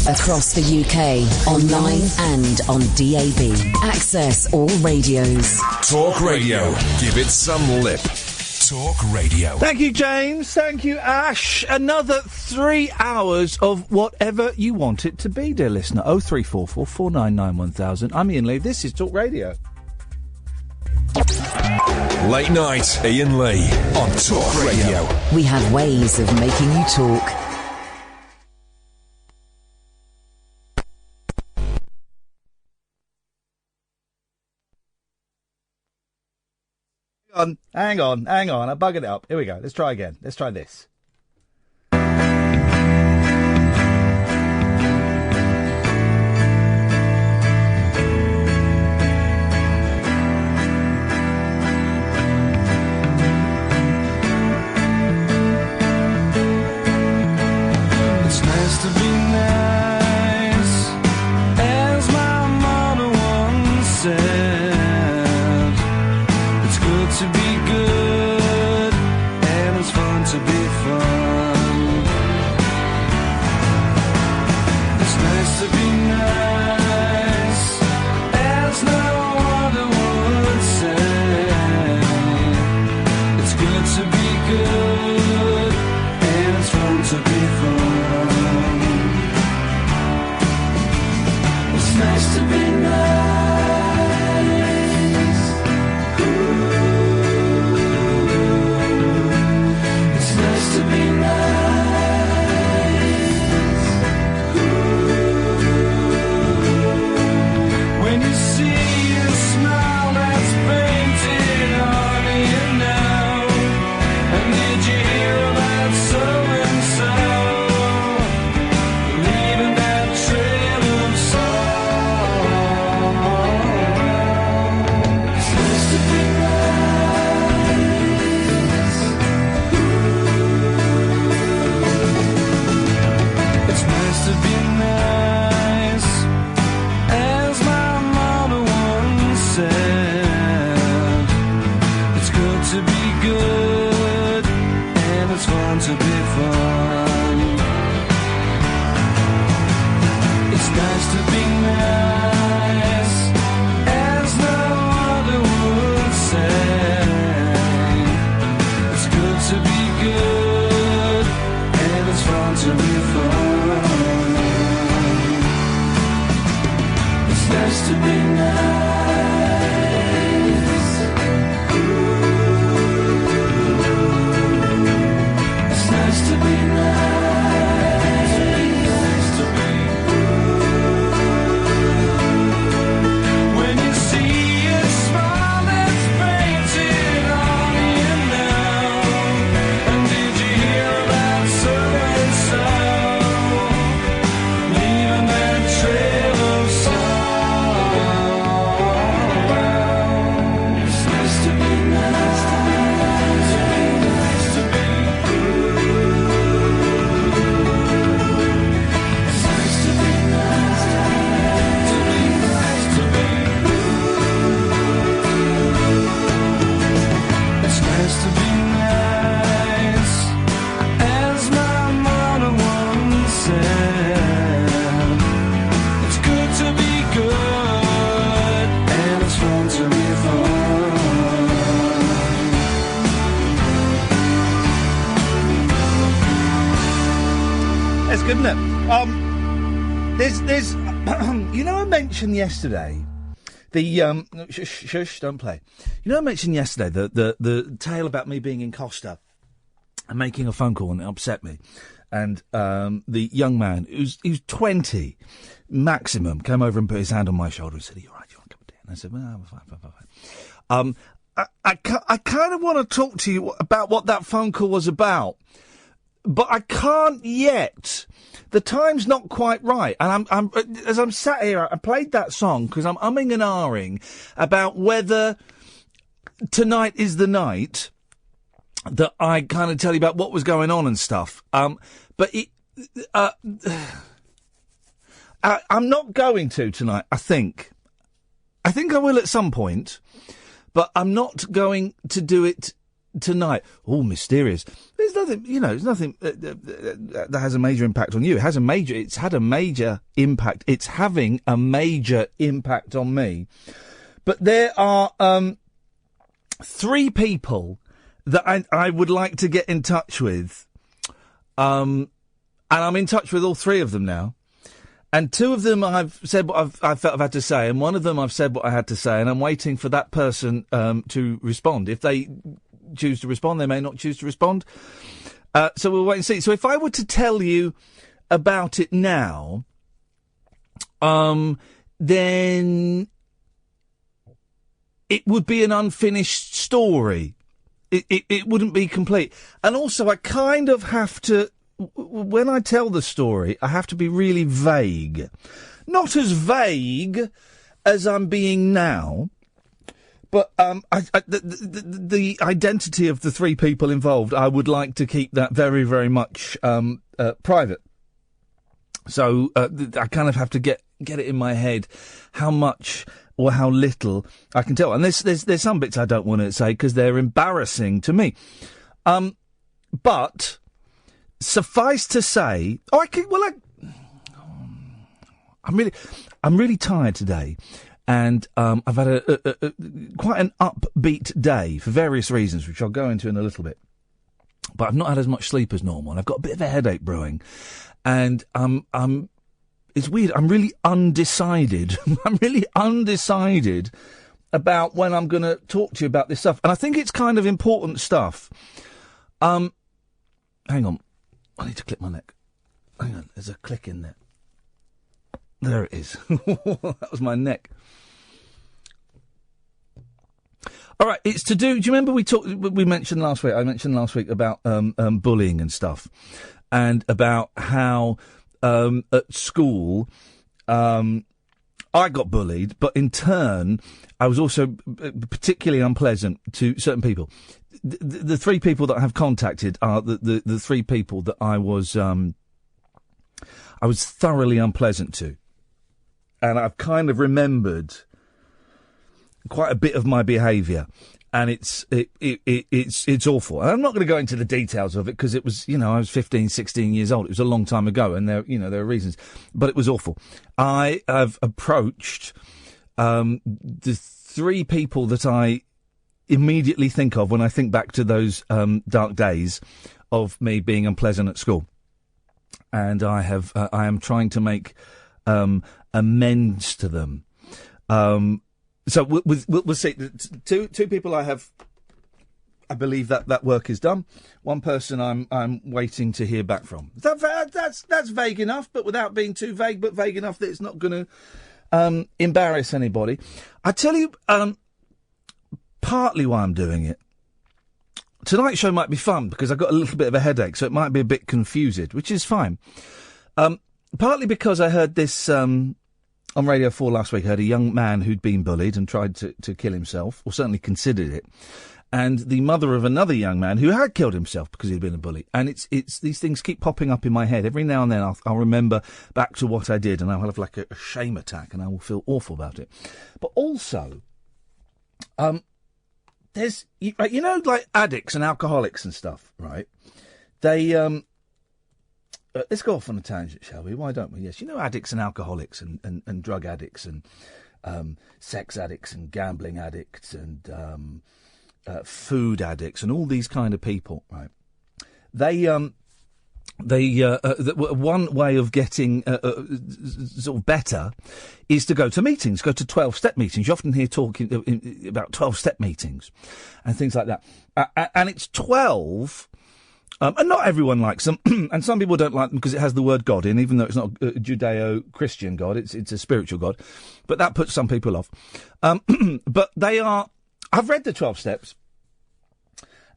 Across the UK, online and on DAB. Access all radios. Talk Radio. Give it some lip. Talk Radio. Thank you, James. Thank you, Ash. Another 3 hours of whatever you want it to be, dear listener. 0344 499 1000. I'm Iain Lee. This is Talk Radio. Late night, Iain Lee on Talk Radio. We have ways of making you talk. Hang on. I buggered it up. Here we go. Let's try again. Let's try this. It's nice to be nice, as my mother once said. To be good, and it's fun to be fun. It's nice to be nice, as no other would say. It's good to be good, and it's fun to be fun. It's nice to be nice. To be nice. When you see a smile that's painted on you now, and did you hear about so-and-so leaving that trail of song? It's nice to be to be nice, as my mother once said. It's good to be good, and it's fun to be fun. It's nice to be nice, as no other would say. It's good to be good, and it's fun to be fun. It's nice to be nice. It's nice to be nice. It's nice to be. When you see a smile that's painted on you now, and did you hear about so-and-so leaving that trail of Isn't it? There's you know, I mentioned yesterday the shush, don't play. You know, I mentioned yesterday the tale about me being in Costa and making a phone call, and it upset me. And the young man who's 20 maximum came over and put his hand on my shoulder and said, "Are you all right? Do you want a cup of tea?" And I said, "Well, I'm fine. I kind of want to talk to you about what that phone call was about, but I can't yet. The time's not quite right." And I'm as I'm sat here, I played that song because I'm umming and ahhing about whether tonight is the night that I kind of tell you about what was going on and stuff. But I'm not going to tonight, I think. I think I will at some point, but I'm not going to do it tonight. Oh, mysterious. There's nothing, there's nothing that has a major impact on you. It's had a major impact. It's having a major impact on me. But there are 3 people that I would like to get in touch with. And I'm in touch with all 3 of them now. And 2 of them I've said what I felt I've had to say, and one of them I've said what I had to say, and I'm waiting for that person to respond. If they choose to respond, they may not choose to respond. So we'll wait and see. So if I were to tell you about it now, then it would be an unfinished story. It wouldn't be complete. And also, I kind of have to, when I tell the story, I have to be really vague. Not as vague as I'm being now, but the identity of the 3 people involved, I would like to keep that very, very much private. So I kind of have to get it in my head how much or how little I can tell. And there's some bits I don't want to say because they're embarrassing to me. But suffice to say, I'm really tired today, and I've had a quite an upbeat day for various reasons, which I'll go into in a little bit. But I've not had as much sleep as normal, and I've got a bit of a headache brewing, and it's weird. I'm really undecided. I'm really undecided about when I'm going to talk to you about this stuff, and I think it's kind of important stuff. Hang on. I need to clip my neck. Hang on, there's a click in there. There it is. That was my neck. All right, it's to do you remember we mentioned last week, I mentioned last week about bullying and stuff, and about how at school I got bullied, but in turn I was also particularly unpleasant to certain people. The 3 people that I have contacted are the 3 people that I was thoroughly unpleasant to, and I've kind of remembered quite a bit of my behaviour, and it's awful. And I'm not going to go into the details of it because it was, I was 15, 16 years old. It was a long time ago, and there are reasons, but it was awful. I have approached the 3 people that I immediately think of when I think back to those dark days of me being unpleasant at school, and I am trying to make amends to them. So we'll see. 2 people I believe that work is done. 1 person I'm waiting to hear back from. That's vague enough, but without being too vague, but vague enough that it's not going to embarrass anybody. I tell you. Partly why I'm doing it. Tonight's show might be fun because I've got a little bit of a headache, so it might be a bit confused, which is fine. Partly because I heard this on Radio 4 last week. I heard a young man who'd been bullied and tried to kill himself, or certainly considered it, and the mother of another young man who had killed himself because he'd been a bully. And it's these things keep popping up in my head. Every now and then I'll remember back to what I did, and I'll have like a shame attack, and I will feel awful about it. But also, there's, like addicts and alcoholics and stuff, right? They, let's go off on a tangent, shall we? Why don't we? Yes, addicts and alcoholics and drug addicts and sex addicts and gambling addicts and food addicts and all these kind of people, right? One way of getting sort of better is to go to meetings, go to 12-step meetings. You often hear talking about 12-step meetings and things like that. And it's 12, and not everyone likes them, and some people don't like them because it has the word God in, even though it's not a Judeo-Christian God, it's a spiritual God. But that puts some people off. But they are... I've read the 12 steps,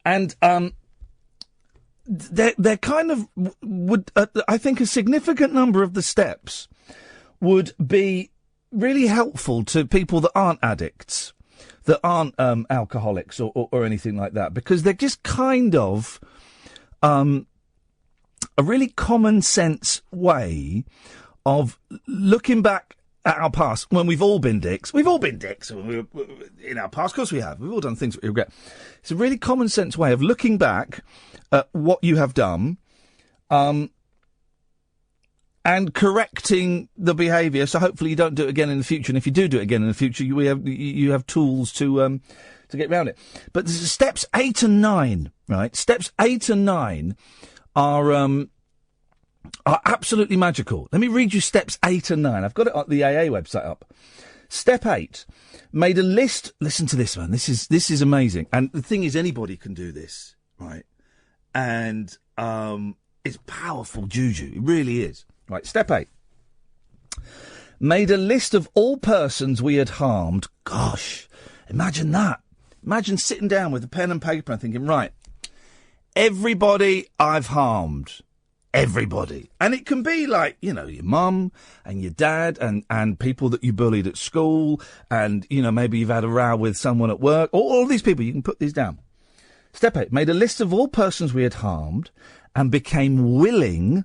and... They're kind of would I think a significant number of the steps would be really helpful to people that aren't addicts, that aren't alcoholics or anything like that, because they're just kind of a really common sense way of looking back at our past when we've all been dicks. We've all been dicks in our past. Of course we have. We've all done things that we regret. It's a really common sense way of looking back at what you have done, and correcting the behaviour, so hopefully you don't do it again in the future. And if you do it again in the future, you have tools to get around it. But steps 8 and 9, right? Steps 8 and 9 are absolutely magical. Let me read you steps 8 and 9. I've got it on the AA website up. Step 8 made a list. Listen to this, man. This is amazing. And the thing is, anybody can do this, right? And it's powerful juju. It really is. Right, step 8. Made a list of all persons we had harmed. Gosh, imagine that. Imagine sitting down with a pen and paper and thinking, right, everybody I've harmed. Everybody. And it can be like, you know, your mum and your dad and people that you bullied at school, and, you know, maybe you've had a row with someone at work. All these people, you can put these down. Step 8. Made a list of all persons we had harmed and became willing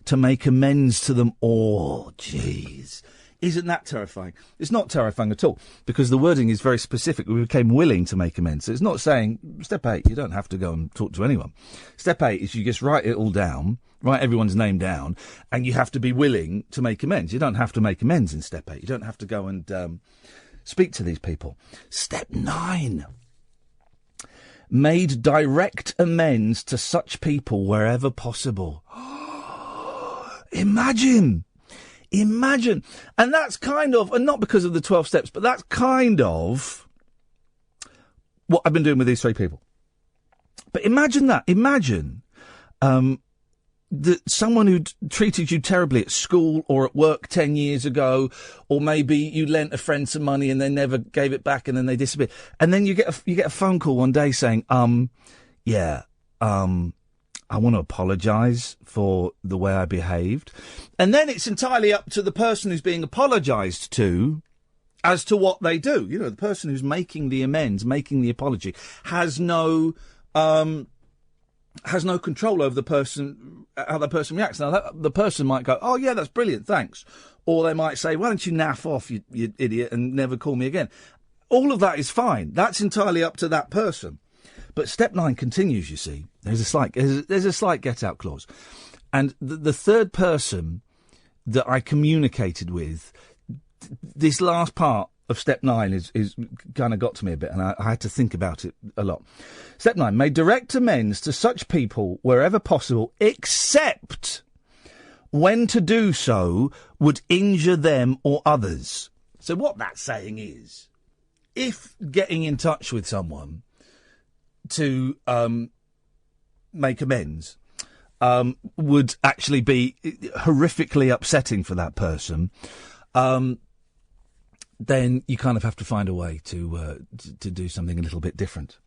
to make amends to them all. Jeez. Isn't that terrifying? It's not terrifying at all, because the wording is very specific. We became willing to make amends. So it's not saying, step 8, you don't have to go and talk to anyone. Step 8 is you just write it all down, write everyone's name down, and you have to be willing to make amends. You don't have to make amends in step 8. You don't have to go and speak to these people. Step 9. Made direct amends to such people wherever possible. Imagine. And that's kind of, and not because of the 12 steps, but that's kind of what I've been doing with these 3 people. But imagine that. Imagine that someone who treated you terribly at school or at work 10 years ago, or maybe you lent a friend some money and they never gave it back and then they disappeared. And then you get a phone call one day saying, I want to apologise for the way I behaved. And then it's entirely up to the person who's being apologised to as to what they do. You know, the person who's making the amends, making the apology, has no control over the person, how the person reacts. Now, the person might go, oh, yeah, that's brilliant, thanks. Or they might say, why don't you naff off, you idiot, and never call me again. All of that is fine. That's entirely up to that person. But step 9 continues, you see. There's a slight get-out clause. And the third person that I communicated with, this last part of step 9 is kind of got to me a bit, and I had to think about it a lot. Step 9, made direct amends to such people wherever possible, except when to do so would injure them or others. So what that's saying is, if getting in touch with someone to make amends would actually be horrifically upsetting for that person, then you kind of have to find a way to do something a little bit different.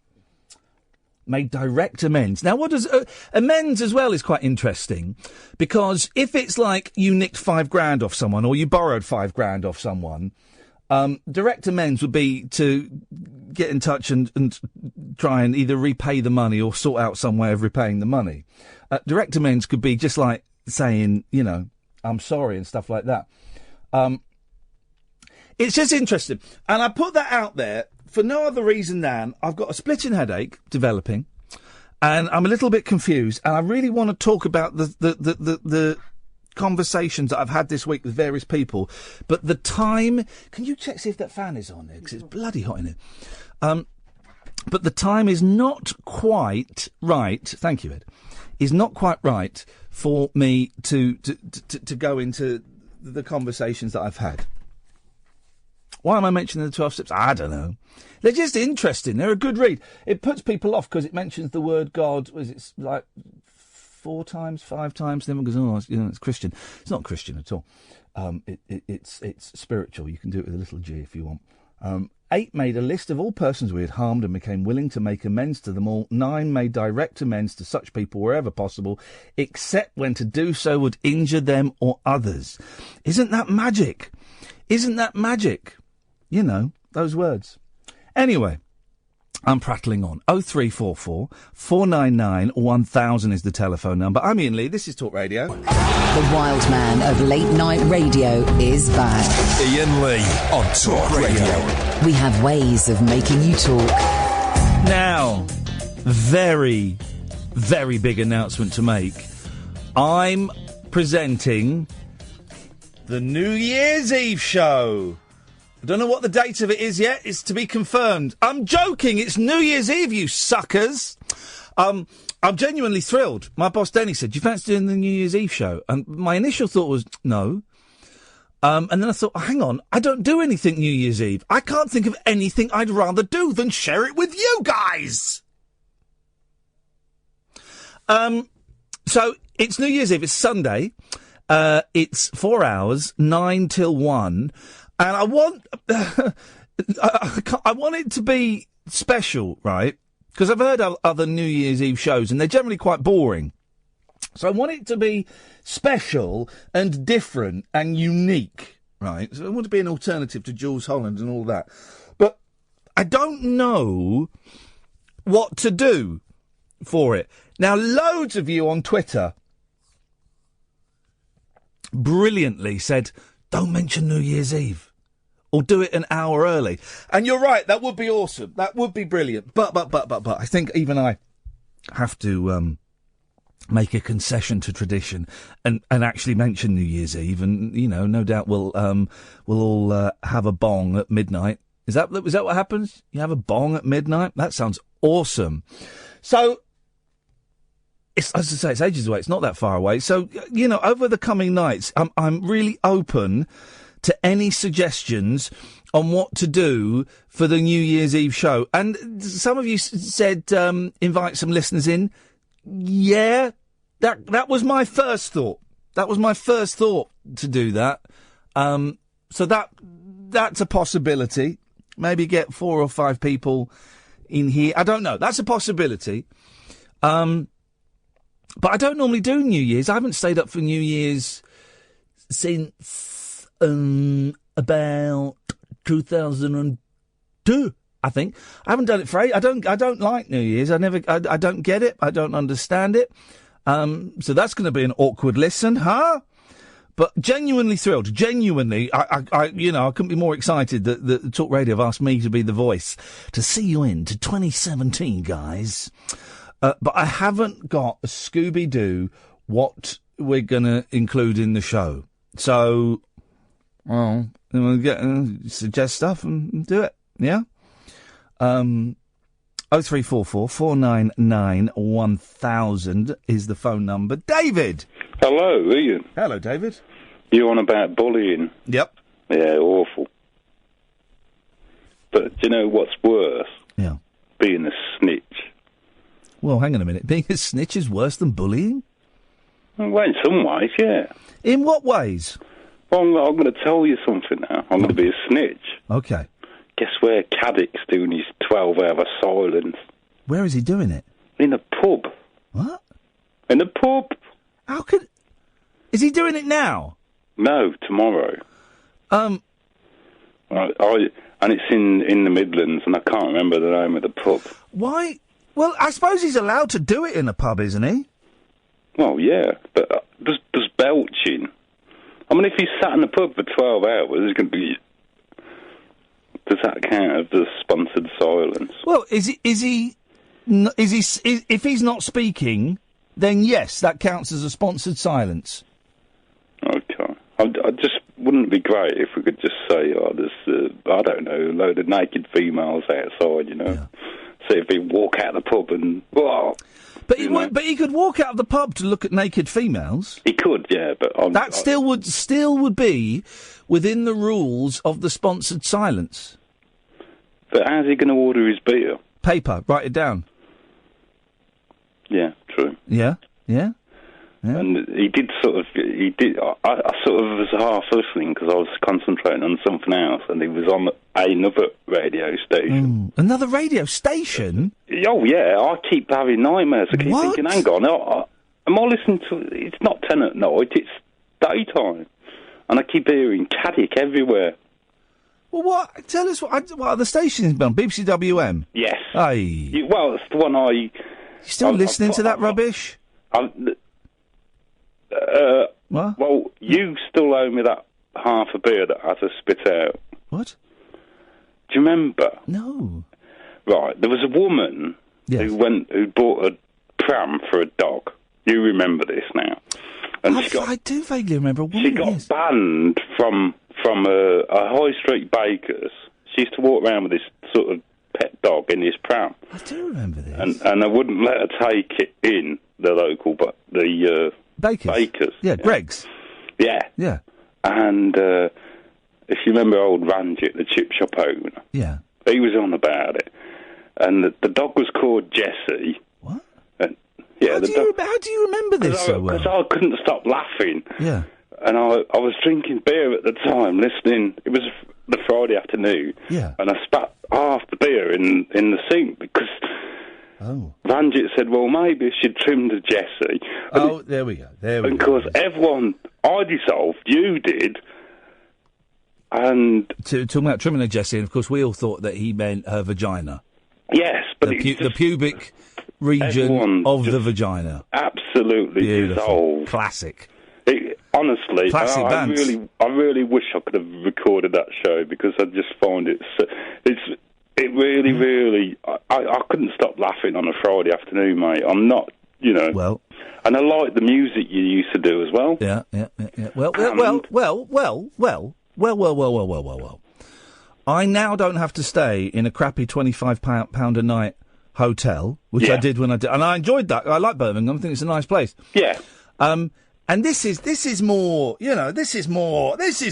Made direct amends. Now, what does amends as well is quite interesting, because if it's like you nicked $5,000 off someone or you borrowed $5,000 off someone, direct amends would be to get in touch and try and either repay the money or sort out some way of repaying the money. Direct amends could be just like saying, you know, I'm sorry and stuff like that. It's just interesting. And I put that out there for no other reason than I've got a splitting headache developing, and I'm a little bit confused, and I really want to talk about the conversations that I've had this week with various people, but the time... Can you check, see if that fan is on there? Because it's bloody hot in here. But the time is not quite right, thank you, Ed, is not quite right for me to go into the conversations that I've had. Why am I mentioning the 12 steps? I don't know. They're just interesting. They're a good read. It puts people off because it mentions the word God. It's like 4 times, 5 times. Then everyone goes, oh, it's Christian. It's not Christian at all. It's spiritual. You can do it with a little G if you want. 8 made a list of all persons we had harmed and became willing to make amends to them all. 9 made direct amends to such people wherever possible, except when to do so would injure them or others. Isn't that magic? Isn't that magic? You know, those words. Anyway, I'm prattling on. 0344 499 1000 is the telephone number. I'm Iain Lee. This is Talk Radio. The wild man of late night radio is back. Iain Lee on Talk Radio. We have ways of making you talk. Now, very, very big announcement to make. I'm presenting the New Year's Eve show. I don't know what the date of it is yet. It's to be confirmed. I'm joking. It's New Year's Eve, you suckers. I'm genuinely thrilled. My boss Denny said, "Do you fancy doing the New Year's Eve show?" And my initial thought was no. And then I thought, hang on, I don't do anything New Year's Eve. I can't think of anything I'd rather do than share it with you guys. So it's New Year's Eve. It's Sunday. It's 4 hours, 9 till 1. And I want, I want it to be special, right? Because I've heard of other New Year's Eve shows, and they're generally quite boring. So I want it to be special and different and unique, right? So I want to be an alternative to Jules Holland and all that. But I don't know what to do for it. Now, loads of you on Twitter brilliantly said, don't mention New Year's Eve. Or do it an hour early. And you're right, that would be awesome. That would be brilliant. But, I think even I have to make a concession to tradition and actually mention New Year's Eve. And, you know, no doubt we'll all have a bong at midnight. Is that what happens? You have a bong at midnight? That sounds awesome. So, as I say, it's ages away. It's not that far away. So, you know, over the coming nights, I'm really open to any suggestions on what to do for the New Year's Eve show. And some of you said invite some listeners in. Yeah, that was my first thought. That was my first thought to do that. So that's a possibility. Maybe get 4 or 5 people in here. I don't know. That's a possibility. But I don't normally do New Year's. I haven't stayed up for New Year's since about 2002, I think. I haven't done it for 8. I don't like New Year's. I don't get it. I don't understand it. So that's going to be an awkward listen, huh? But genuinely thrilled. Genuinely, I couldn't be more excited that Talk Radio have asked me to be the voice to see you into 2017, guys. But I haven't got a Scooby-Doo what we're going to include in the show. So, well, we'll suggest stuff and do it, yeah? 0344 499 1000 is the phone number. David! Hello, Iain. Hello, David. You on about bullying? Yep. Yeah, awful. But do you know what's worse? Yeah. Being a snitch. Well, hang on a minute. Being a snitch is worse than bullying? Well, in some ways, yeah. In what ways? Well, I'm going to tell you something now. I'm going to be a snitch. Okay. Guess where Caddick's doing his 12-hour silence? Where is he doing it? In a pub. What? In a pub. How could... Is he doing it now? No, tomorrow. And it's in the Midlands, and I can't remember the name of the pub. Why? Well, I suppose he's allowed to do it in a pub, isn't he? Well, yeah, but does belching... I mean, if he's sat in the pub for 12 hours, it's going to be... Does that count as the sponsored silence? Well, if he's not speaking, then yes, that counts as a sponsored silence. Okay. I just wouldn't it be great if we could just say, there's, I don't know, a load of naked females outside, you know. Yeah. See if he walk out of the pub and... Well, but he could walk out of the pub to look at naked females. He could, yeah, but... That still would be within the rules of the sponsored silence. But how's he going to order his beer? Paper. Write it down. Yeah, true. Yeah. And I sort of was half listening because I was concentrating on something else, and he was on another radio station. Another radio station? Oh, yeah, I keep having nightmares. I keep thinking, hang on, am I listening to... It's not 10 at night, it's daytime. And I keep hearing Caddick everywhere. Well, what? Tell us what the station is on. BBC WM? Yes. Aye. Well, it's the one I... You still listening to that rubbish? What? Well, you still owe me that half a beer that I had to spit out. What? Do you remember? No. Right, there was a woman who bought a pram for a dog. You remember this now? And I do vaguely remember. She got banned from a high street baker's. She used to walk around with this sort of pet dog in his pram. I do remember this. And I wouldn't let her take it in the local, but the bakers. Yeah, Greg's. Yeah. Yeah. And if you remember old Ranjit, the chip shop owner, yeah, he was on about it. And the dog was called Jessie. What? And, yeah, how do you remember this so well? Because I couldn't stop laughing. Yeah. And I was drinking beer at the time, listening. It was the Friday afternoon. Yeah. And I spat half the beer in the sink because Ranjit said, well, maybe I should trim the Jessie. And there we go. And of course, everyone, I dissolved, you did. And talking about trimming the Jessie, and of course we all thought that he meant her vagina. Yes, but the pubic region of the vagina. Absolutely dissolved. Classic. Honestly, Classic bands. I really wish I could have recorded that show because I just find it really. I couldn't stop laughing on a Friday afternoon, mate. I'm not, Well, and I like the music you used to do as well. Yeah. Well. I now don't have to stay in a crappy £25 a night hotel, which I did when I did, and I enjoyed that. I like Birmingham. I think it's a nice place. Yeah. And this is more, this is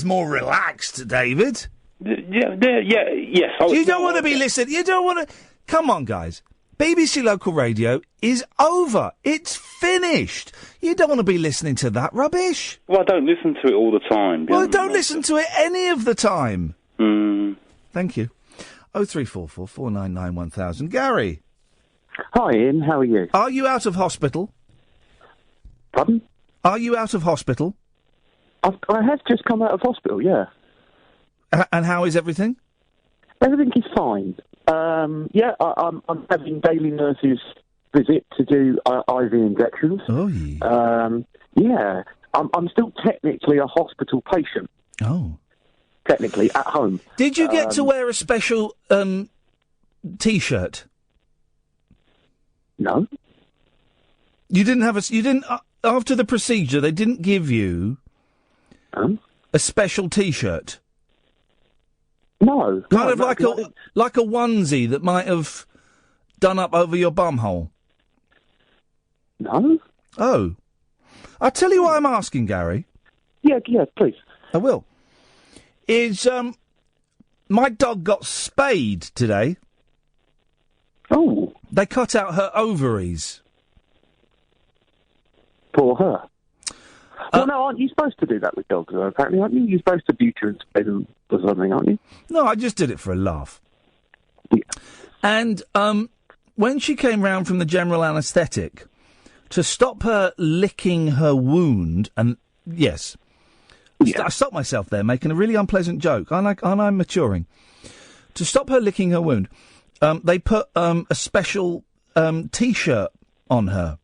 more relaxed, David. Yes. You don't want to be listening. You don't want to. Come on, guys. BBC Local Radio is over. It's finished. You don't want to be listening to that rubbish. Well, I don't listen to it all the time. Well, don't listen to it any of the time. Thank you. 0344 499 1000. Gary. Hi, Ian. How are you? Are you out of hospital? Pardon? Are you out of hospital? I have just come out of hospital, yeah. And how is everything? Everything is fine. I'm having daily nurses visit to do IV injections. Oh, yeah. I'm still technically a hospital patient. Oh. Technically, at home. Did you get to wear a special T-shirt? No. You didn't have you didn't, after the procedure, they didn't give you a special T-shirt? No. Kind of like a onesie that might have done up over your bumhole? No. Oh. I'll tell you why I'm asking, Gary. Yeah, please. I will. My dog got spayed today. Oh. They cut out her ovaries. Poor her. Well, no, aren't you supposed to do that with dogs, though, apparently, aren't you? You're supposed to neuter and spay them or something, aren't you? No, I just did it for a laugh. Yeah. And when she came round from the general anaesthetic, to stop her licking her wound, and yes, I stopped myself there, making a really unpleasant joke, and I'm maturing. To stop her licking her wound, they put a special T-shirt on her.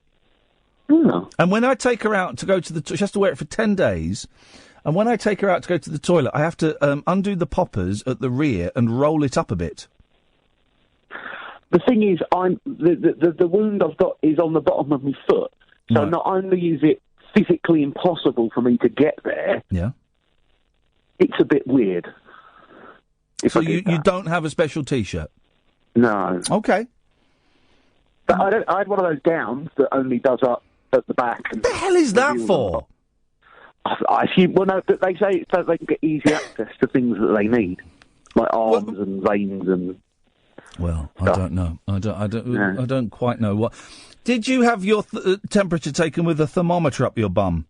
Oh. And when I take her out to go to she has to wear it for 10 days. And when I take her out to go to the toilet, I have to undo the poppers at the rear and roll it up a bit. The thing is, the wound I've got is on the bottom of my foot. So Right. not only is it physically impossible for me to get there, it's a bit weird. So you don't have a special T-shirt? No. Okay. But I had one of those gowns that only does up at the back. What the hell is that for? I assume, well, no, but they say it's so they can get easy access to things that they need, like arms and veins and. Well, stuff. I don't know. I don't quite know what. Did you have your temperature taken with a thermometer up your bum?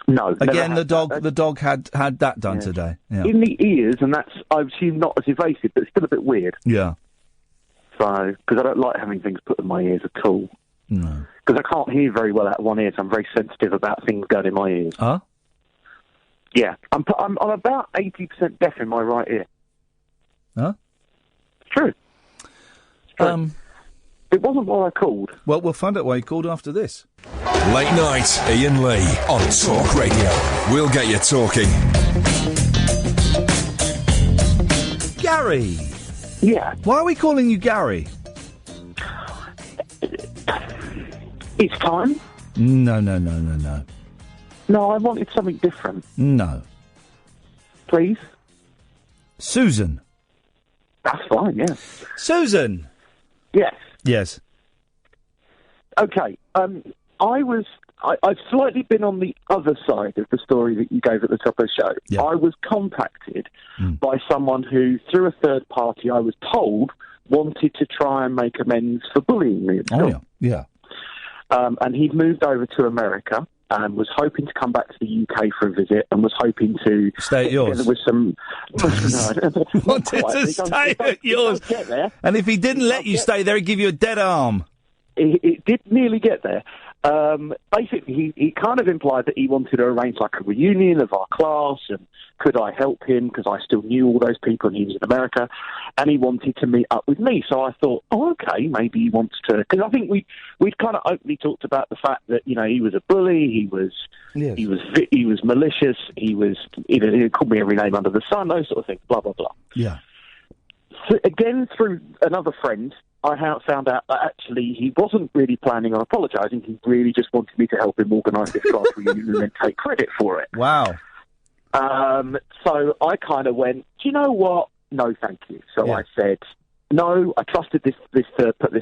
No. Again, the dog had that done today. Yeah. In the ears, and that's I assume not as invasive, but it's still a bit weird. Yeah. So, because I don't like having things put in my ears at all. No. Because I can't hear very well out of one ear, so I'm very sensitive about things going in my ears. Huh? Yeah. I'm about 80% deaf in my right ear. Huh? It's true. It wasn't why I called. Well, we'll find out why you called after this. Late night, Iain Lee on Talk Radio. We'll get you talking. Gary! Yeah. Why are we calling you Gary? It's time. No. No, I wanted something different. No. Please? Susan. That's fine, yeah. Susan! Yes. Yes. Okay. I've slightly been on the other side of the story that you gave at the top of the show. Yeah. I was contacted by someone who, through a third party, I was told, wanted to try and make amends for bullying me at school. Oh, yeah. And he'd moved over to America and was hoping to come back to the UK for a visit and was hoping to stay at yours. With some wanted to stay at yours. And if he didn't let you stay there, he'd give you a dead arm. It did nearly get there. Basically, he kind of implied that he wanted to arrange like a reunion of our class, and could I help him because I still knew all those people and he was in America, and he wanted to meet up with me. So I thought, oh, okay, maybe he wants to, because I think we'd kind of openly talked about the fact that he was a bully, he was malicious, he called me every name under the sun, those sort of things, blah blah blah. Yeah. So again, through another friend, I found out that actually he wasn't really planning on apologising. He really just wanted me to help him organise this class reunion and then take credit for it. Wow. So I kind of went, do you know what? No, thank you. So I said, no, I trusted this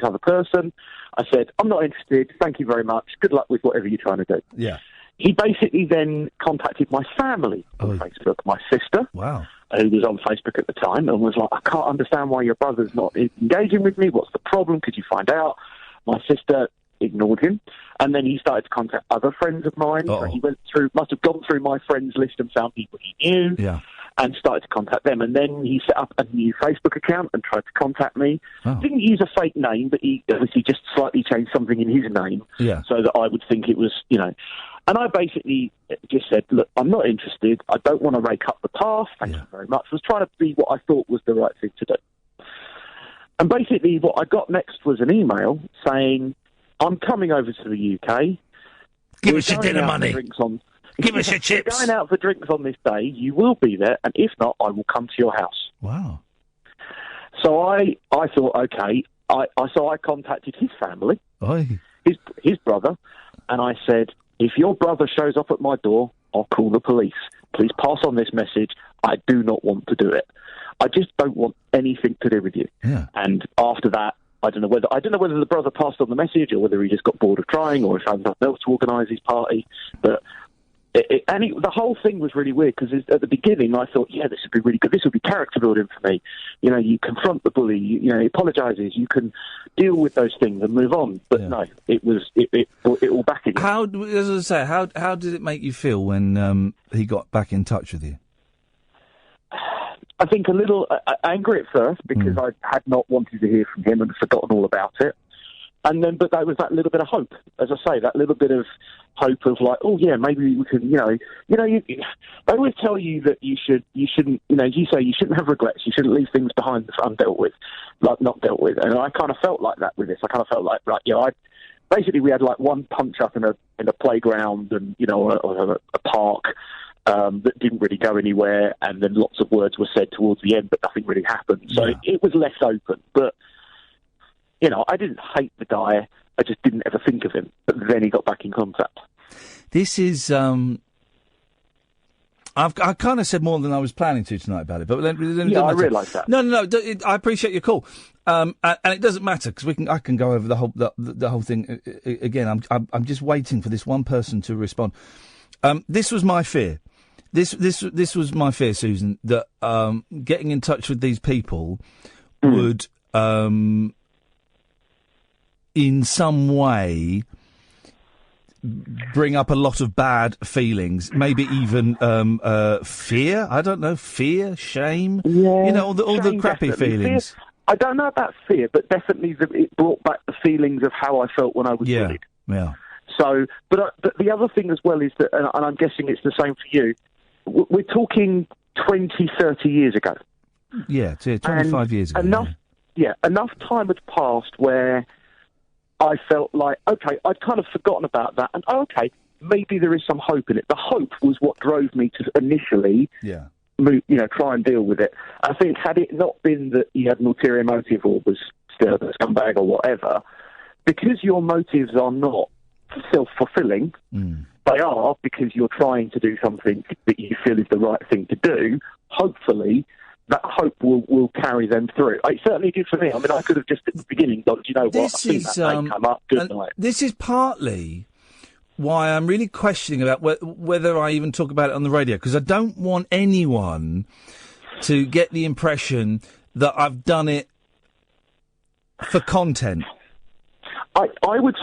other person. I said, I'm not interested. Thank you very much. Good luck with whatever you're trying to do. Yeah. He basically then contacted my family on Facebook, my sister. Wow. Who was on Facebook at the time, and was like, I can't understand why your brother's not engaging with me. What's the problem? Could you find out? My sister ignored him, and then he started to contact other friends of mine. So he must have gone through my friends list and found people he knew, and started to contact them. And then he set up a new Facebook account and tried to contact me. Didn't use a fake name, but he obviously just slightly changed something in his name, so that I would think it was, And I basically just said, look, I'm not interested. I don't want to rake up the past. Thank you very much. I was trying to be what I thought was the right thing to do. And basically what I got next was an email saying, I'm coming over to the UK. Give us your dinner money. Give us your chips. We're going out for drinks on this day. You will be there. And if not, I will come to your house. Wow. So I thought, okay. So I contacted his family, his brother, and I said, if your brother shows up at my door, I'll call the police. Please pass on this message. I do not want to do it. I just don't want anything to do with you. Yeah. And after that, I don't know whether the brother passed on the message or whether he just got bored of trying or found nothing else to organise his party. But the whole thing was really weird because at the beginning I thought, this would be really good. This would be character building for me. You confront the bully. He apologises. You can deal with those things and move on. But no, it all back again. How did it make you feel when he got back in touch with you? I think a little angry at first because I had not wanted to hear from him and forgotten all about it. And then, but there was that little bit of hope, as I say, that little bit of hope of like, oh yeah, maybe we can, they always tell you that you shouldn't, you say you shouldn't have regrets, you shouldn't leave things behind undealt with, like not dealt with. And I kind of felt like that with this. I kind of felt like, basically we had like one punch up in a playground and, or a park, that didn't really go anywhere. And then lots of words were said towards the end, but nothing really happened. So it was left open, but, I didn't hate the guy. I just didn't ever think of him. But then he got back in contact. This is... I kind of said more than I was planning to tonight about it, but then I realise that. No. I appreciate your call, and it doesn't matter because I can go over the whole thing again. I'm just waiting for this one person to respond. This was my fear. This was my fear, Susan, that getting in touch with these people would in some way bring up a lot of bad feelings, maybe even fear. I don't know, fear, shame. Yeah, all the crappy feelings. Fear, I don't know about fear, but definitely it brought back the feelings of how I felt when I was bullied. Yeah. So, but the other thing as well is that, and I'm guessing it's the same for you. We're talking 20, 30 years ago. Yeah, 25 years ago. Enough time had passed where I felt like, okay, I'd kind of forgotten about that, and okay, maybe there is some hope in it. The hope was what drove me to initially, try and deal with it. I think had it not been that he had an ulterior motive or was still a scumbag or whatever, because your motives are not self-fulfilling, they are because you're trying to do something that you feel is the right thing to do. Hopefully, that hope will carry them through. It certainly did for me. I mean, I could have just at the beginning gone, you know what, I've seen that name come up, good night. This is partly why I'm really questioning about whether I even talk about it on the radio, because I don't want anyone to get the impression that I've done it for content. I would,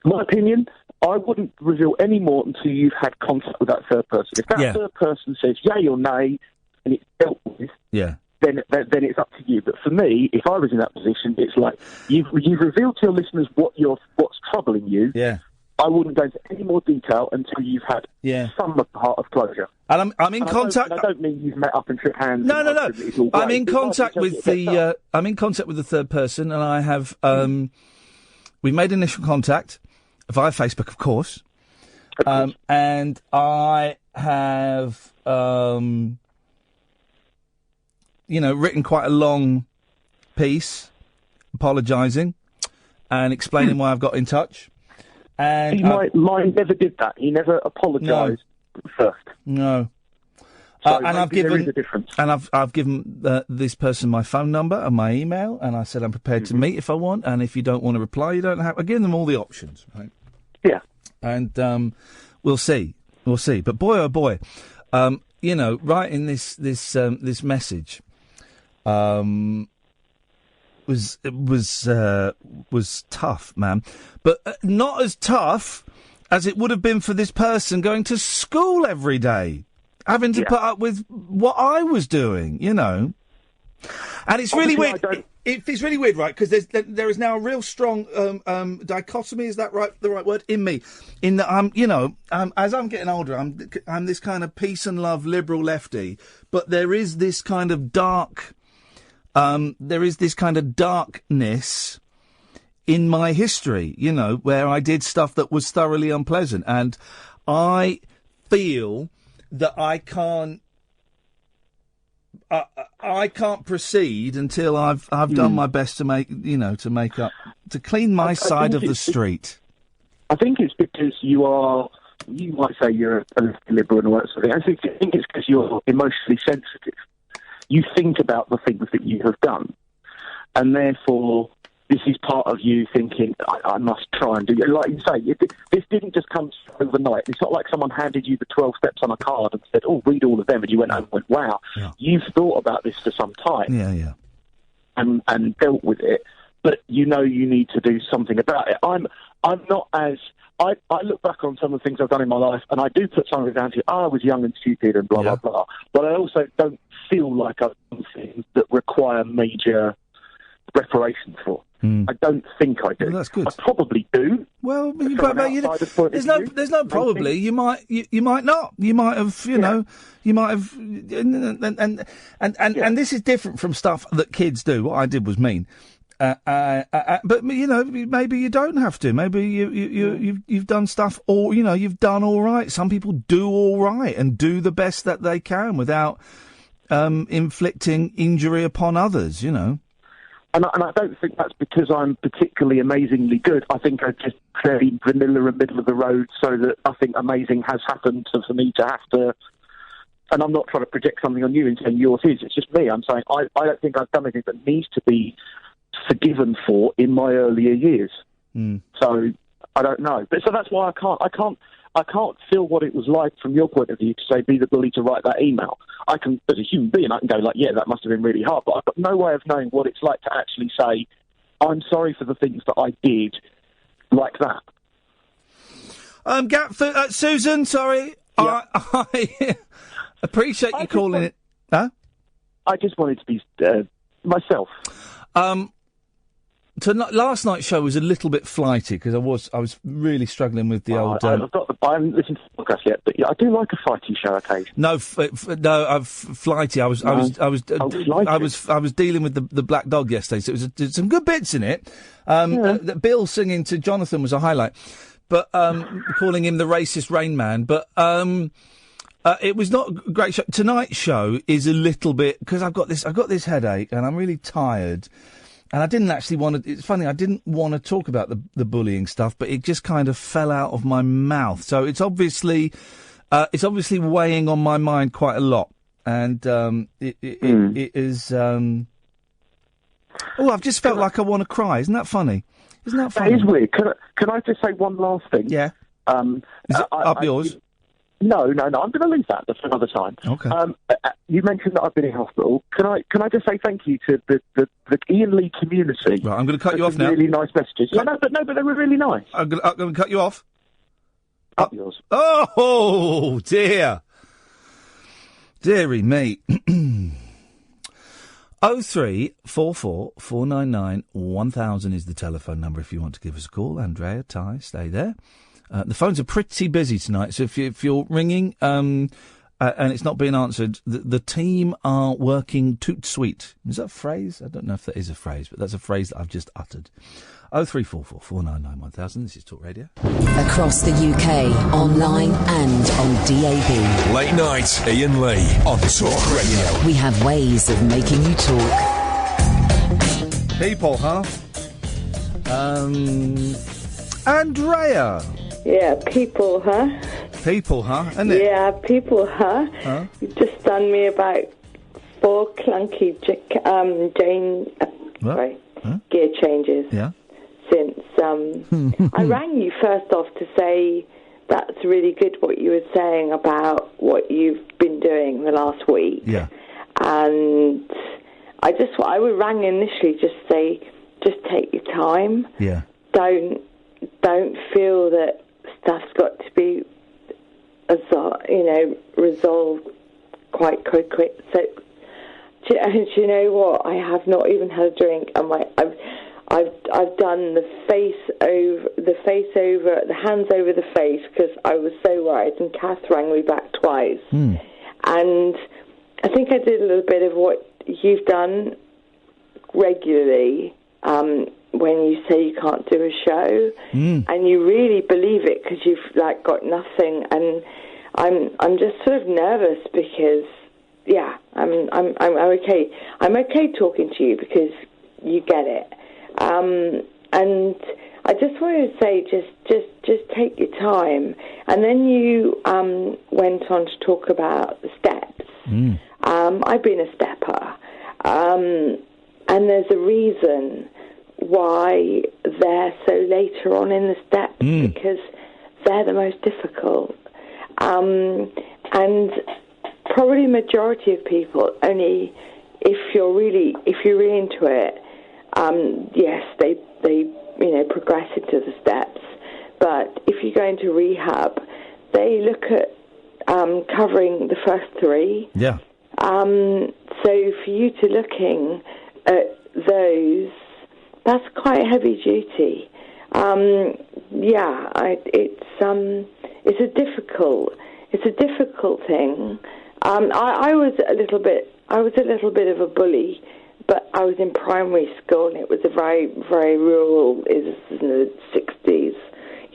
my opinion, I wouldn't reveal any more until you've had contact with that third person. If that third person says yay or nay, and it's dealt with, then it's up to you. But for me, if I was in that position, it's like you've revealed to your listeners what's troubling you. Yeah. I wouldn't go into any more detail until you've had some part of closure. And I'm in contact. I don't mean you've met up and shook hands. No. I'm in contact with the. I'm in contact with the third person, and I have. We've made initial contact via Facebook, of course, and I have. Written quite a long piece apologising and explaining why I've got in touch. And mine never did that. He never apologised first. No. So and I've given, there is a difference. And I've given this person my phone number and my email, and I said I'm prepared to meet if I want, and if you don't want to reply, you don't have. I give them all the options, right? Yeah. And we'll see. But boy, oh boy, writing this message. Was tough, man, but not as tough as it would have been for this person going to school every day, having to put up with what I was doing, And it's really weird. It's really weird, right? Because there is now a real strong dichotomy. Is that right? The right word in me, in that as I'm getting older, I'm this kind of peace and love liberal lefty, but there is this kind of dark. There is this kind of darkness in my history, where I did stuff that was thoroughly unpleasant, and I feel that I can't proceed until I've done my best to make up, to clean my side of the street. I think it's because you might say you're a liberal and all that sort of thing. I think it's because you're emotionally sensitive. You think about the things that you have done, and therefore this is part of you thinking, I must try and do it. Like you say, this didn't just come overnight. It's not like someone handed you the 12 steps on a card and said, oh, read all of them, and you went home and went, wow. Yeah. You've thought about this for some time. Yeah. And dealt with it, but you need to do something about it. I'm not as... I look back on some of the things I've done in my life, and I do put some of it down to, I was young and stupid and blah, blah, blah. But I also don't feel like I've done things that require major reparations for. I don't think I do. Well, that's good. I probably do. Well, there's no probably. You might not. You might have, you might have, and this is different from stuff that kids do. What I did was mean. But maybe you don't have to. Maybe you've done stuff, or you've done all right. Some people do all right and do the best that they can without inflicting injury upon others. And I don't think that's because I'm particularly amazingly good. I think I'm just very vanilla and middle of the road, so that nothing amazing has happened for me to have to. And I'm not trying to project something on you and saying yours is. It's just me. I'm saying I don't think I've done anything that needs to be forgiven for in my earlier years. So I don't know. But so that's why I can't feel what it was like from your point of view to say be the bully to write that email. I can, as a human being, I can go like, yeah, that must have been really hard, but I've got no way of knowing what it's like to actually say, I'm sorry for the things that I did like that. Susan, sorry. Yeah. I appreciate you calling it. Huh? I just wanted to be myself. Last night's show was a little bit flighty because I was really struggling with the old. I haven't listened to the podcast yet, but yeah, I do like a fighty show occasionally. No, flighty. I was dealing with the black dog yesterday, so there's some good bits in it. Bill singing to Jonathan was a highlight, but calling him the racist Rain Man. But it was not a great show. Tonight's show is a little bit because I've got this headache and I'm really tired. And I didn't actually want to. It's funny. I didn't want to talk about the bullying stuff, but it just kind of fell out of my mouth. So it's obviously weighing on my mind quite a lot. And it is. Oh, I've just felt like I want to cry. Isn't that funny? Isn't that funny? That is weird. Can I just say one last thing? Yeah. Is it up yours? No. I'm going to leave that for another time. Okay. You mentioned that I've been in hospital. Can I just say thank you to the Iain Lee community? Right, I'm going to cut you off now. Really nice messages. But they were really nice. I'm going to cut you off. Up yours. Oh dear, dearie me. 0344 499 1000 is the telephone number if you want to give us a call. Andrea, Ty, stay there. The phones are pretty busy tonight, so if you're ringing and it's not being answered, the team are working toot sweet. Is that a phrase? I don't know if that is a phrase, but that's a phrase that I've just uttered. 0344 499 1000. This is Talk Radio. Across the UK, online and on DAB. Late night, Iain Lee on Talk Radio. We have ways of making you talk. People, huh? Andrea. Yeah, people, huh? People, huh? Isn't it? Yeah, people, huh? You've just done me about 4 clunky gear changes. Yeah. Since I rang you first off to say that's really good what you were saying about what you've been doing the last week. Yeah. And I would rang initially just say, just take your time. Yeah. Don't feel that stuff's got to be, resolved quite quickly. So, do you know what? I have not even had a drink, and I've done the hands over the face because I was so worried, and Kath rang me back twice, and I think I did a little bit of what you've done regularly. When you say you can't do a show, and you really believe it because you've got nothing, and I'm just sort of nervous because I'm okay. I'm okay talking to you because you get it, and I just wanted to say just take your time, and then you went on to talk about the steps. I've been a stepper, and there's a reason why they're so later on in the steps, because they're the most difficult. And probably majority of people, only if you're really into it, yes, they progress into the steps. But if you go into rehab, they look at covering the first 3. Yeah. So for you to looking at those, that's quite heavy duty. It's a difficult thing. I was a little bit of a bully, but I was in primary school, and it was a very, very rural. It was in the 60s.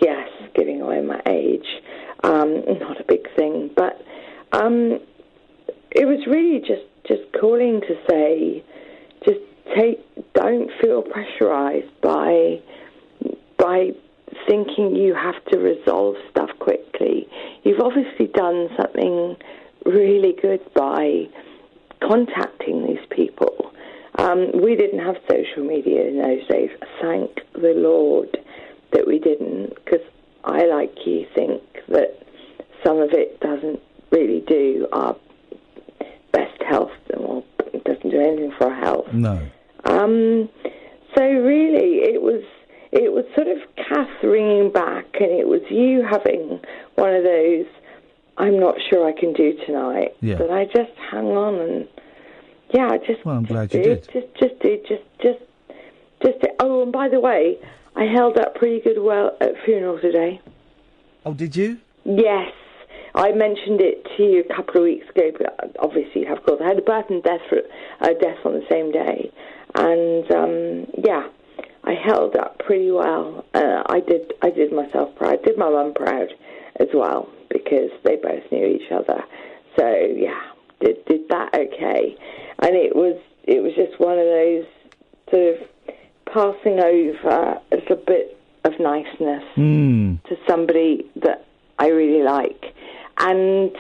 Yes, giving away my age. Not a big thing, but it was really just calling to say, don't feel pressurized by thinking you have to resolve stuff quickly. You've obviously done something really good by contacting these people. We didn't have social media in those days. Thank the Lord that we didn't, because I, like you, think that some of it doesn't really do our best health, or it doesn't do anything for our health. No. So really, it was sort of Kath ringing back, and it was you having one of those, I'm not sure I can do tonight. Yeah. But I just hung on, and I just... Well, I'm glad you did. Oh, and by the way, I held up pretty good well at funeral today. Oh, did you? Yes. I mentioned it to you a couple of weeks ago, but obviously you have cause. I had a birth and death on the same day. And, yeah, I held up pretty well. I did myself proud. Did my mum proud as well, because they both knew each other. So, yeah, did that okay. And it was just one of those sort of passing over a little bit of niceness to somebody that I really like. And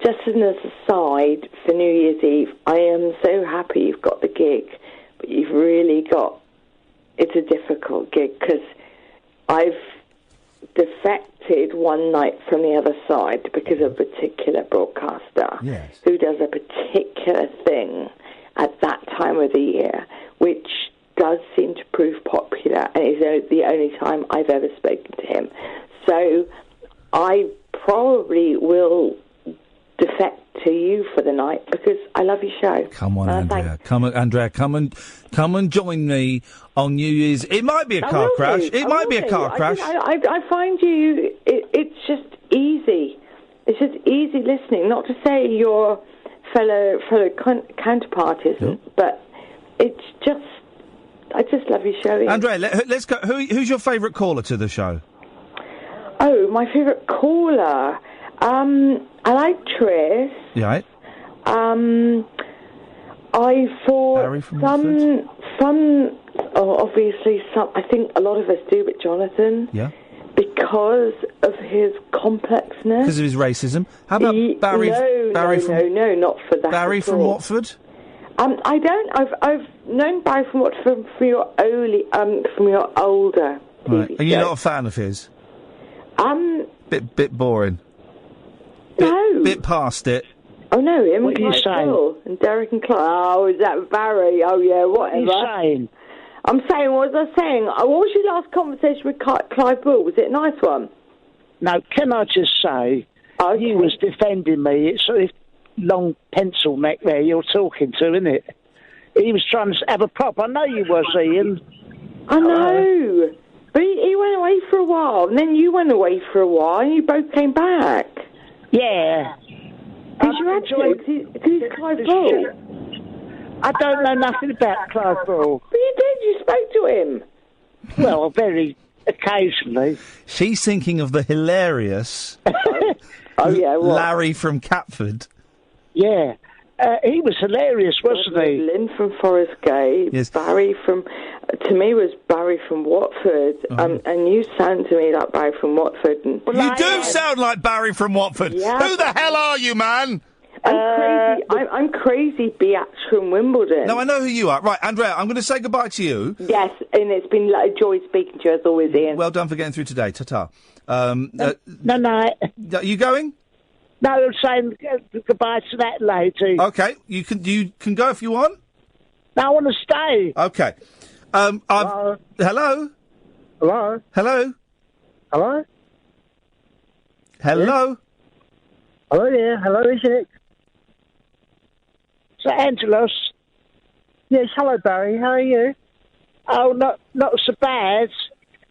just as an aside, for New Year's Eve, I am so happy you've got the gig, but you've really got... It's a difficult gig, because I've defected one night from the other side because of a particular broadcaster who does a particular thing at that time of the year, which does seem to prove popular, and is the only time I've ever spoken to him. So I probably will defect to you for the night, because I love your show. Come on, Andrea. Come on, Andrea. Come and join me on New Year's. It might be a car crash. It might be a car crash. I find you. It's just easy. It's just easy listening. Not to say your fellow counterpart isn't, but it's just. I just love your show. Ian. Andrea, let's go. Who's your favourite caller to the show? Oh, my favourite caller. I like Tris. Yeah. I thought obviously some. I think a lot of us do, but Jonathan. Yeah. Because of his complexness. Because of his racism. How about Barry? No, not for that. Barry from Watford. I don't. I've known Barry from Watford from your older. Right. Are you not a fan of his? Bit boring. Bit past it. Oh no, him what and are you saying? And Derek and Clive. Oh, is that Barry? Oh yeah, whatever. What are you saying? I'm saying, what was I saying? What was your last conversation with Clive Bull? Was it a nice one? No, can I just say, you was defending me. It's sort of long pencil neck there you're talking to, isn't it? He was trying to have a prop. I know you was, Ian. I know. But he went away for a while, and then you went away for a while, and you both came back. Yeah. Because you had to, because he's Clive Bull. I don't know nothing about Clive Bull. But you did, you spoke to him. Well, very occasionally. She's thinking of the hilarious Larry from Catford. Yeah. He was hilarious, wasn't he? Lynn from Forest Gate. Yes. Barry from... To me, was Barry from Watford. And you sound to me like Barry from Watford. And you do sound like Barry from Watford. Yeah. Who the hell are you, man? I'm crazy Beach from Wimbledon. No, I know who you are. Right, Andrea, I'm going to say goodbye to you. Yes, and it's been a joy speaking to you as always, Ian. Well done for getting through today. Ta-ta. No. Are you going? No, I'm saying goodbye to that lady. Okay, you can go if you want. No, I want to stay. Okay. Hello? Hello? Hello? Hello? Hello? Hello there. Hello, is it? Is that Angelos? Yes, hello, Barry. How are you? Oh, not so bad.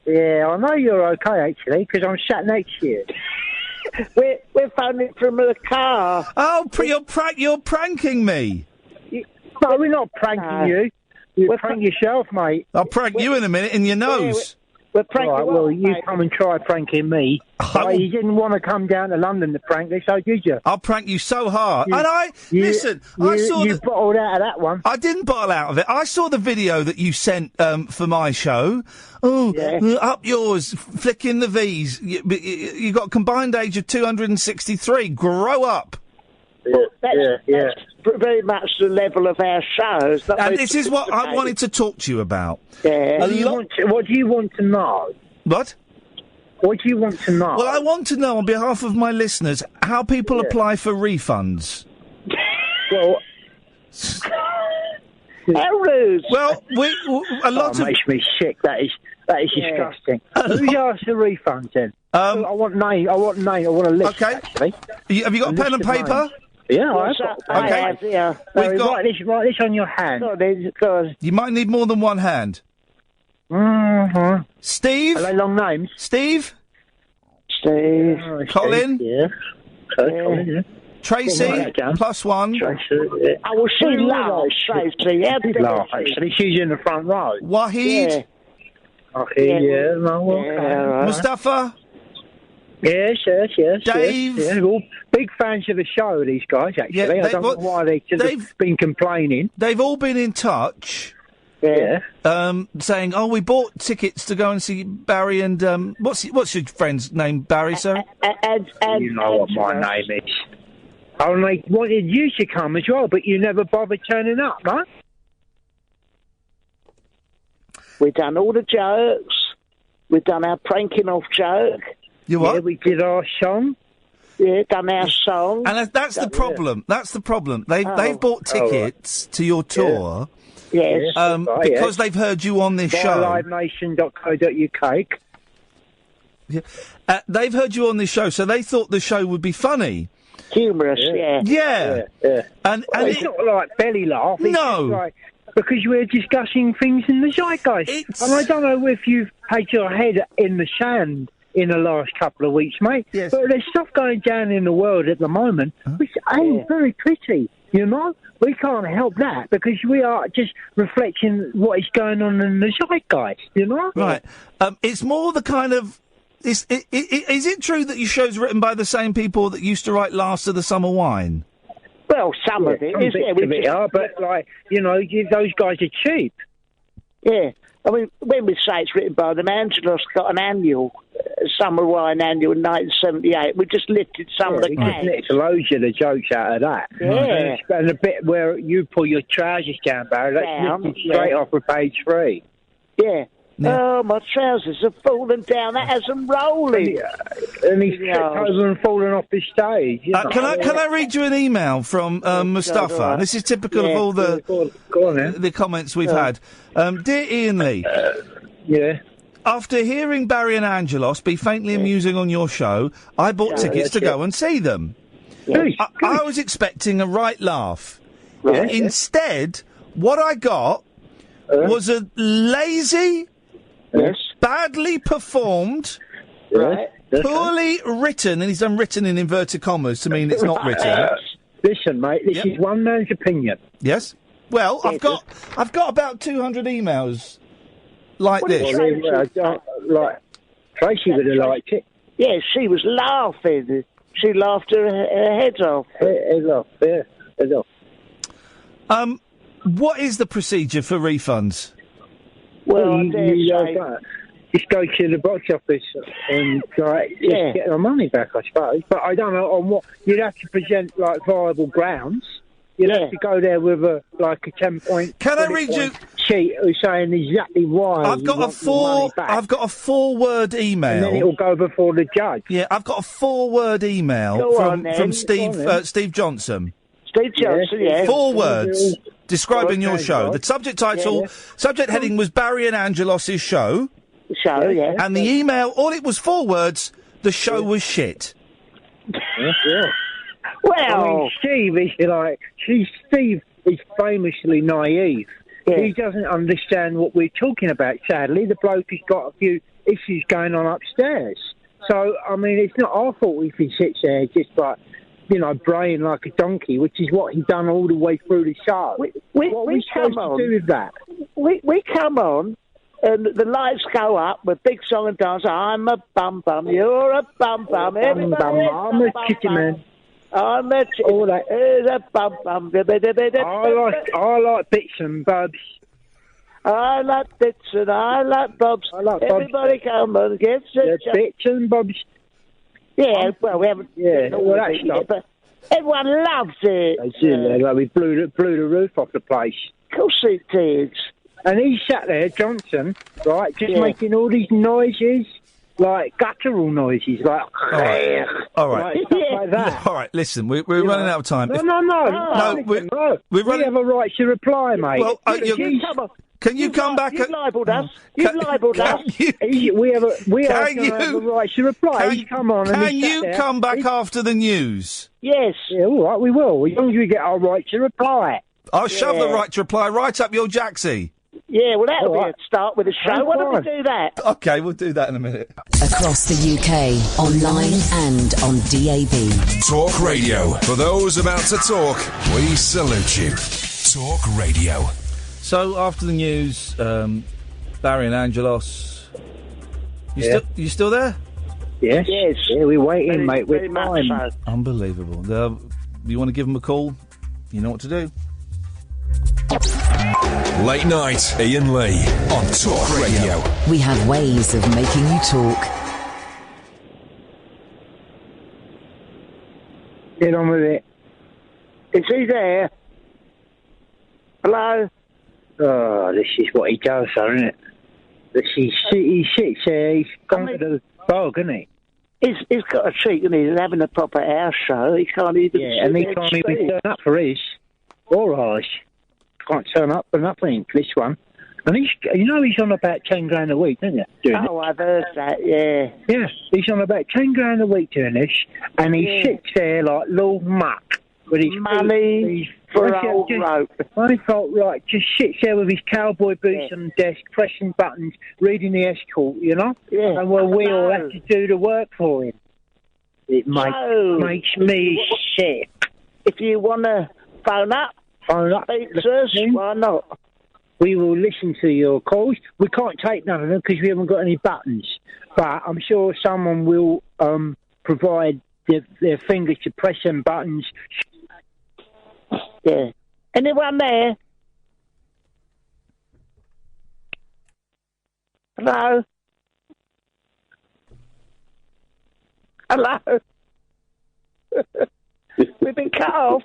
Yeah, I know you're okay, actually, because I'm sat next to you. We're phoning from the car. Oh, you're pranking me. No, we're not pranking you. You prank yourself, mate. I'll prank you in a minute in your nose. We're pranking. Right, well, you come and try pranking me. You didn't want to come down to London to prank me, so did you? I'll prank you so hard. I saw you bottled out of that one. I didn't bottle out of it. I saw the video that you sent for my show. Oh, yeah. Up yours, flicking the V's. You got a combined age of 263. Grow up. That's very much the level of our shows. And this is what I wanted to talk to you about. Yeah. What do you want to know? What? What do you want to know? Well, I want to know, on behalf of my listeners, how people apply for refunds. Well... How rude. Well, a lot of... makes me sick. That is disgusting. Who's asked for refunds, then? I want name. I want a list, actually. Have you got a pen and paper? Yeah, I've got. Okay. Write this on your hand. You might need more than one hand. Steve? Are they long names? Steve? Steve. Colin? Yeah. Okay, Colin, yeah. Tracy? +1. Tracy, yeah. Oh, well, she laughs, Tracy. How did Laugh, actually. She's in the front row. Wahid? Okay, yeah. No, okay. Mustafa? Yes. Dave? Yes. They're all big fans of the show, these guys, actually. Yeah, I don't know why they've been complaining. They've all been in touch. Yeah. Saying, we bought tickets to go and see Barry and, what's your friend's name, Barry, sir? You know what my name is. Oh, and they wanted you to come as well, but you never bothered turning up, huh? We've done all the jokes. We've done our pranking off joke. You what? Yeah, we did our song. Yeah, done our song. And that's the problem. That's the problem. They've bought tickets to your tour. Yes. Because they've heard you on this show. livenation.co.uk. Yeah. They've heard you on this show, so they thought the show would be funny. Humorous, yeah. And it's not like belly laugh. It's just like, because we're discussing things in the zeitgeist. And I don't know if you've had your head in the sand in the last couple of weeks, mate. Yes. But there's stuff going down in the world at the moment which ain't very pretty, you know? We can't help that because we are just reflecting what is going on in the zeitgeist, you know? Right. It's more the kind of... Is it true that your show's written by the same people that used to write Last of the Summer Wine? Well, some of it is. But, like, you know, those guys are cheap. Yeah. I mean, when we say it's written by them, Angelos got an annual, Summer Wine annual in 1978. We just lifted some of the gags. Nicked loads of the jokes out of that. Yeah. And the bit where you pull your trousers down, Barry, that's lifted straight off of page 3. Yeah. Oh, my trousers have fallen down. That has them rolling. And he's tripped over and fallen off the stage. You know? Can I read you an email from Mustafa? right. This is typical of all the comments we've had. Dear Iain Lee. After hearing Barry and Angelos be faintly amusing on your show, I bought tickets to go and see them. I was expecting a right laugh. Right. Instead, what I got was a lazy... badly performed, poorly written, and he's done written in inverted commas to mean it's not written. Listen, mate, this is one man's opinion. Yes. Well, I've got about 200 emails like this. Like Tracy would have liked it. Yeah, she was laughing. She laughed her head off. Head off. What is the procedure for refunds? Well, just go to the box office and get our money back, I suppose. But I don't know on what. You'd have to present like viable grounds. You'd have to go there with a 10-point. Can I read you sheet who's saying exactly why? I've got a 4-word email. And then it will go before the judge. Yeah, I've got a 4-word email from Steve Johnson. Steve Johnson, yeah. 4 words describing your show. The subject title, subject heading was Barry and Angelos' show. And the email, all it was 4 words, the show was shit. Well, I mean, Steve is famously naive. Yeah. He doesn't understand what we're talking about, sadly. The bloke has got a few issues going on upstairs. So, I mean, it's not our fault if he sits there just like, you know, braying like a donkey, which is what he's done all the way through the show. What are we supposed to do with that? We come on, and the lights go up with big song and dance. I'm a bum-bum, you're a bum-bum. I'm a chicken man. I'm a chicken man. A bum-bum. I like bits and bobs. I like bits and I like bobs. Everybody come and get some bits and bobs. Yeah, well, we haven't... Yeah, well, that's not... But everyone loves it. They do, like we blew the roof off the place. Of course it did. And he sat there, Johnson, right, just making all these noises, like guttural noises, like... All right. Like, stuff like that. All right, listen, we're running out of time. No, we have a right to reply, mate. Well, can you come back? You've libelled us. You've libelled us. We have a right to reply. Come on. Can you come back after the news? Yes. Yeah, all right, we will. As long as we get our right to reply. I'll shove the right to reply right up your jacksie. Yeah, well, that'll All be right. a start with the show. That's Why don't we fine. do that? Okay, we'll do that in a minute. Across the UK, online and on DAB. Talk Radio. For those about to talk, we salute you. Talk Radio. So, after the news, Barry and Angelos... You still there? Yes. Yeah, we're waiting, mate. We're very much fine. so. Unbelievable. You want to give them a call? You know what to do. Late night, Iain Lee on Talk Radio. We have ways of making you talk. Get on with it. Is he there? Hello? Oh, this is what he does, though, isn't it? He sits there, he's gone to the bog, isn't he? He's got a cheek, and he's having a proper house show. He can't even... Yeah, and he can't even turn up for his. Or ours. Can't turn up for nothing, this one. And he's on about 10 grand a week, don't you? I've heard that, yeah. Yeah, he's on about 10 grand a week doing this, and he sits there like Lord Muck with his money for an old rope. I thought, right, just sits there with his cowboy boots on the desk, pressing buttons, reading the escort, you know? Yeah. And well, we all have to do the work for him. It makes me sick. If you want to phone up, speak to us, why not? We will listen to your calls. We can't take none of them because we haven't got any buttons. But I'm sure someone will provide their fingers to press some buttons. Yeah. Anyone there? Hello? Hello? We've been cut off.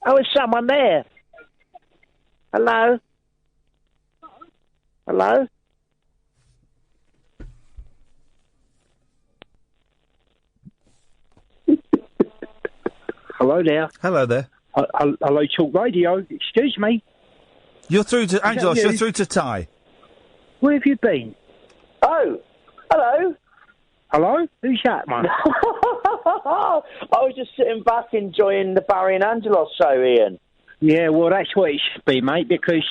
Oh, is someone there? Hello? Hello? Hello there. Hello there. Hello, Talk Radio. Excuse me. You're through to... Angelos, you're through to Ty. Where have you been? Oh, hello. Hello? Who's that, man? I was just sitting back enjoying the Barry and Angelos show, Ian. Yeah, well, that's what it should be, mate, because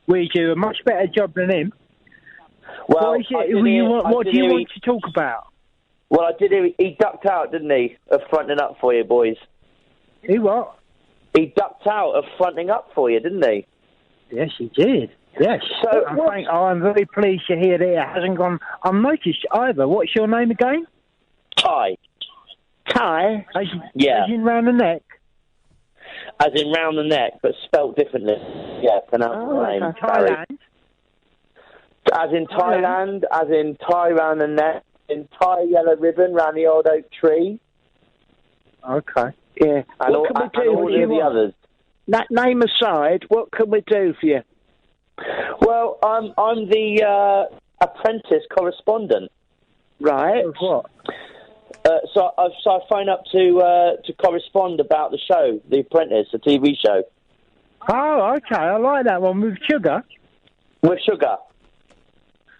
we do a much better job than him. Well, what do you want to talk about? Well, I did hear he ducked out, didn't he, of fronting up for you, boys? He what? He ducked out of fronting up for you, didn't he? Yes, he did. Yes. So I'm very pleased to hear that it hasn't gone unnoticed either. What's your name again? Ty. Ty? Yeah. As in round the neck? As in round the neck, but spelt differently. Yeah, pronounce the name. Thailand? As in Thailand, as in tie round the neck, in tie yellow ribbon round the old oak tree. Okay. Yeah. And what can we do for you? The others. That name aside, what can we do for you? Well, I'm the apprentice correspondent. Right. Of what? So I phone up to correspond about the show, The Apprentice, the TV show. Oh, okay. I like that one with Sugar. With Sugar.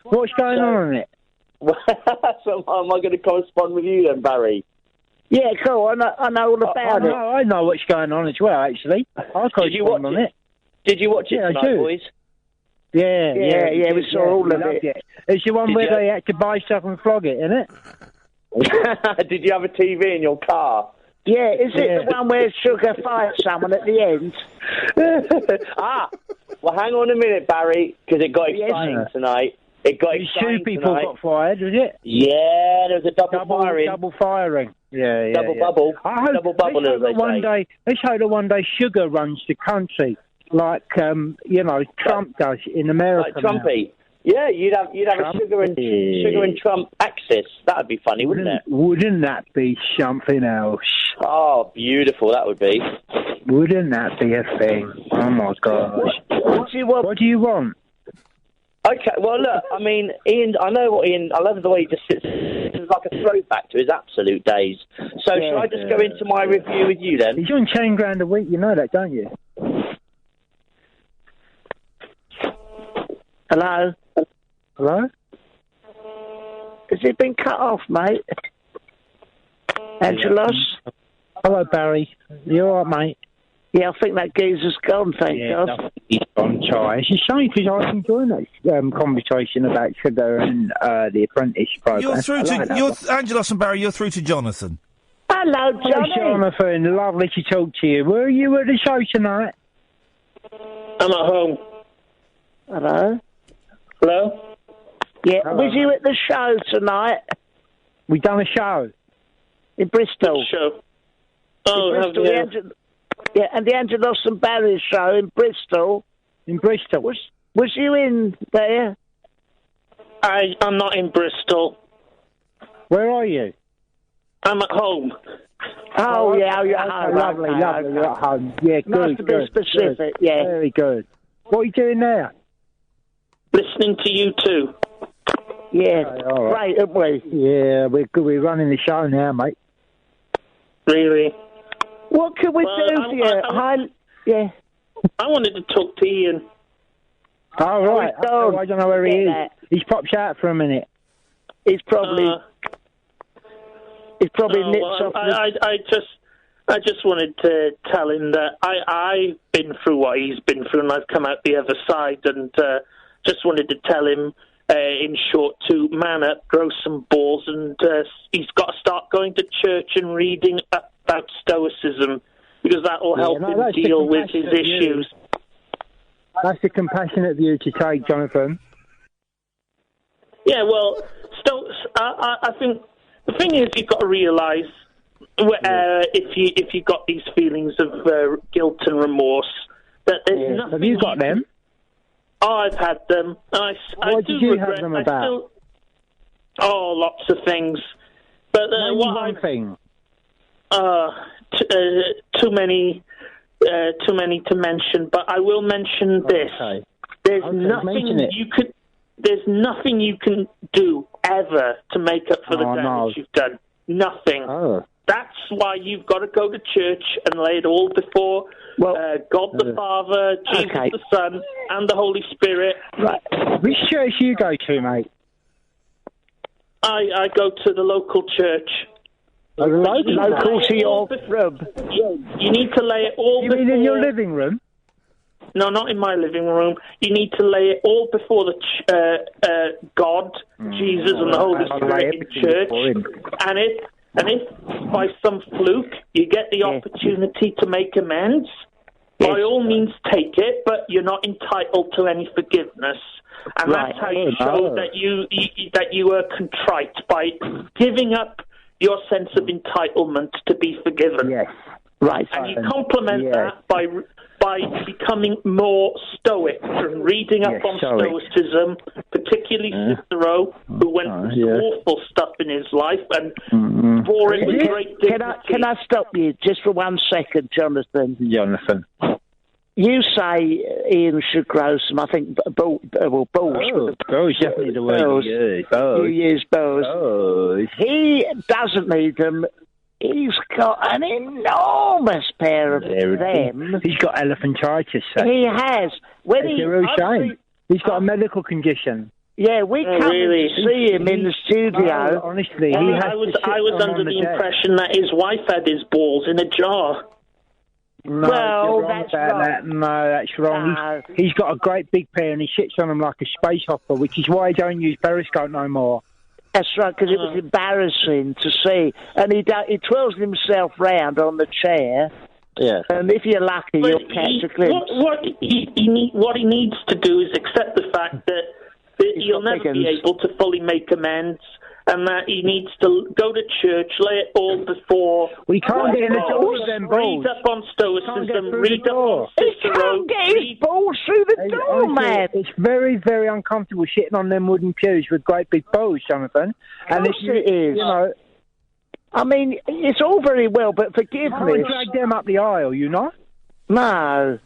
What's going on in it? So am I going to correspond with you then, Barry? Yeah, cool. I know all about it. I know what's going on as well, actually. I correspond on it. Did you watch it tonight, boys? Yeah, we saw all of it. It's the one where they had to buy stuff and flog it, isn't it? Did you have a TV in your car? Yeah, is it the one where Sugar fights someone at the end? Well, hang on a minute, Barry, because it got exciting tonight. It got exciting. 2 people got fired, was it? Yeah, there was a double firing. Double firing. Yeah. Double bubble. Double bubble, as they say. Let's hope that one day Sugar runs the country like Trump does in America. Like Trumpy. Yeah, you'd have a Sugar and Trump axis. That'd be funny, wouldn't it? Wouldn't that be something else? Oh, beautiful that would be. Wouldn't that be a thing? Oh my gosh. What do you want? Okay, well look, I mean, Ian, I love the way he just sits. It's like a throwback to his absolute days. So shall I just go into my review with you then? He's on 10 grand a week, you know that, don't you? Hello? Hello? Has it been cut off, mate? Angelos? Hello, Barry. You all right, mate? Yeah, I think that geezer's gone, thank God. I think he's gone, Chai. It's a shame because I was enjoying that conversation about sugar and the apprentice program. You're through to Angelos and Barry. You're through to Jonathan. Hello, Johnny. Hello, Jonathan. Lovely to talk to you. Where are you at the show tonight? I'm at home. Hello? Hello? Yeah, Hello. was you at the show tonight? We done a show. In Bristol. Show. Oh, in Bristol, have you? Yeah, and the Angelos and Barry show in Bristol. In Bristol. Was you in there? I'm not in Bristol. Where are you? I'm at home. Oh, yeah, you're at home. Lovely, lovely. You're at home. Yeah, good, Nice to be good. specific, good. yeah. Very good. What are you doing there? Listening to you too. Yeah, all right. great, aren't we? Yeah, we're good. We're running the show now, mate. Really? What can we do for you? Yeah. I wanted to talk to Iain. Oh, right. Oh, I don't know where he is. He's popped out for a minute. He's probably... He's probably nips off. I just wanted to tell him that I've been through what he's been through, and I've come out the other side, and just wanted to tell him, in short, to man up, grow some balls, and he's got to start going to church and reading about Stoicism, because that will help him deal with his issues. That's a compassionate view to take, Jonathan. Yeah, well, I think the thing is you've got to realise if you got these feelings of guilt and remorse that there's nothing. Have you got them? Oh, I've had them. What did you have them about? Lots of things. But one thing. Too many to mention. But I will mention this. Okay. There's nothing you could. There's nothing you can do ever to make up for the damage you've done. Nothing. Oh. That's why you've got to go to church and lay it all before God the Father, Jesus the Son, and the Holy Spirit. Right. Which church do you go to, mate? I go to the local church. Local to your room? You need to lay it all before... You mean in your living room? No, not in my living room. You need to lay it all before the God, Jesus, and the Holy Spirit in church. And if by some fluke you get the opportunity to make amends, by all means take it, but you're not entitled to any forgiveness. And that's how you show that you are contrite, by giving up your sense of entitlement to be forgiven. Yes. Right. And you complement that by becoming more stoic and reading up on Stoicism, particularly Cicero, who went through awful stuff in his life and bore it with great dignity. Can I stop you just for 1 second, Jonathan? You say Iain should grow some, I think, balls. Balls, definitely the word you use. You use balls. He doesn't need them. He's got an enormous pair of them. He's got elephantitis. He has. He's got a medical condition. Yeah, we come and see him in the studio. Honestly, I was under the impression that his wife had his balls in a jar. No, that's wrong. No, that's wrong. No. He's got a great big pair and he sits on them like a space hopper, which is why he don't use periscope no more. That's right, because it was embarrassing to see. And he twirls himself round on the chair. Yeah. And if you're lucky, you'll catch a glimpse. What he needs to do is accept the fact that he'll never be able to fully make amends, and that he needs to go to church, lay it all before... We can't get in the door with them balls. Read up on Stoicism, read up on Cicero... He can't get his balls through the door, man! It's very, very uncomfortable sitting on them wooden pews with great big balls, Jonathan. And it is. You know... I mean, it's all very well, but forgive me. You can't drag them up the aisle, you know? No.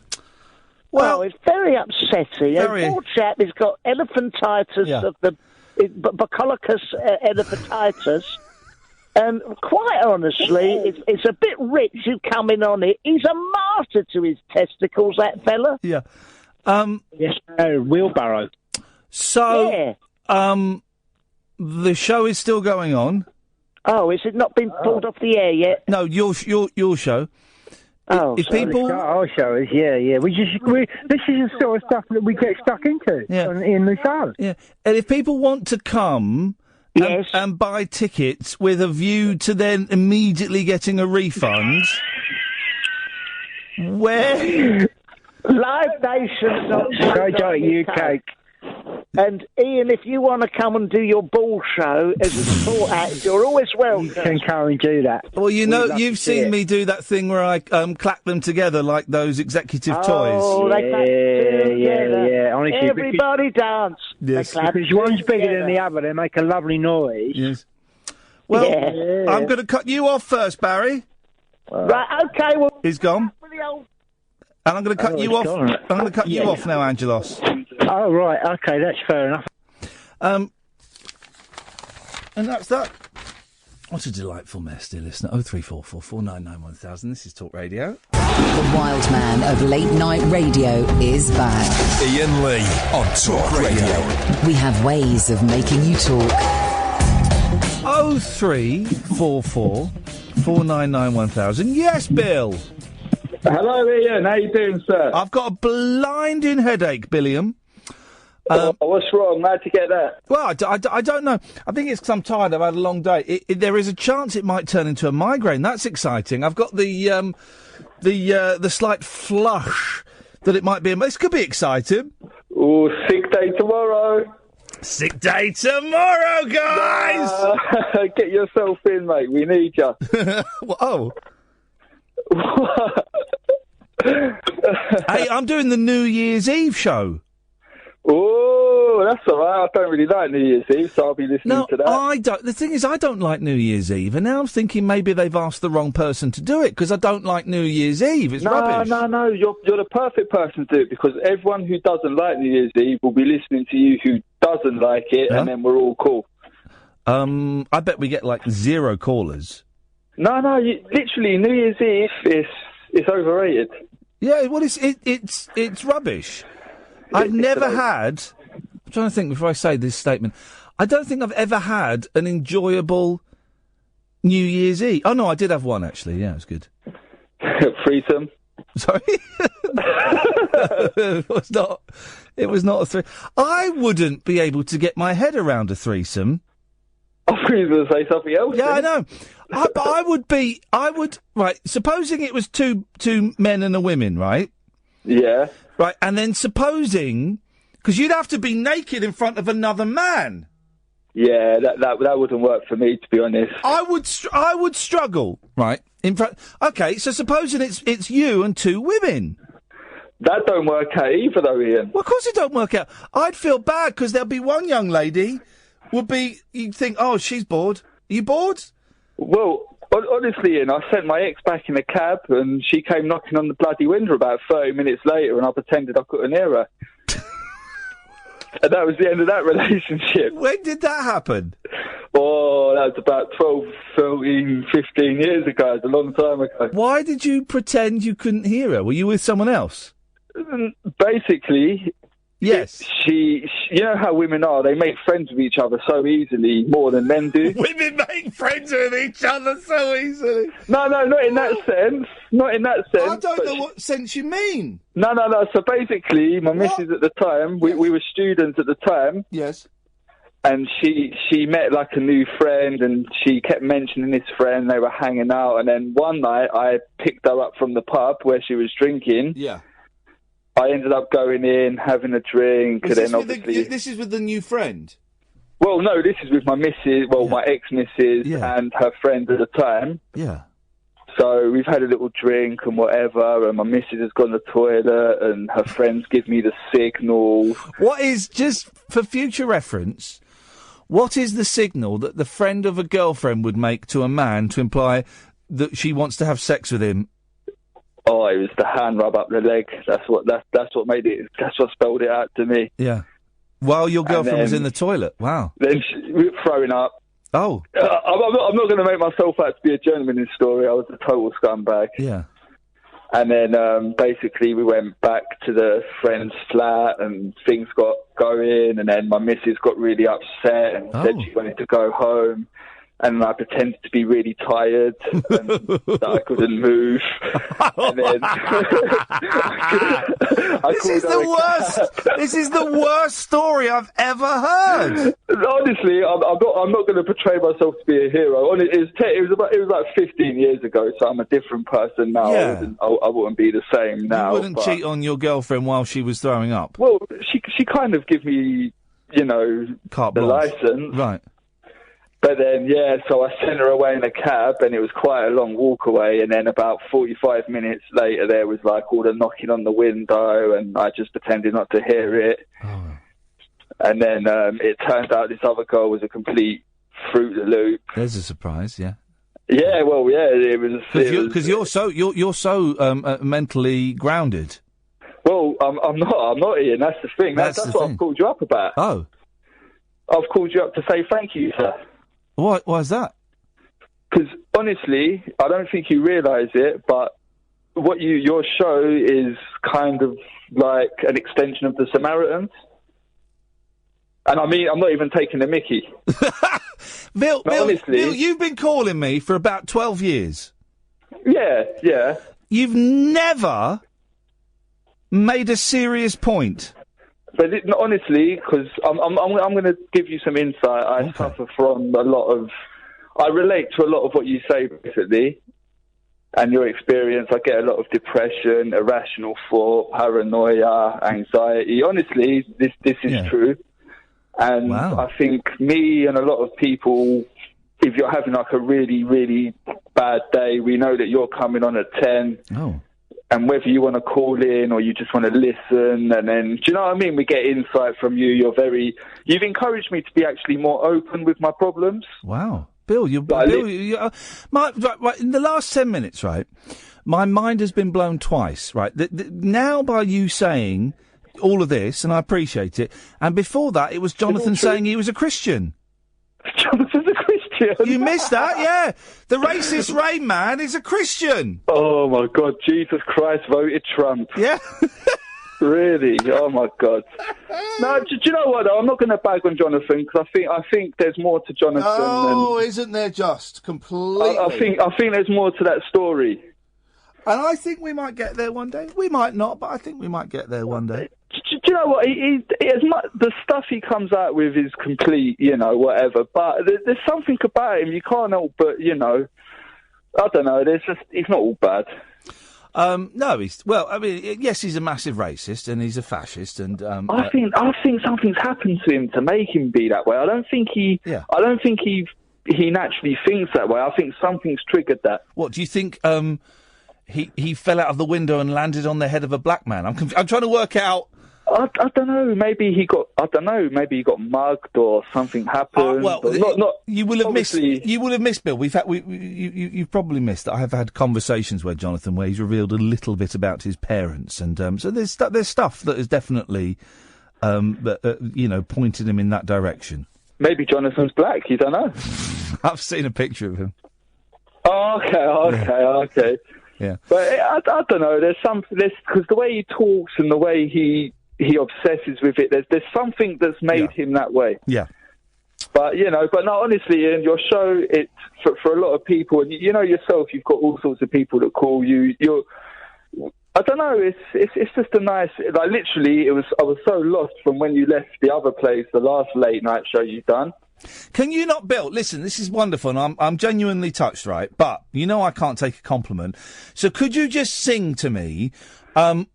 Well, it's very upsetting. A poor chap has got elephantitis of the... Bucolicus elephantitis, and quite honestly, it's a bit rich you coming on it. He's a martyr to his testicles, that fella. Yeah. Yes, wheelbarrow. So, the show is still going on. Oh, is it not been pulled off the air yet? No, your show. if people... Our show is, yeah. This is the sort of stuff that we get stuck into in the show. Yeah, and if people want to come and buy tickets with a view to then immediately getting a refund, where... LiveNation.co.uk. And Ian, if you want to come and do your ball show as a support act, you're always welcome. You can come and do that. Well, you've seen me do that thing where I clap them together like those executive toys. Oh, they clap together. Yeah. Honestly, everybody dance. Yes. Because one's bigger than the other, they make a lovely noise. Yes. Well, I'm going to cut you off first, Barry. Right. Okay. Well, he's gone. And I'm going to cut you off. I'm going to cut you off now, Angelos. Oh, right. Okay, that's fair enough. And that's that. What a delightful mess, dear listener. 0344 499 1000. This is Talk Radio. The wild man of late night radio is back. Iain Lee on Talk Radio. We have ways of making you talk. 0344 499 1000. Yes, Bill. Hello, Ian. How you doing, sir? I've got a blinding headache, Billiam. What's wrong? How'd you get that? Well, I don't know. I think it's 'cause I'm tired. I've had a long day. There is a chance it might turn into a migraine. That's exciting. I've got the slight flush that it might be. This could be exciting. Oh, sick day tomorrow. Sick day tomorrow, guys! Get yourself in, mate. We need you. Oh. Hey, I'm doing the New Year's Eve show. Oh, that's all right. I don't really like New Year's Eve, so I'll be listening to that. I don't. The thing is, I don't like New Year's Eve, and now I'm thinking maybe they've asked the wrong person to do it because I don't like New Year's Eve. It's rubbish. No. You're the perfect person to do it because everyone who doesn't like New Year's Eve will be listening to you who doesn't like it, and then we're all cool. I bet we get like 0 callers. No, literally New Year's Eve is overrated. Yeah, well, it's rubbish. I've never had... I'm trying to think before I say this statement. I don't think I've ever had an enjoyable New Year's Eve. Oh, no, I did have one, actually. Yeah, it was good. Threesome? Sorry? It was not a threesome. I wouldn't be able to get my head around a threesome. I thought you were going to say something else. Yeah, I know. But I would... Right, supposing it was two men and a woman, right? Yeah. Right, and then supposing... Because you'd have to be naked in front of another man. Yeah, that wouldn't work for me, to be honest. I would struggle, right? In front... Okay, so supposing it's you and 2 women. That don't work out either, though, Ian. Well, of course it don't work out. I'd feel bad, because there'll be one young lady... you'd think, oh, she's bored. Are you bored? Well, honestly, Ian, I sent my ex back in a cab and she came knocking on the bloody window about 30 minutes later and I pretended I couldn't hear her. And that was the end of that relationship. When did that happen? Oh, that was about 12, 13, 15 years ago. It's a long time ago. Why did you pretend you couldn't hear her? Were you with someone else? Basically... Yes. You know how women are, they make friends with each other so easily, more than men do. Women make friends with each other so easily? No, not in that sense. Not in that sense. I don't know what sense you mean. No. So basically, my missus at the time, we were students at the time. Yes. And she met like a new friend and she kept mentioning this friend, they were hanging out, and then one night I picked her up from the pub where she was drinking. Yeah. I ended up going in, having a drink, and then obviously... This is with the new friend? Well, no, this is with my missus, my ex-missus and her friend at the time. Yeah. So we've had a little drink and whatever, and my missus has gone to the toilet, and her friends give me the signal. What is, just for future reference, what is the signal that the friend of a girlfriend would make to a man to imply that she wants to have sex with him? Oh, it was the hand rub up the leg. That's what made it. That's what spelled it out to me. Yeah. While your girlfriend was in the toilet. Wow. Then we were throwing up. Oh. I'm not going to make myself out to be a gentleman in this story. I was a total scumbag. Yeah. And then basically we went back to the friend's flat and things got going. And then my missus got really upset and said she wanted to go home. and I pretended to be really tired and that I couldn't move. And then This is the worst story I've ever heard. Honestly, I'm not going to portray myself to be a hero. It was like 15 years ago, so I'm a different person now. Yeah. I wouldn't be the same now. You wouldn't cheat on your girlfriend while she was throwing up. Well, she kind of gave me, Carte the blanche. license. Right. But then, so I sent her away in a cab, and it was quite a long walk away, and then about 45 minutes later, there was, like, all the knocking on the window, and I just pretended not to hear it. Oh. And then it turned out this other girl was a complete Fruit of the Loop. There's a surprise, yeah. Yeah, well, yeah, it was... Because you're so mentally grounded. Well, I'm not, Ian, that's the thing. That's what I've called you up about. Oh. I've called you up to say thank you, sir. Why is that? Because, honestly, I don't think you realise it, but your show is kind of like an extension of the Samaritans. And I mean, I'm not even taking the mickey. Bill, you've been calling me for about 12 years. Yeah. You've never made a serious point. But honestly, because I'm going to give you some insight. I suffer from I relate to a lot of what you say, basically, and your experience. I get a lot of depression, irrational thought, paranoia, anxiety. Honestly, this is true. And I think me and a lot of people, if you're having like a really, really bad day, we know that you're coming on at 10. Oh. And whether you want to call in or you just want to listen, and then, do you know what I mean? We get insight from you. You've encouraged me to be actually more open with my problems. Wow. Bill, in the last 10 minutes, right, my mind has been blown twice, right? Now by you saying all of this, and I appreciate it, and before that it was Jonathan saying he was a Christian. Jonathan's a Christian? You missed that, yeah. The racist Rain Man is a Christian. Oh, my God. Jesus Christ voted Trump. Yeah. Really? Oh, my God. No, do you know what, though? I'm not going to bag on Jonathan, because I think there's more to Jonathan. Oh, isn't there just? Completely. I think there's more to that story. And I think we might get there one day. We might not, but I think we might get there one day. Do you know what? The stuff he comes out with is complete, whatever. But there's something about him you can't help but, I don't know. He's not all bad. No, yes, he's a massive racist and he's a fascist. And I think something's happened to him to make him be that way. I don't think he naturally thinks that way. I think something's triggered that. What do you think? He fell out of the window and landed on the head of a black man. I'm trying to work out. I don't know. Maybe he got. I don't know. Maybe he got mugged or something happened. You will have missed. You will have missed, Bill. You've probably missed that. I have had conversations with Jonathan where he's revealed a little bit about his parents, and so there's stuff that has definitely, pointed him in that direction. Maybe Jonathan's black. You don't know. I've seen a picture of him. Oh, okay. Yeah. But I don't know. There's because the way he talks and the way he obsesses with it. There's something that's made him that way. Yeah. But no, honestly, in your show, it's for a lot of people, and you know yourself, you've got all sorts of people that call you. I don't know. It's just a nice. Like literally, I was so lost from when you left the other place, the last late night show you've done. Can you not, Bill? Listen, this is wonderful, and I'm genuinely touched, right? But I can't take a compliment. So could you just sing to me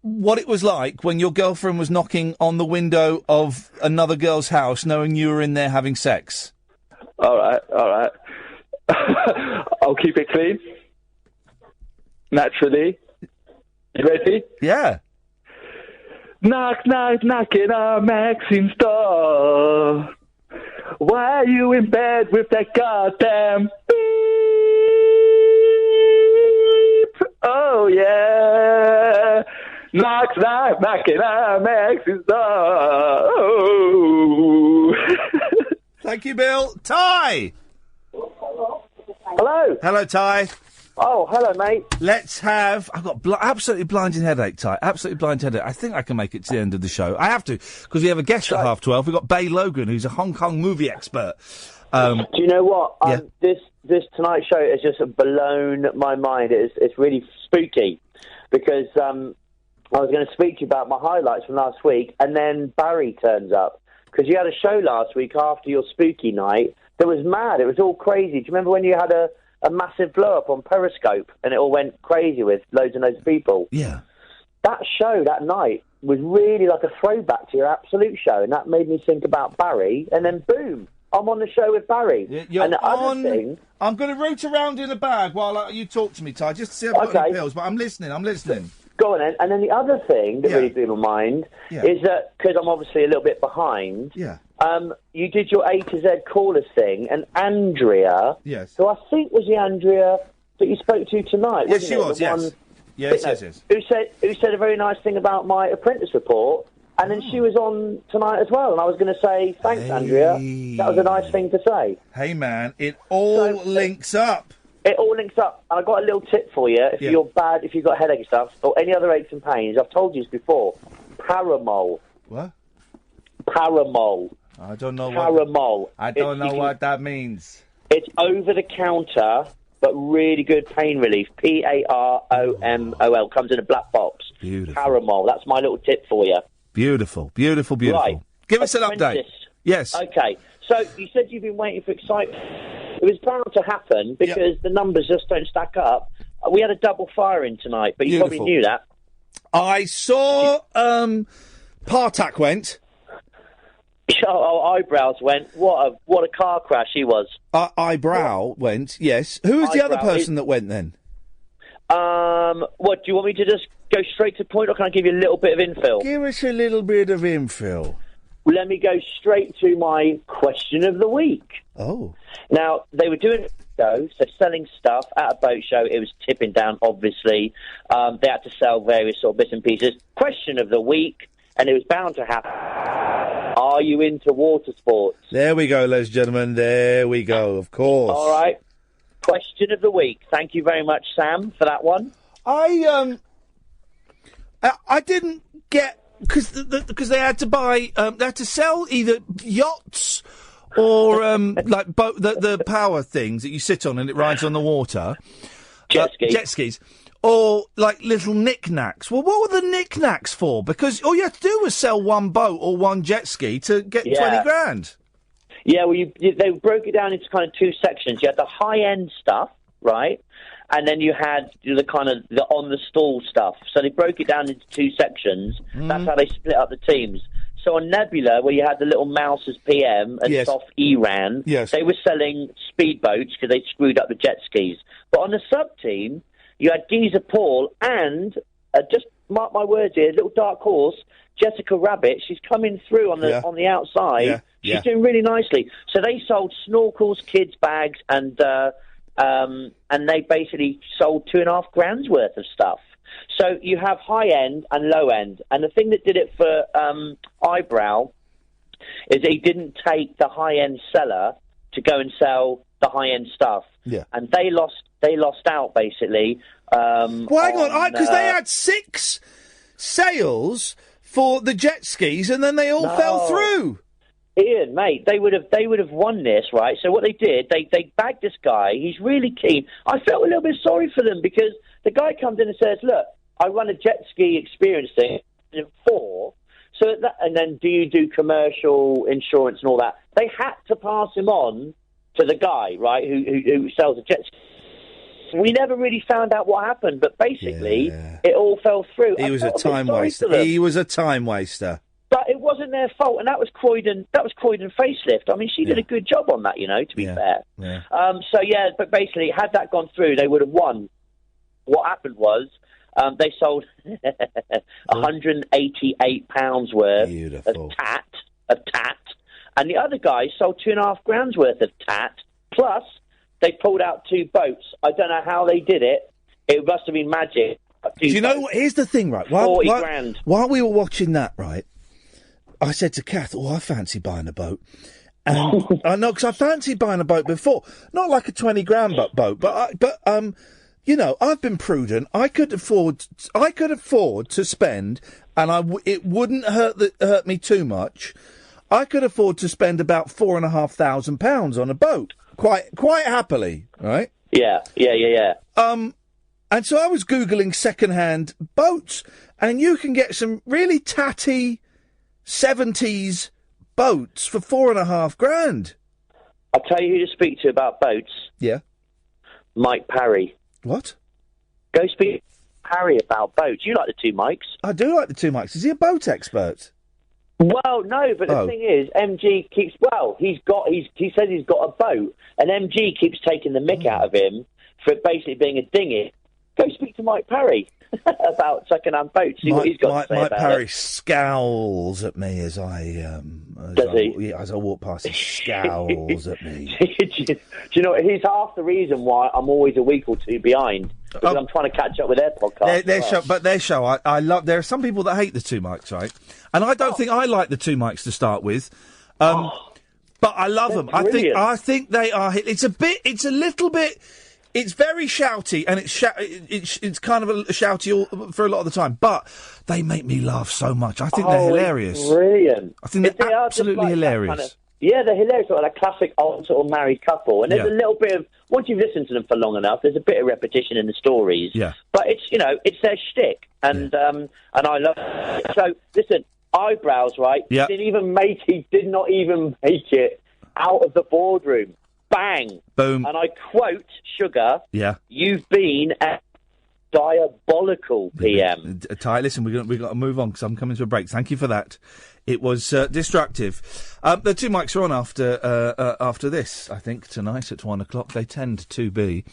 what it was like when your girlfriend was knocking on the window of another girl's house, knowing you were in there having sex? All right. I'll keep it clean. Naturally. You ready? Yeah. Knock, knock, knocking on Maxine's door. Why are you in bed with that goddamn beep? Oh, yeah. Knock, knock, knocking on Maxine's door. Oh. Thank you, Bill. Ty! Hello. Hello, Ty. Oh, hello, mate. Let's have... I've got absolutely blinding headache, Ty. Absolutely blinding headache. I think I can make it to the end of the show. I have to, because we have a guest at 12:30. We've got Bey Logan, who's a Hong Kong movie expert. Do you know what? This Tonight Show has just blown my mind. It's really spooky because I was going to speak to you about my highlights from last week, and then Barry turns up because you had a show last week after your spooky night that was mad. It was all crazy. Do you remember when you had a massive blow up on Periscope and it all went crazy with loads and loads of people? Yeah. That show that night was really like a throwback to your Absolute show, and that made me think about Barry, and then boom, I'm on the show with Barry. You're and the on. other thing, I'm going to root around in a bag while you talk to me, Ty, just to see if I've got any pills, but I'm listening. Go on then. And then the other thing that really blew my mind is that, because I'm obviously a little bit behind, you did your A to Z callers thing, and Andrea, who I think was the Andrea that you spoke to tonight, Yes, wasn't she it? was, The yes. one- Yes. Who said a very nice thing about my apprentice report, and then she was on tonight as well, and I was going to say, thanks, Andrea. That was a nice thing to say. Hey, man, it all links up. It all links up. And I've got a little tip for you. If you're bad, if you've got headache and stuff, or any other aches and pains, I've told you this before, Paramol. What? Paramol. I don't know Paramol. I don't know what that means. It's over-the-counter, but really good pain relief. Paromol. Comes in a black box. Beautiful. Paramol. That's my little tip for you. Beautiful. Right. Give us an update. Apprentice. Yes. Okay. So you said you've been waiting for excitement. It was bound to happen because the numbers just don't stack up. We had a double firing tonight, but you probably knew that. I saw Partak went. Oh, eyebrows went. What a car crash he was. Eyebrow went. Yes. Who was the other Eyebrow person that went then? What do you want me to just go straight to the point, or can I give you a little bit of infill? Give us a little bit of infill. Let me go straight to my question of the week. Oh. Now, they were doing shows, so selling stuff at a boat show. It was tipping down, obviously. They had to sell various sort of bits and pieces. Question of the week, and it was bound to happen. Are you into water sports? There we go, ladies and gentlemen. There we go, of course. All right. Question of the week. Thank you very much, Sam, for that one. I didn't get... Because they had to buy... they had to sell either yachts or like the power things that you sit on and it rides on the water. Jet skis. Jet skis. Or, like, little knickknacks. Well, what were the knickknacks for? Because all you had to do was sell one boat or one jet ski to get 20 grand. Yeah, well, they broke it down into kind of two sections. You had the high-end stuff, right? And then you had the kind of the on-the-stall stuff. So they broke it down into two sections. That's how they split up the teams. So on Nebula, where you had the little mouse as PM and Soft Iran, they were selling speedboats because they screwed up the jet skis. But on the sub-team... you had Geezer Paul and, just mark my words here, little dark horse, Jessica Rabbit. She's coming through on the outside. She's doing really nicely. So they sold snorkels, kids' bags, and they basically sold $2.5 grand's worth of stuff. So you have high end and low end. And the thing that did it for Eyebrow is he didn't take the high end seller to go and sell the high end stuff. Yeah. And they lost out basically. Well, hang on, because they had 6 sales for the jet skis, and then they all fell through. Ian, mate, they would have won this, right? So what they did, they bagged this guy. He's really keen. I felt a little bit sorry for them because the guy comes in and says, "Look, I run a jet ski experience thing in 4." So and then do you do commercial insurance and all that? They had to pass him on to the guy, right, who sells a jet ski. We never really found out what happened, but basically it all fell through. He was a time waster. He was a time waster. But it wasn't their fault, and that was Croydon Facelift. I mean, she did a good job on that, to be fair. Yeah. But basically, had that gone through, they would have won. What happened was they sold £188 worth of tat, and the other guy sold $2.5 grand's worth of tat, plus they pulled out 2 boats. I don't know how they did it. It must have been magic. Do you know what? Here's the thing, right? 40 grand. While we were watching that, right, I said to Kath, I fancy buying a boat. And I know, because I fancied buying a boat before. Not like a 20 grand boat, but I've been prudent. I could afford to spend, and it wouldn't hurt me too much. I could afford to spend about £4,500 on a boat, quite happily, right? Yeah. And so I was Googling second-hand boats, and you can get some really tatty 70s boats for $4,500. I'll tell you who to speak to about boats. Yeah. Mike Parry. What? Go speak to Parry about boats. You like the two Mikes. I do like the two Mikes. Is he a boat expert? Well, no, but the thing is, MG keeps... Well, he says he's got a boat, and MG keeps taking the mick out of him for it basically being a dinghy. Go speak to Mike Parry about second-hand boats. See what he's got to say Mike about Parry it. scowls at me as I walk past. He scowls at me. Do you know, he's half the reason why I'm always a week or two behind. Because I'm trying to catch up with their podcast. Their show, I love. There are some people that hate the two mics, right? And I don't think I like the two mics to start with. But I love them. Brilliant. I think they are. It's a little bit. It's very shouty, and it's kind of a shouty for a lot of the time. But they make me laugh so much. I think they're hilarious. Brilliant. I think they're absolutely hilarious. They're hilarious. Sort of like classic old sort of married couple. And there's a little bit of, once you've listened to them for long enough, there's a bit of repetition in the stories. Yeah. But it's their shtick, and I love it. So listen, eyebrows, right? Yeah. He did not even make it out of the boardroom. Bang. Boom. And I quote Sugar. Yeah. You've been a diabolical PM. Ty, listen, we've got to move on because I'm coming to a break. Thank you for that. It was destructive. The two mics are on after this, I think, tonight at 1:00. They tend to be.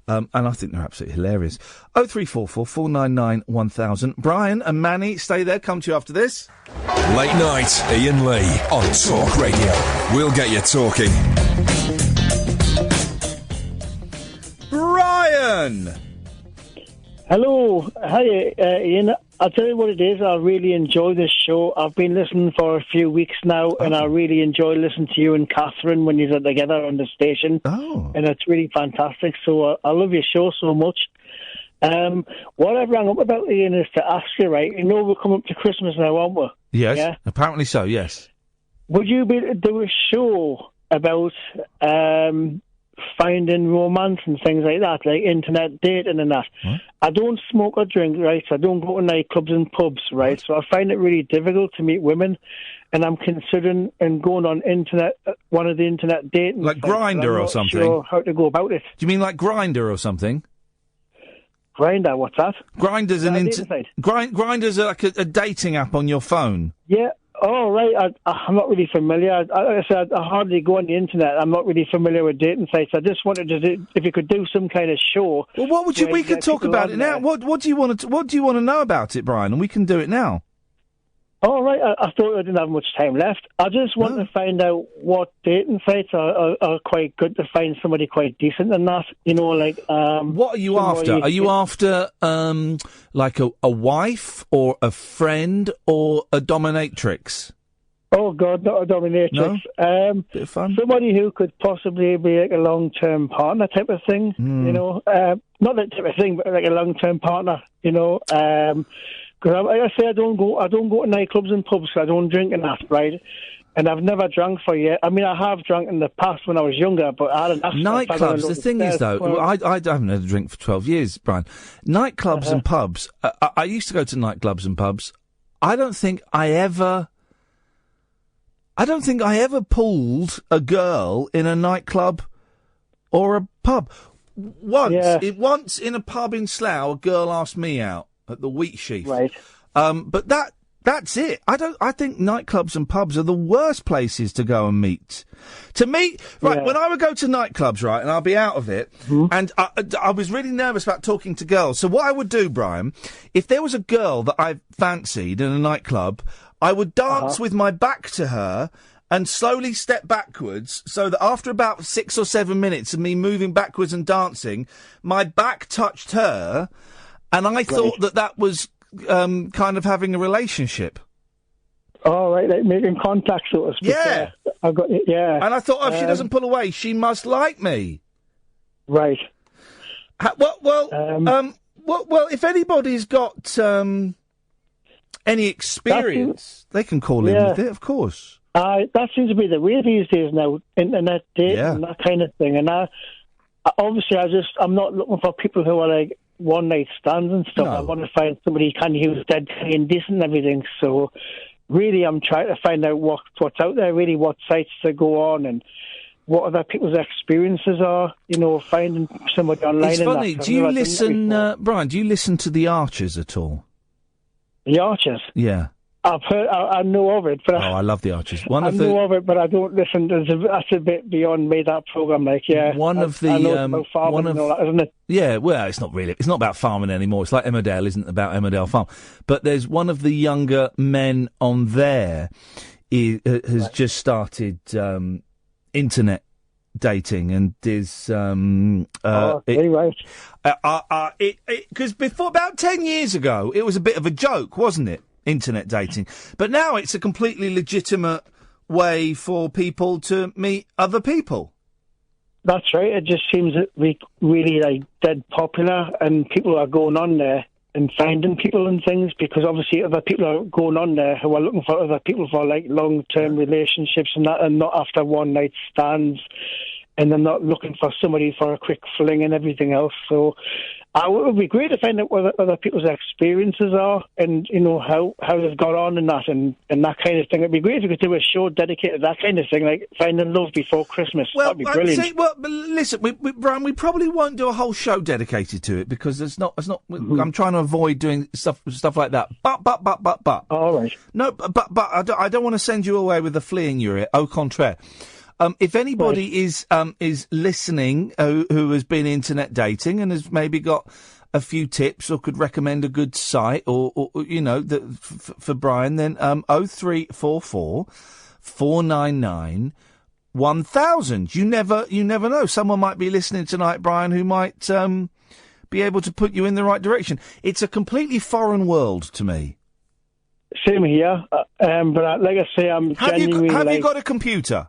And I think they're absolutely hilarious. 0344 499 1000. Brian and Manny, stay there. Come to you after this. Late night, Iain Lee on Talk Radio. We'll get you talking. Brian! Hello. Hi, Ian. I'll tell you what it is. I really enjoy this show. I've been listening for a few weeks now, and I really enjoy listening to you and Catherine when you're together on the station. Oh. And it's really fantastic. So I love your show so much. What I rang up about, Ian, is to ask you, right, you know we're coming up to Christmas now, aren't we? Yes, yeah? Apparently so, yes. Would you be able to do a show about finding romance and things like that, like internet dating and that? What? I don't smoke or drink, right? So I don't go to nightclubs and pubs, right? So I find it really difficult to meet women, and I'm considering going on one of the internet dating like sites, Grindr or something. I'm not sure how to go about it. Do you mean like Grindr or something? Grindr, what's that? Grindr's Grindr's like a dating app on your phone. Yeah. Oh, right. I'm not really familiar. I hardly go on the internet. I'm not really familiar with dating sites. I just wanted to do, if you could do some kind of show. Well, what would you? We could talk about it now. What do you want to know about it, Brian? And we can do it now. Oh, right. I thought I didn't have much time left. I just want to find out what dating sites are quite good to find somebody quite decent and that. You know, like... what are you after? Are you after, like a wife or a friend or a dominatrix? Oh, God, not a dominatrix. No? Bit of fun? Somebody who could possibly be like a long-term partner type of thing, you know. Not that type of thing, but like a long-term partner, you know. Because like I say, I don't go to nightclubs and pubs, so I don't drink enough, right? And I've never drunk for years. I mean, I have drunk in the past when I was younger, but I hadn't. Nightclubs. The thing is, though, I haven't had a drink for 12 years, Brian. Nightclubs and pubs. I used to go to nightclubs and pubs. I don't think I ever pulled a girl in a nightclub or a pub. Once in a pub in Slough, a girl asked me out at the Wheat Sheaf. Right. But that's it. I think nightclubs and pubs are the worst places to go and meet. When I would go to nightclubs, right, and I'll be out of it, and I was really nervous about talking to girls. So what I would do, Brian, if there was a girl that I fancied in a nightclub, I would dance with my back to her and slowly step backwards, so that after about 6 or 7 minutes of me moving backwards and dancing, my back touched her, and I thought that was kind of having a relationship. Oh, right, like making contact, so to speak. Yeah. I've got it, yeah. And I thought, if she doesn't pull away, she must like me. Right. Well, if anybody's got any experience, they can call in with it, of course. That seems to be the way these days now, internet dating and that kind of thing. And I'm not looking for people who are like one night stands and stuff. No. I want to find somebody who's dead clean, decent and everything. So really, I'm trying to find out what's out there, really, what sites to go on and what other people's experiences are, finding somebody online. It's funny. Do you listen, Brian, do you listen to The Archers at all? The Archers? Yeah. I've heard, I know of it, but I love The Archers. I know of it, but I don't listen. That's a bit beyond me, that program. Like, yeah, one of the and all that, isn't it? Yeah, well, it's not really. It's not about farming anymore. It's like Emmerdale isn't about Emmerdale Farm. But there's one of the younger men on there has just started internet dating and is because before about 10 years ago it was a bit of a joke, wasn't it? Internet dating, but now it's a completely legitimate way for people to meet other people. That's right. It just seems to be really dead popular, and people are going on there and finding people and things, because obviously other people are going on there who are looking for other people for like long-term relationships and that, and not after one night stands, and they're not looking for somebody for a quick fling and everything else. So it would be great to find out what other people's experiences are, and how they've got on and that, and that kind of thing. It'd be great if we could do a show dedicated to that kind of thing, like finding love before Christmas. That'd be brilliant. But listen, Brian, we probably won't do a whole show dedicated to it, because it's not. I'm trying to avoid doing stuff like that. But. All right. No, but I don't want to send you away with a flea in your ear. Au contraire. If anybody is listening who has been internet dating and has maybe got a few tips or could recommend a good site or for Brian, then 0344 499 1000. You never know. Someone might be listening tonight, Brian, who might be able to put you in the right direction. It's a completely foreign world to me. Same here, but like I say, I'm genuinely. Have you got a computer?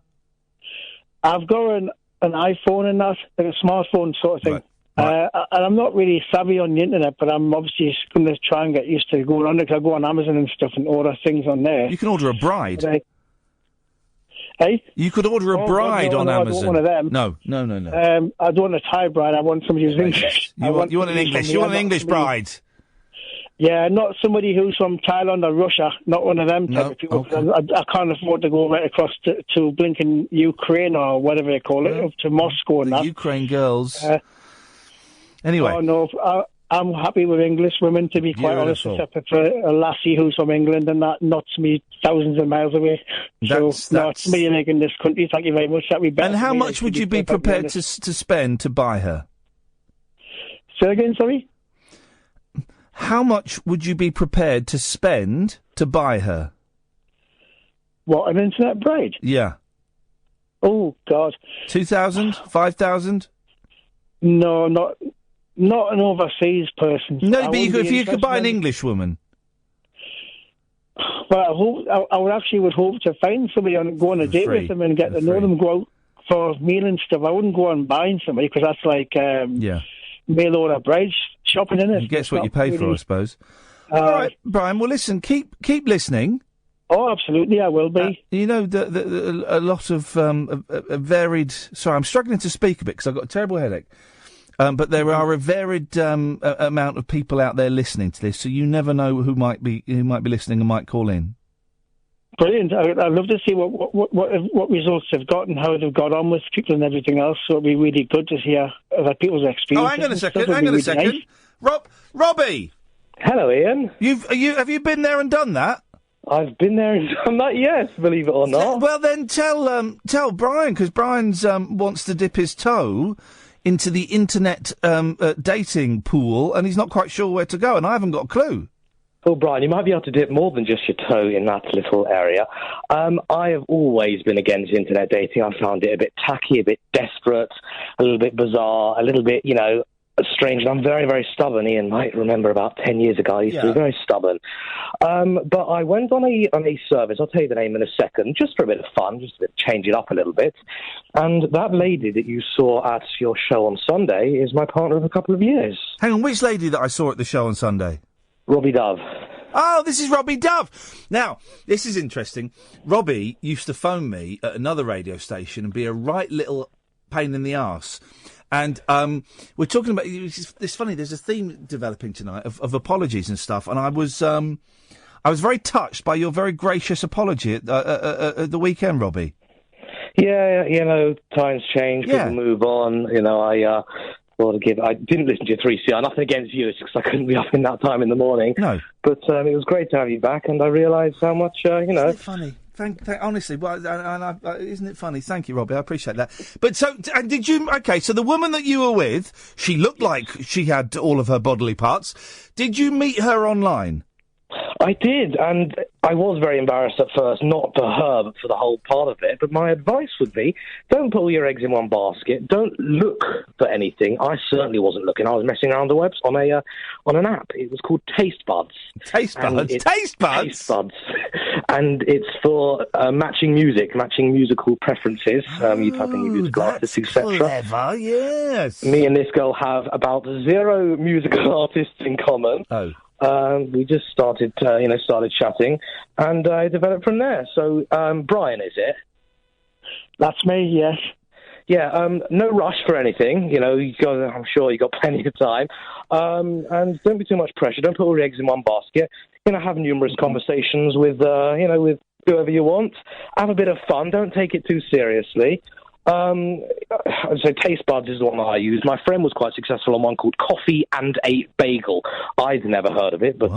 I've got an iPhone and that, like a smartphone sort of thing. Right. And I'm not really savvy on the internet, but I'm obviously going to try and get used to going on it, because I go on Amazon and stuff and order things on there. You can order a bride. Hey? You could order a bride on Amazon. I don't want one of them. No. I don't want a Thai bride. I want somebody who's English. You want an English. You want an English bride. Yeah, not somebody who's from Thailand or Russia, not one of them type of people. Okay. I can't afford to go right across to blinking Ukraine or whatever they call it, up to Moscow and that. Ukraine girls. Anyway. Oh, no, I'm happy with English women, to be quite honest. I prefer a lassie who's from England and that, not me thousands of miles away. That's me like in this country. Thank you very much. That'd be better. And how much would you be prepared to spend to buy her? Say again, sorry? How much would you be prepared to spend to buy her? What, an internet bride? Yeah. Oh, God. 2,000? 5,000? No, not an overseas person. No, but if you could buy an English woman. Well, I would hope to find somebody and go on a date with them and get to know them, go out for a meal and stuff. I wouldn't go on buying somebody, because that's like mail order bride shopping, isn't it? You guess what you pay for, I suppose. All right, Brian. Well, listen, keep listening. Oh, absolutely, I will be. A lot of varied. Sorry, I'm struggling to speak a bit because I've got a terrible headache. But there are a varied amount of people out there listening to this, so you never know who might be listening and might call in. Brilliant. I'd love to see what results they've got and how they've got on with people and everything else. So it'd be really good to hear other people's experiences. Oh, hang on a second. Nice. Robbie. Hello, Ian. Have you been there and done that? I've been there and done that, yes, believe it or not. Well, then tell Brian, because Brian's wants to dip his toe into the internet dating pool, and he's not quite sure where to go, and I haven't got a clue. Well, Brian, you might be able to dip more than just your toe in that little area. I have always been against internet dating. I found it a bit tacky, a bit desperate, a little bit bizarre, a little bit, strange. And I'm very, very stubborn. Ian might remember about 10 years ago, I used to be very stubborn. But I went on a service, I'll tell you the name in a second, just for a bit of fun, just to change it up a little bit. And that lady that you saw at your show on Sunday is my partner of a couple of years. Hang on, which lady that I saw at the show on Sunday? Robbie Dove. Oh, this is Robbie Dove. Now, this is interesting. Robbie used to phone me at another radio station and be a right little pain in the arse. And we're talking about... It's funny, there's a theme developing tonight of apologies and stuff, and I was very touched by your very gracious apology at the weekend, Robbie. Yeah, times change, people move on. I didn't listen to your 3CR. Nothing against you, it's just I couldn't be up in that time in the morning. No. But it was great to have you back, and I realised how much, Isn't it funny? Honestly, isn't it funny? Thank you, Robbie. I appreciate that. But and did you... OK, so the woman that you were with, she looked like she had all of her bodily parts. Did you meet her online? I did, and I was very embarrassed at first, not for her, but for the whole part of it. But my advice would be, don't put all your eggs in one basket. Don't look for anything. I certainly wasn't looking. I was messing around the webs on an app. It was called Taste Buds. Taste Buds? Taste Buds? Taste Buds. And it's for matching music, matching musical preferences. You type in your musical artists, etc. Clever, yes. Me and this girl have about 0 musical artists in common. Oh. We just started chatting, and I developed from there. So, Brian, is it? That's me, yes. Yeah, no rush for anything. I'm sure you got plenty of time. And don't be too much pressure. Don't put all your eggs in one basket. Have numerous conversations with whoever you want. Have a bit of fun. Don't take it too seriously. I'd say Taste Buds is the one that I use. My friend was quite successful on one called Coffee and a Bagel. I'd never heard of it, but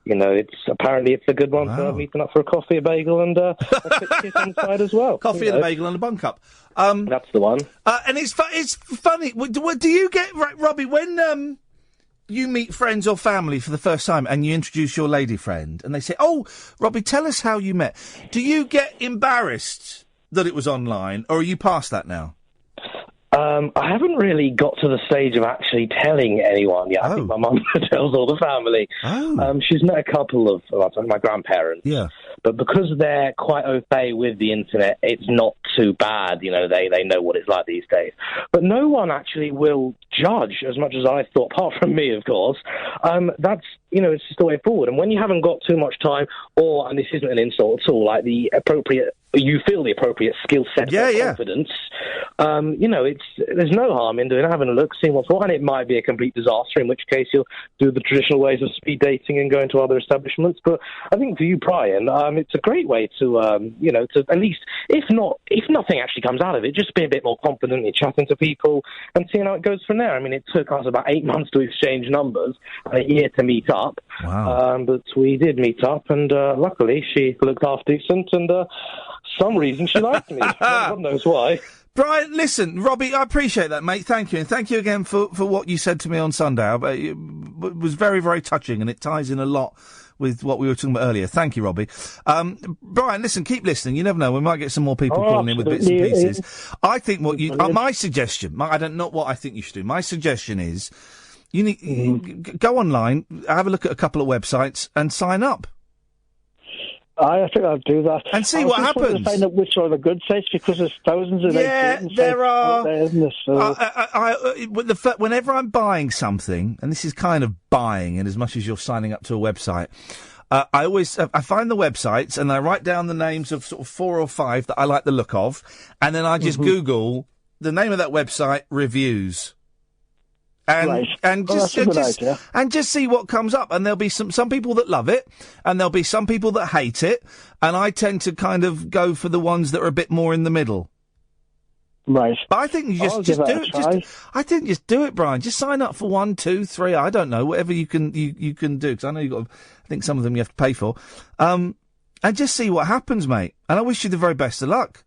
it's a good one for meeting up for a coffee, a bagel, and a quick kiss inside as well. Coffee and a bagel and a bun cup. That's the one. And it's funny. Do you get Robbie when you meet friends or family for the first time and you introduce your lady friend and they say, "Oh, Robbie, tell us how you met." Do you get embarrassed that it was online, or are you past that now? I haven't really got to the stage of actually telling anyone yet. I think my mum tells all the family. She's met a couple of my grandparents. Yeah. But because they're quite au fait with the internet, it's not too bad. They know what it's like these days. But no one actually will judge as much as I thought, apart from me, of course. That's, it's just the way forward. And when you haven't got too much time, and this isn't an insult at all, like you feel the appropriate skill set or confidence, there's no harm in having a look, seeing what's what, and it might be a complete disaster, in which case you'll do the traditional ways of speed dating and going to other establishments. But I think for you, Brian, it's a great way to, to at least, if nothing actually comes out of it, just be a bit more confident in chatting to people and seeing how it goes from there. I mean, it took us about 8 months to exchange numbers and a year to meet up. Wow. But we did meet up, and luckily she looked half decent, and some reason she liked me. God knows why. Brian, listen, Robbie, I appreciate that, mate. Thank you. And thank you again for what you said to me on Sunday. It was very, very touching, and it ties in a lot with what we were talking about earlier. Thank you, Robbie. Brian, listen, keep listening. You never know. We might get some more people calling in with bits and pieces. I think my suggestion, I don't know what I think you should do. My suggestion is you need go online, have a look at a couple of websites and sign up. I think I'll do that. And see what happens. To find out which are the good sites, because there's thousands of there are. There, isn't there? So. Whenever I'm buying something, and this is kind of buying in as much as you're signing up to a website, I find the websites and I write down the names of sort of 4 or 5 that I like the look of, and then I just Google the name of that website, reviews. And just see what comes up. And there'll be some people that love it, and there'll be some people that hate it. And I tend to kind of go for the ones that are a bit more in the middle. Right. But I think you just do it. Just do it, Brian. Just sign up for 1, 2, 3. I don't know, whatever you can do. Because I know you've got. I think some of them you have to pay for. And just see what happens, mate. And I wish you the very best of luck.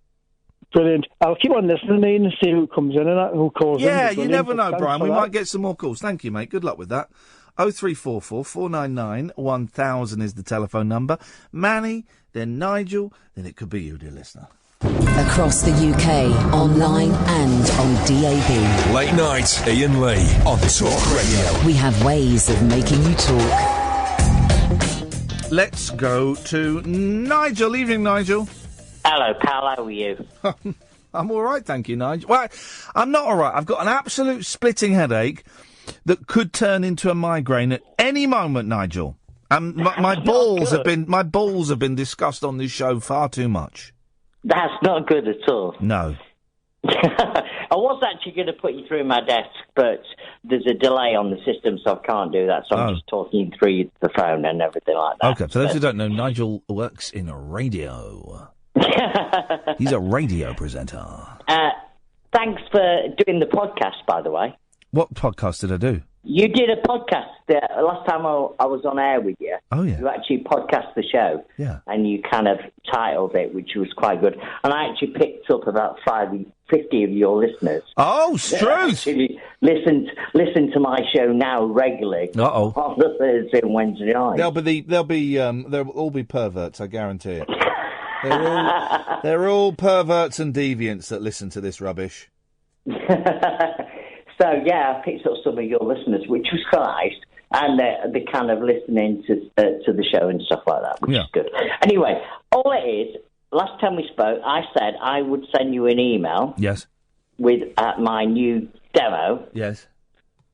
Brilliant. I'll keep on listening and see who comes in and who calls in. Yeah, you never know, Brian. We might get some more calls. Thank you, mate. Good luck with that. 0344 499 1000 is the telephone number. Manny, then Nigel, then it could be you, dear listener. Across the UK, online and on DAB. Late night, Iain Lee on Talk Radio. We have ways of making you talk. Let's go to Nigel. Evening, Nigel. Hello, pal. How are you? I'm all right, thank you, Nigel. Well, I'm not all right. I've got an absolute splitting headache that could turn into a migraine at any moment, Nigel. My balls have been discussed on this show far too much. That's not good at all. No. I was actually going to put you through my desk, but there's a delay on the system, so I can't do that. So I'm just talking through the phone and everything like that. Okay, for those who don't know, Nigel works in radio. He's a radio presenter. Thanks for doing the podcast, by the way. What podcast did I do? You did a podcast last time I was on air with you. Oh, yeah. You actually podcast the show. Yeah. And you kind of titled it, which was quite good. And I actually picked up about 50 of your listeners. Oh, Struth! Actually listen to my show now regularly. Uh-oh. On the Thursday and Wednesday night. They'll all be perverts, I guarantee it. They're all perverts and deviants that listen to this rubbish. So, yeah, I picked up some of your listeners, which was nice, and they're kind of listening to the show and stuff like that, which is good. Anyway, all it is, last time we spoke, I said I would send you an email. Yes. With my new demo. Yes.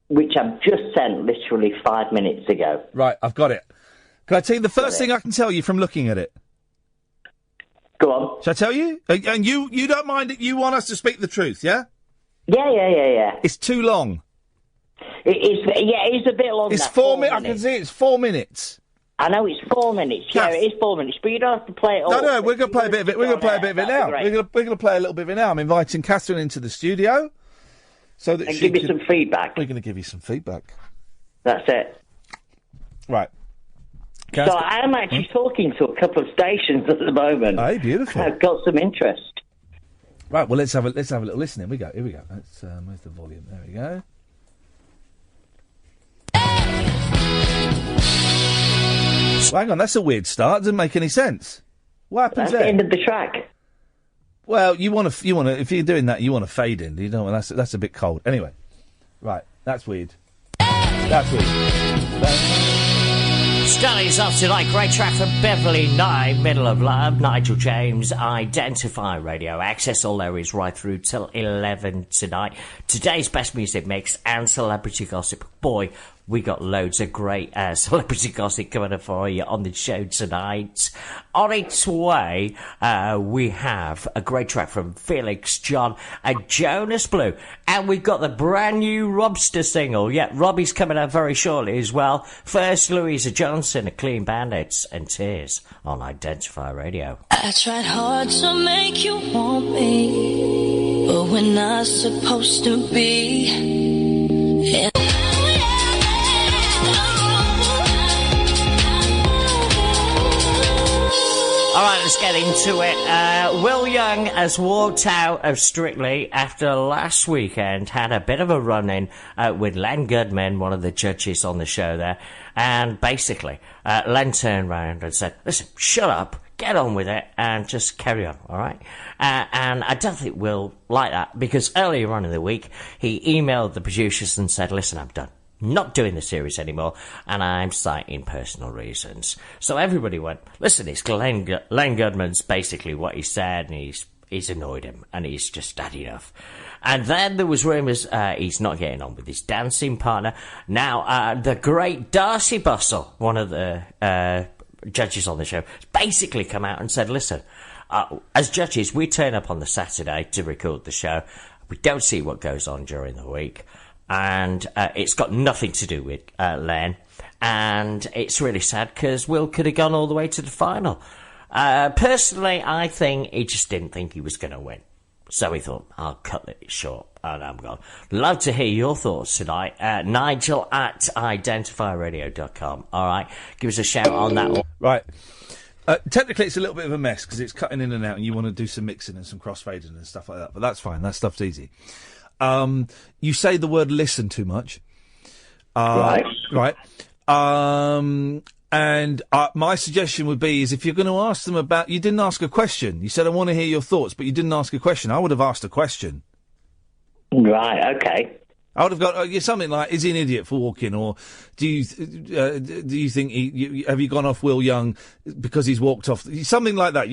Which I've just sent literally 5 minutes ago. Right, I've got it. Can I tell you the first thing I can tell you from looking at it? Go on. Shall I tell you? And you don't mind it? You want us to speak the truth, yeah? Yeah. It's too long. It's a bit long. It's 4 minutes. I can see it's 4 minutes. I know it's 4 minutes. Yeah, it is 4 minutes, but you don't have to play it all. No, we're going to play a bit of it. We're going to play a bit of it now. We're going to play a little bit of it now. I'm inviting Catherine into the studio so that give me some feedback. We're going to give you some feedback. That's it. Right. So I am actually talking to a couple of stations at the moment. Hey, beautiful. I've got some interest. Right, well, let's have a little listen. Here we go. Let's where's the volume? There we go. Well, hang on, that's a weird start. Doesn't make any sense. What happens there? That's the end of the track. Well, you want to. If you're doing that, you want to fade in. You don't. That's a bit cold. Anyway, right. That's weird. That's weird. Stanley's up tonight. Great track from Beverly Knight, Middle of Love. Nigel James, Identify Radio. Access all areas right through till 11 tonight. Today's best music mix and celebrity gossip. Boy, we got loads of great celebrity gossip coming up for you on the show tonight. On its way, we have a great track from Felix John and Jonas Blue. And we've got the brand new Robster single. Yeah, Robbie's coming out very shortly as well. First, Louisa Johnson, A Clean Bandits and Tears on Identify Radio. I tried hard to make you want me, but we're not supposed to be. And all right, let's get into it. Will Young has walked out of Strictly after last weekend had a bit of a run-in with Len Goodman, one of the judges on the show there. And basically, Len turned around and said, listen, shut up, get on with it, and just carry on, all right? And I don't think Will like that, because earlier on in the week, he emailed the producers and said, listen, I'm done. Not doing the series anymore, and I'm citing personal reasons. So everybody went, listen, it's Len Goodman's basically what he said, and he's annoyed him, and he's just had enough. And then there was rumours he's not getting on with his dancing partner. Now, the great Darcy Bustle, one of the judges on the show, basically come out and said, listen, as judges, we turn up on the Saturday to record the show. We don't see what goes on during the week. And it's got nothing to do with Len. And it's really sad because Will could have gone all the way to the final. Personally, I think he just didn't think he was going to win. So he thought, I'll cut it short and I'm gone. Love to hear your thoughts tonight. Nigel at identifyradio.com. All right, give us a shout on that one. Right. Technically, it's a little bit of a mess because it's cutting in and out and you want to do some mixing and some crossfading and stuff like that. But that's fine. That stuff's easy. You say the word listen too much. Right. And my suggestion would be is if you're going to ask them about... You didn't ask a question. You said, I want to hear your thoughts, but you didn't ask a question. I would have asked a question. Right, okay. I would have got something like, is he an idiot for walking? Or do you think have you gone off Will Young because he's walked off? Something like that.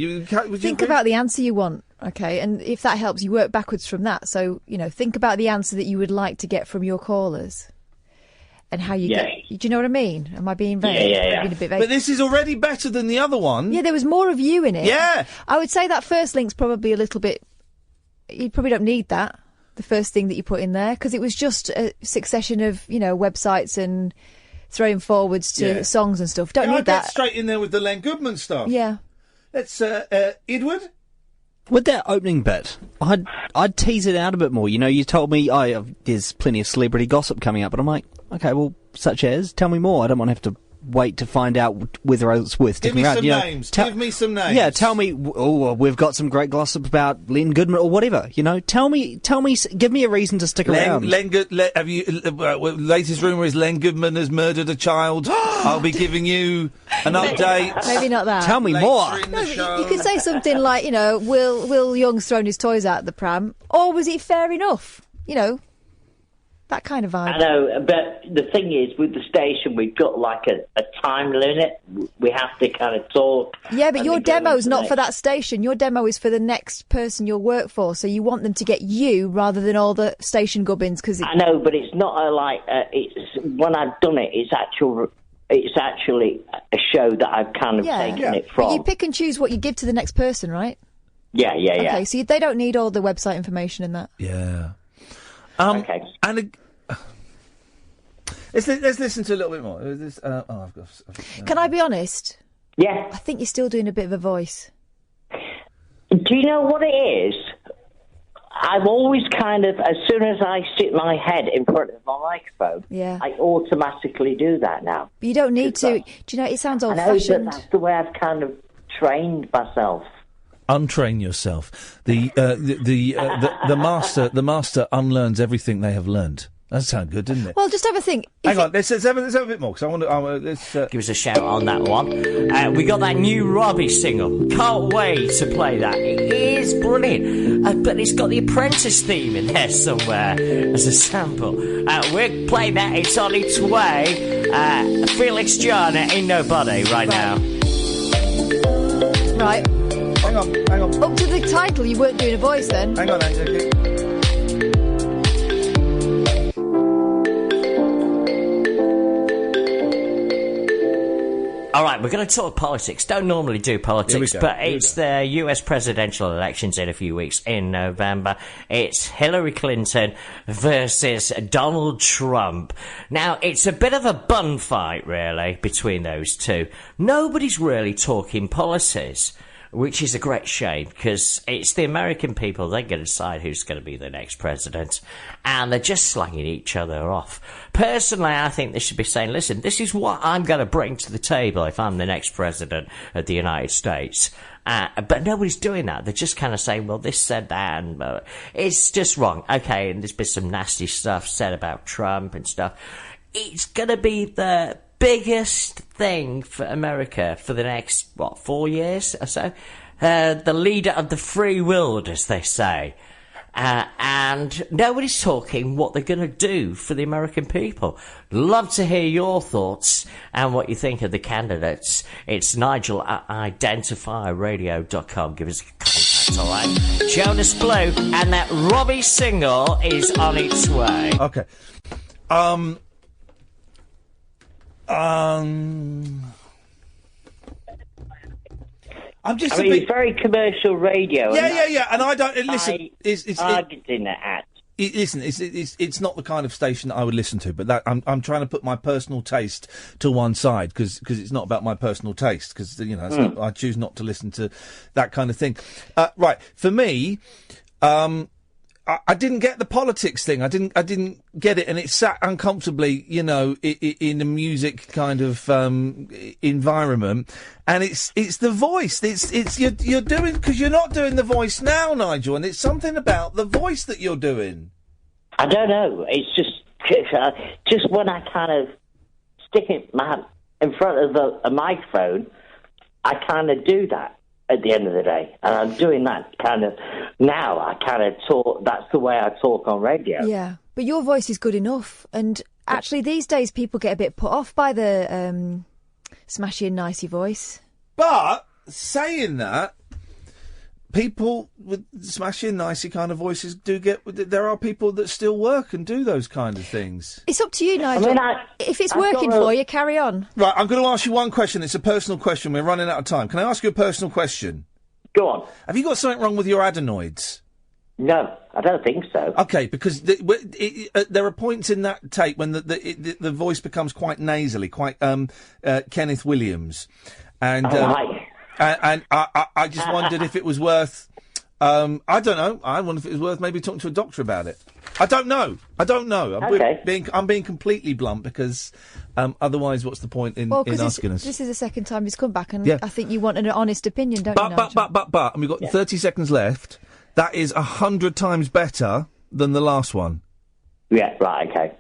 Think about the answer you want, okay? And if that helps, you work backwards from that. So, think about the answer that you would like to get from your callers. and how you Yeah. get. Do you know what I mean? Am I being vague? Yeah. Being a bit vague? But this is already better than the other one. Yeah, there was more of you in it. Yeah. I would say that first link's probably a little bit. You probably don't need that. The first thing that you put in there, because it was just a succession of websites and throwing forwards to songs and stuff. Don't I'll need get that. straight in there with the Len Goodman stuff. Yeah. Let's Edward. With that opening bit, I'd tease it out a bit more. You told me there's plenty of celebrity gossip coming up, but I'm like, okay, well, such as, tell me more. I don't want to have to wait to find out whether it's worth sticking around. Give me some names. Yeah, tell me. Oh, we've got some great gossip about Len Goodman or whatever. Tell me. Give me a reason to stick around. Have you? Latest rumor is Len Goodman has murdered a child. I'll be giving you an update. Maybe not that. Tell me more. No, you could say something like, Will Young's thrown his toys out the pram, or was it fair enough? That kind of vibe. I know, but the thing is, with the station, we've got like a time limit. We have to kind of talk. Yeah, but your demo's not for that. that station. Your demo is for the next person you'll work for. So you want them to get you rather than all the station gubbins. I know, but it's not it's when I've done it. It's actually a show that I've kind of taken it from. But you pick and choose what you give to the next person, right? Yeah. Okay, so they don't need all the website information and that. Yeah. Okay. And let's listen to a little bit more. Can I be honest? Yeah. I think you're still doing a bit of a voice. Do you know what it is? I've always kind of, as soon as I stick my head in front of my microphone, I automatically do that now. But you don't need to. Do you know, it sounds I know, old-fashioned. but that's the way I've kind of trained myself. Untrain yourself. The master unlearns everything they have learned. That sounds good, didn't it? Well, just have a think. Hang on, let's have a bit more, because I want to... Give us a shout on that one. We got that new Robbie single. Can't wait to play that. It is brilliant. But it's got the Apprentice theme in there somewhere as a sample. We're playing that. It's on its way. Felix John, Ain't Nobody, right now. Right. Hang on. Up to the title, you weren't doing a voice then. Hang on. All right, we're going to talk politics. Don't normally do politics, but it's the US presidential elections in a few weeks in November. It's Hillary Clinton versus Donald Trump. Now, it's a bit of a bun fight, really, between those two. Nobody's really talking policies, which is a great shame, because it's the American people. They're going to decide who's going to be the next president, and they're just slanging each other off. Personally, I think they should be saying, listen, this is what I'm going to bring to the table if I'm the next president of the United States. But nobody's doing that. They're just kind of saying, well, this said that, and it's just wrong. Okay, and there's been some nasty stuff said about Trump and stuff. It's going to be the biggest thing for America for the next, 4 years or so? The leader of the free world, as they say. And nobody's talking what they're going to do for the American people. Love to hear your thoughts and what you think of the candidates. It's Nigel at identifyradio.com. Give us a contact, all right? Jonas Blue, and that Robbie single is on its way. Okay. I'm just. It's very commercial radio. Yeah. And I don't listen. It's targeting it at. Listen, it's not the kind of station that I would listen to, but that I'm trying to put my personal taste to one side because it's not about my personal taste because I choose not to listen to that kind of thing. Right, for me, I didn't get the politics thing. I didn't get it, and it sat uncomfortably, in a music kind of environment. And it's the voice. It's you're doing, because you're not doing the voice now, Nigel, and it's something about the voice that you're doing. I don't know. It's just when I kind of stick it in front of a microphone, I kind of do that. At the end of the day, and I'm doing that kind of now. I kind of talk. That's the way I talk on radio. Yeah, but your voice is good enough. And actually, these days, people get a bit put off by the smashy and nicey voice. But saying that, people with smashing, nicey kind of voices do get. There are people that still work and do those kind of things. It's up to you, Nigel. If it's working for you, carry on. Right, I'm going to ask you one question. It's a personal question. We're running out of time. Can I ask you a personal question? Go on. Have you got something wrong with your adenoids? No, I don't think so. Okay, because there are points in that tape when the voice becomes quite nasally, quite Kenneth Williams, and and I just wondered if it was worth. I don't know. I wonder if it was worth maybe talking to a doctor about it. I don't know. I'm being completely blunt because otherwise, what's the point in asking us? This is the second time he's come back, and Yeah. I think you want an honest opinion, don't you, Nigel? But, and we've got 30 seconds left. That is 100 times better than the last one. Yeah, right, okay.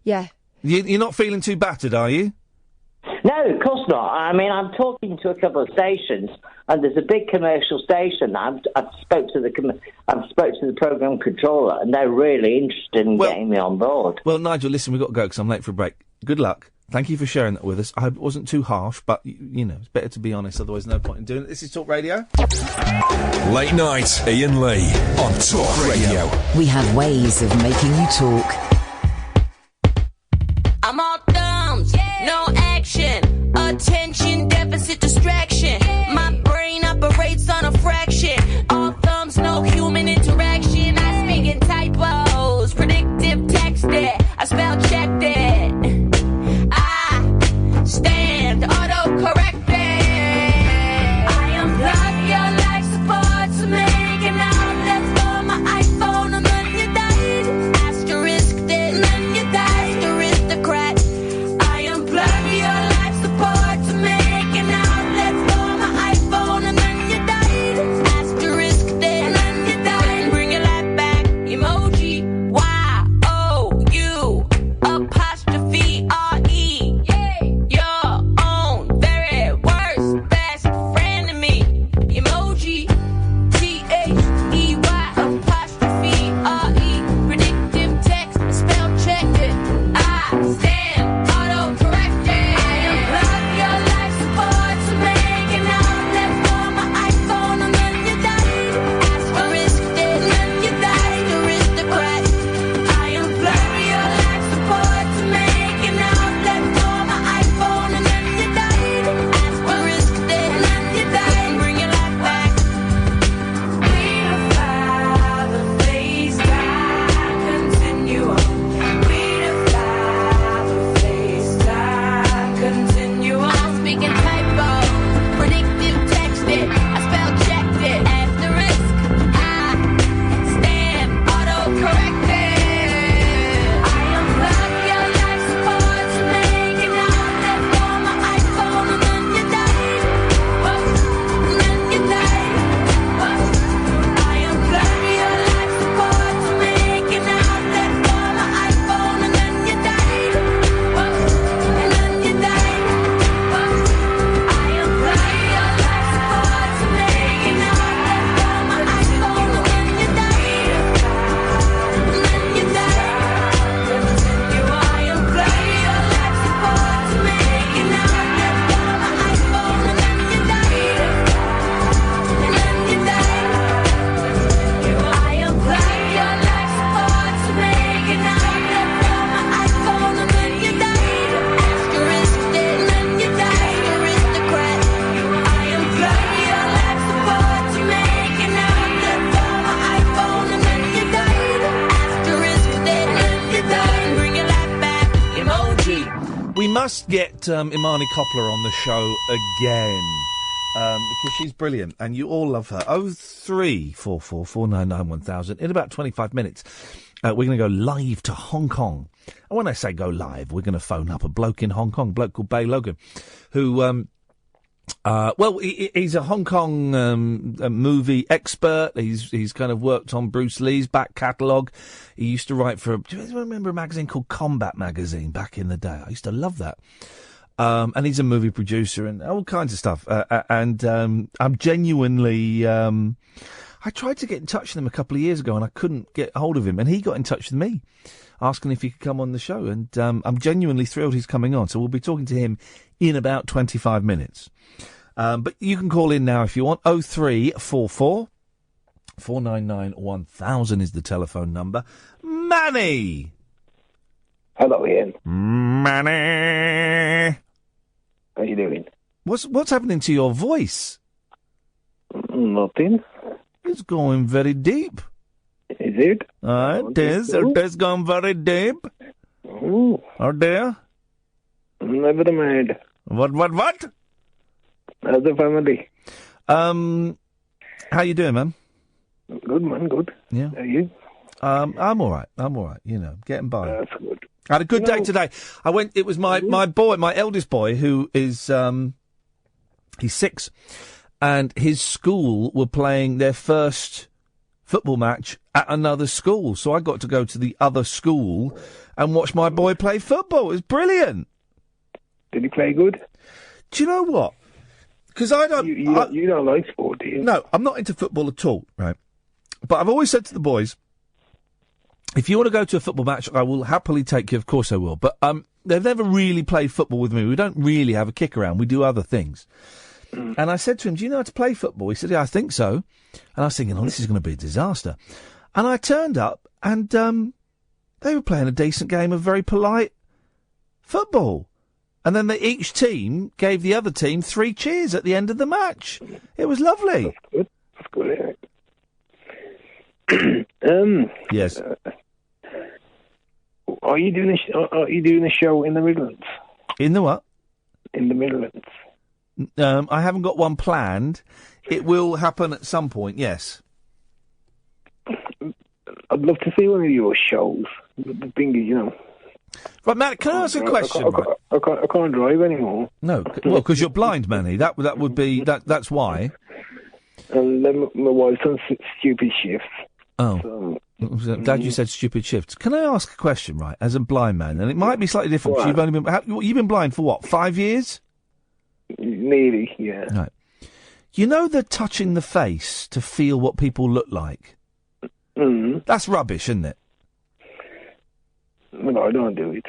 Yeah. You're not feeling too battered, are you? No, of course not. I mean, I'm talking to a couple of stations, and there's a big commercial station. I've spoke to the program controller, and they're really interested in getting me on board. Well, Nigel, listen, we've got to go because I'm late for a break. Good luck. Thank you for sharing that with us. I hope it wasn't too harsh, but, you know, it's better to be honest, otherwise no point in doing it. This is Talk Radio. Late night, Iain Lee on Talk Radio. We have ways of making you talk. I'm all thumbs, no action. Attention deficit distraction. My brain operates on a fraction. All thumbs, no human interaction. I speak in typos, predictive text it. I spell checked it. I stand auto-corrected. I unplug your life support to make an outlet for my iPhone, and then you died. Asterisk it, and then you died. Aristocrat. I unplug your life support to make an outlet for my iPhone, and then you died. Asterisk it, and then you died. Bring your life back. Emoji. Y-O-U. Apostrophe R-E. Your own very worst best friend to me. Emoji. T-H-E-Y. Apostrophe R-E. Predictive text. Spell check it. I stand auto-corrected. I unplug your life support to make an outlet for my iPhone, and then you died. Asterisk it, and then you died. Aristocrat. I unplug your life support to make an outlet for my iPhone, and then you died. Asterisk it, and then you died. Bring your life back. We defy the face time continuum. We defy the face time continuum. I'm speaking typo, predictive text it. I spell checked it. Asterisk. I stand auto-corrected. I unplug your life support to make an outlet for my iPhone, and then you died. And then you died. I unplug your life support to make an outlet for my iPhone, and then you died. And then you died. I unplug your life support to make an outlet for my iPhone, and then you died. And then you died. I unplug your life support to make an outlet for my iPhone, and then you died. And then you died. I unplug your life support to make an outlet for my iPhone, and then you died. Asterisk it, and then you died. Aristocrat. I unplug your life support to make an outlet for my iPhone, and then you died. Asterisk it, and then you died. Bring your life back. Emoji. We must get Imani Coppola on the show again. Because she's brilliant and you all love her. 0344 499 1000. In about 25 minutes, we're going to go live to Hong Kong. And when I say go live, we're going to phone up a bloke in Hong Kong, a bloke called Bey Logan, who, he's a Hong Kong movie expert. He's kind of worked on Bruce Lee's back catalogue. He used to write for, do you remember a magazine called Combat Magazine back in the day? I used to love that. And he's a movie producer and all kinds of stuff. I'm genuinely, I tried to get in touch with him a couple of years ago and I couldn't get hold of him. And he got in touch with me, asking if he could come on the show. And I'm genuinely thrilled he's coming on. So we'll be talking to him in about 25 minutes. But you can call in now if you want. 0344 499 1000 is the telephone number. Manny! Hello, Ian. Manny! How you doing? What's happening to your voice? Nothing. It's going very deep. Is it? It is. It is going very deep. Oh. Are there? Never mind. What? How's the family? How you doing, man? Good, man, good. Yeah. Are you? I'm all right. You know, getting by. That's good. I had a good day today. It was my boy, my eldest boy, who is, he's 6, and his school were playing their first football match at another school. So I got to go to the other school and watch my boy play football. It was brilliant. Did he play good? Do you know what? Because I don't... You don't like sport, do you? No, I'm not into football at all, right? But I've always said to the boys, if you want to go to a football match, I will happily take you. Of course I will. But they've never really played football with me. We don't really have a kick around. We do other things. And I said to him, do you know how to play football? He said, yeah, I think so. And I was thinking, this is going to be a disaster. And I turned up and they were playing a decent game of very polite football. And then each team gave the other team 3 cheers at the end of the match. It was lovely. That's good, yeah. Yes. Are you doing a show in the Midlands? In the what? In the Midlands. I haven't got one planned. It will happen at some point, yes. I'd love to see one of your shows. The thing is, you know... Right, Matt, can I ask a question? I can't drive anymore. No, well, because you're blind, Manny. That would be... That's why. And then my wife's on stupid shifts. Oh. Glad you said stupid shifts. Can I ask a question, right, as a blind man? And it might be slightly different, because you've only been... You've been blind for what, 5 years? Nearly, yeah. Right. You know the touching the face to feel what people look like? Mm. That's rubbish, isn't it? No, I don't do it.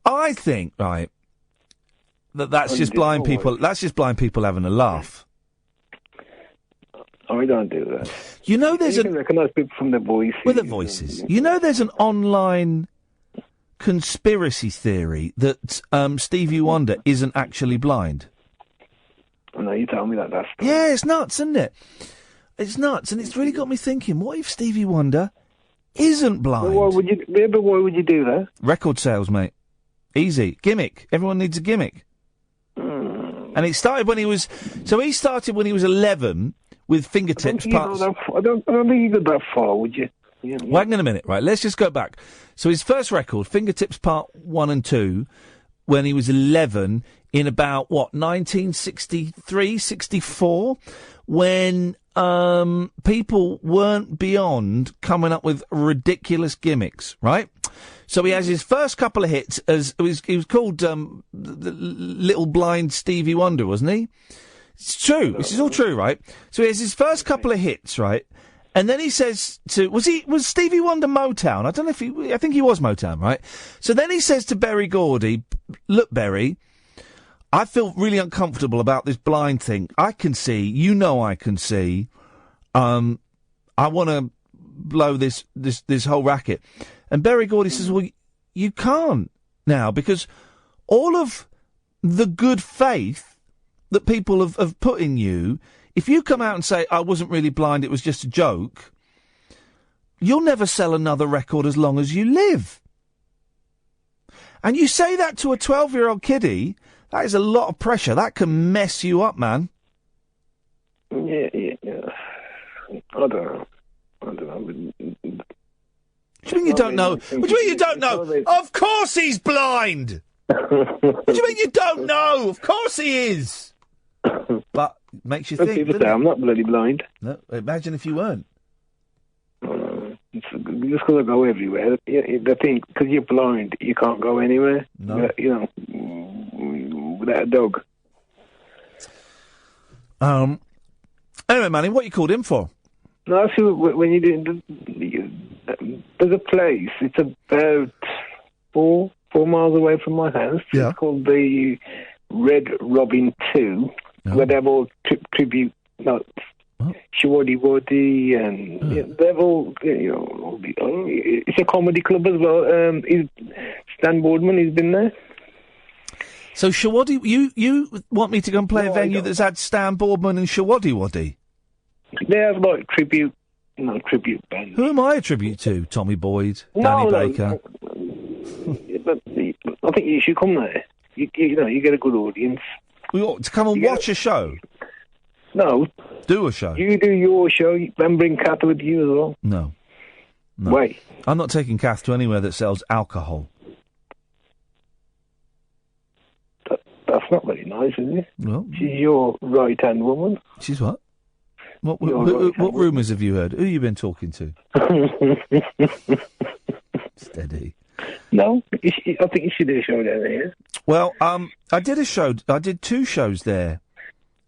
I think, right, that's just blind people. That's just blind people having a laugh. I don't do that. You know, there's you can recognise people from their voices. With their voices. You know, there's an online conspiracy theory that Stevie Wonder isn't actually blind. No, you tell me that. That's yeah, it's nuts, isn't it? It's nuts, and it's really got me thinking. What if Stevie Wonder isn't blind? Well, why would you do that? Record sales, mate. Easy. Gimmick. Everyone needs a gimmick. And it started when he was... So he started when he was 11 with fingertips parts... I don't think you got that far, would you? Yeah. Well, hang on a minute, right? Let's just go back. So his first record, Fingertips Part 1 and 2, when he was 11, in about, 1963, 64, when people weren't beyond coming up with ridiculous gimmicks, right? So he has his first couple of hits as he was called the Little Blind Stevie Wonder, wasn't he? It's true. This is all true, right? So he has his first couple of hits, right? And then he says to was Stevie Wonder Motown? I don't know I think he was Motown, right? So then he says to Berry Gordy, "Look, Berry, I feel really uncomfortable about this blind thing. I can see, I can see. I want to blow this whole racket." And Berry Gordy says, "Well, you can't now, because all of the good faith that people have put in you, if you come out and say, I wasn't really blind, it was just a joke, you'll never sell another record as long as you live." And you say that to a 12-year-old kiddie, that is a lot of pressure. That can mess you up, man. Yeah. I don't know. What do you mean you don't know? What do you mean you don't know? Of course he's blind! What do you mean you don't know? Of course he is! But it makes you think, people say I'm not bloody blind. No, imagine if you weren't. It's just because I go everywhere. They think, because you're blind, you can't go anywhere. No. Without a dog. Anyway, Manny, what you called in for? No, see, when you do... There's a place, it's about 4 miles away from my house. Yeah. It's called the Red Robin 2. where they've all tribute, Shawadi Wadi, and they've all, it's a comedy club as well. Stan Boardman, he's been there. So Shawadi, you want me to go and play a venue that's had Stan Boardman and Shawadi Wadi? They have like tribute band. Who am I a tribute to? Tommy Boyd, Danny Baker. But I think you should come there. You get a good audience. We ought to come and watch a show. No. Do a show. You do your show, then bring Kath with you as well. No. Wait. I'm not taking Kath to anywhere that sells alcohol. That's not very nice, is it? Well, she's your right-hand woman. She's what? What rumours have you heard? Who you been talking to? Steady. No, I think you should do a show down there. Well, I did a show. I did 2 shows there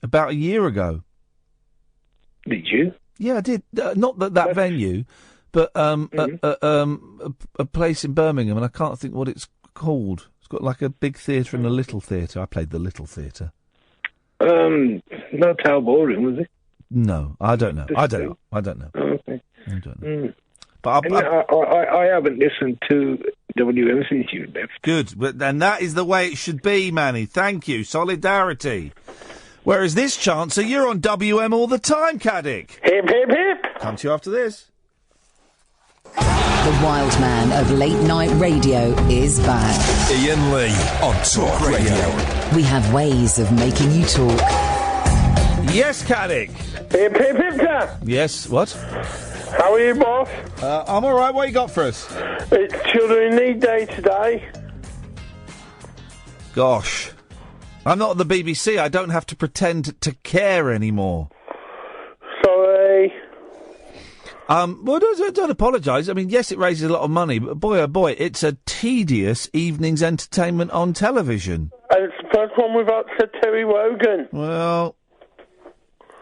about a year ago. Did you? Yeah, I did. Not that venue, but a place in Birmingham, and I can't think what it's called. It's got like a big theatre and a little theatre. I played the little theatre. No Tower Ballroom, was it? No, I don't know. I don't know. Oh, okay. I don't know. Mm. But I haven't listened to WM since you left. Good, and that is the way it should be, Manny. Thank you. Solidarity. Whereas this chancer, you're on WM all the time, Caddick. Hip, hip, hip. Come to you after this. The wild man of late night radio is back. Iain Lee on Talk Radio. We have ways of making you talk. Yes, Caddick. Hip, hip, hip, sir. Yes, what? How are you, boss? I'm all right. What you got for us? It's Children in Need Day today. Gosh. I'm not at the BBC. I don't have to pretend to care anymore. Sorry. Well, don't apologise. I mean, yes, it raises a lot of money, but boy, oh boy, it's a tedious evening's entertainment on television. And it's the first one without Sir Terry Wogan. Well...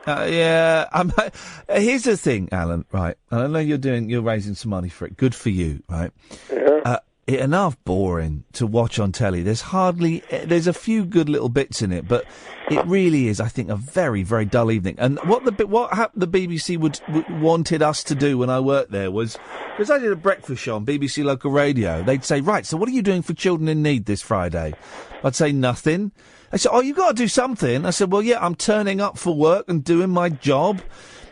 yeah, here's the thing, Alan, right? And I know you're raising some money for it. Good for you, right? Yeah. Enough boring to watch on telly. There's a few good little bits in it, but it really is, I think, a very, very dull evening. And what the BBC wanted us to do when I worked there was, because I did a breakfast show on BBC Local Radio, they'd say, right, so what are you doing for Children in Need this Friday? I'd say nothing. They said, you've got to do something. I said, well, yeah, I'm turning up for work and doing my job.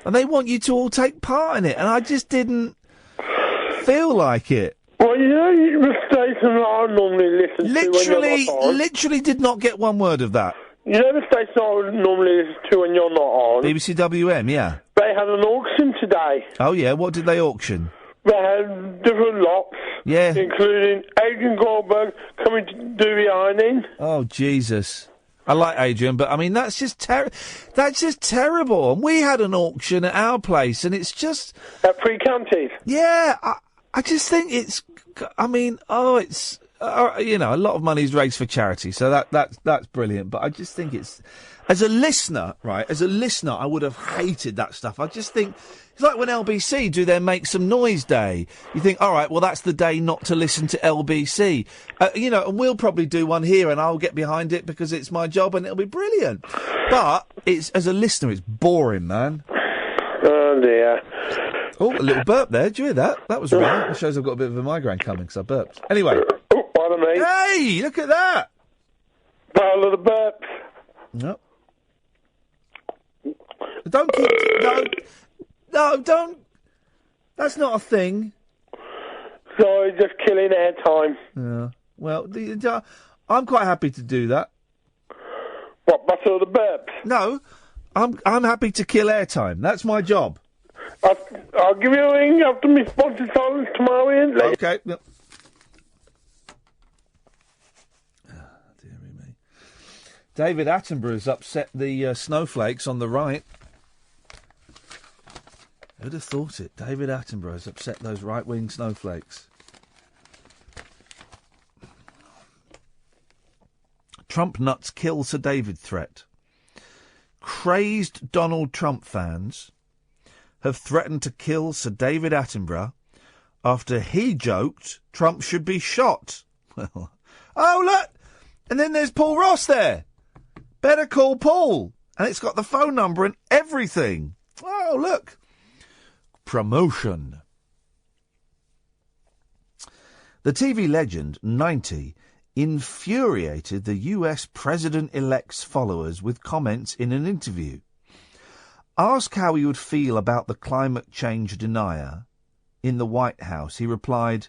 And they want you to all take part in it. And I just didn't feel like it. Well, you know the station I normally listen to when you're not on? Literally did not get one word of that. You know the station I normally listen to when you're not on? BBC WM, yeah. They had an auction today. Oh, yeah, what did they auction? They had different lots. Yeah. Including Adrian Goldberg coming to do the ironing. Oh, Jesus. I like Adrian, but I mean, that's just terrible. And we had an auction at our place, and it's just... At Free Counties? Yeah, I just think it's... I mean, it's... a lot of money is raised for charity, so that's brilliant. But I just think it's... As a listener, I would have hated that stuff. I just think... It's like when LBC do their Make Some Noise Day. You think, all right, well, that's the day not to listen to LBC. And we'll probably do one here, and I'll get behind it because it's my job, and it'll be brilliant. But, as a listener, it's boring, man. Oh, dear. Oh, a little burp there. Did you hear that? That was right. It shows I've got a bit of a migraine coming because I burped. Anyway. Oh, pardon me. Hey, look at that. Pile of the burps. No. Don't keep... No, don't. That's not a thing. Sorry, just killing airtime. Yeah. Well, I'm quite happy to do that. What, butter the burps? No, I'm happy to kill airtime. That's my job. I'll give you a ring after my sponsor silence tomorrow, Ian. Okay. No. Dear me. David Attenborough's upset the snowflakes on the right. Who'd have thought it? David Attenborough's upset those right-wing snowflakes. Trump nuts kill Sir David threat. Crazed Donald Trump fans have threatened to kill Sir David Attenborough after he joked Trump should be shot. Oh, look! And then there's Paul Ross there. Better call Paul. And it's got the phone number and everything. Oh, look. Promotion. The TV legend, 90, infuriated the US president-elect's followers with comments in an interview. Asked how he would feel about the climate change denier in the White House, he replied,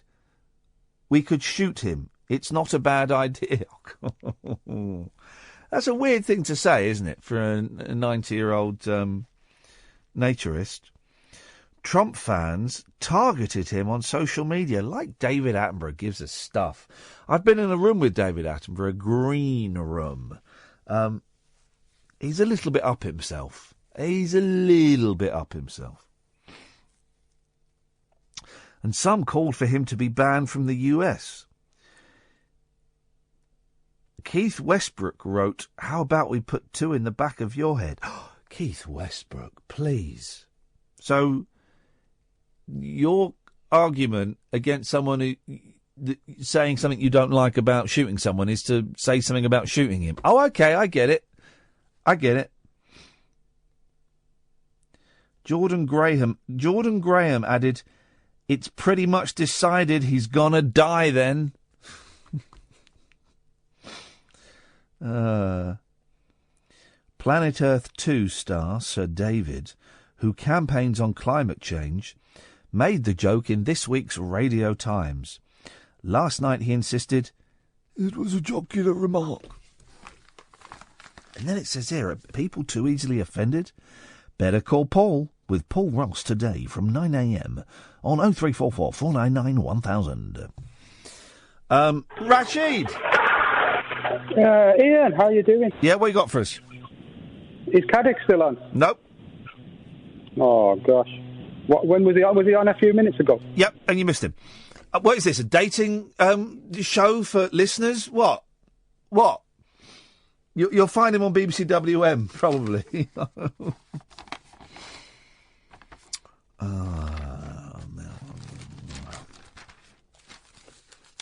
"We could shoot him. It's not a bad idea." That's a weird thing to say, isn't it, for a 90-year-old naturist? Trump fans targeted him on social media, like David Attenborough gives us stuff. I've been in a room with David Attenborough, a green room. He's a little bit up himself. And some called for him to be banned from the US. Keith Westbrook wrote, "How about we put two in the back of your head?" Keith Westbrook, please. So, your argument against someone who saying something you don't like about shooting someone is to say something about shooting him. Oh, okay, I get it. Jordan Graham added, "It's pretty much decided he's gonna die then." Planet Earth 2 star Sir David, who campaigns on climate change, made the joke in this week's Radio Times. Last night he insisted, "It was a jocular remark." And then it says here, are people too easily offended? Better call Paul with Paul Ross today from 9 a.m. on 0344 499 1000. Rashid! Iain, how you doing? Yeah, what you got for us? Is Caddick still on? Nope. Oh, gosh. When was he on? Was he on a few minutes ago? Yep, and you missed him. What is this, a dating show for listeners? What? You'll find him on BBC WM, probably.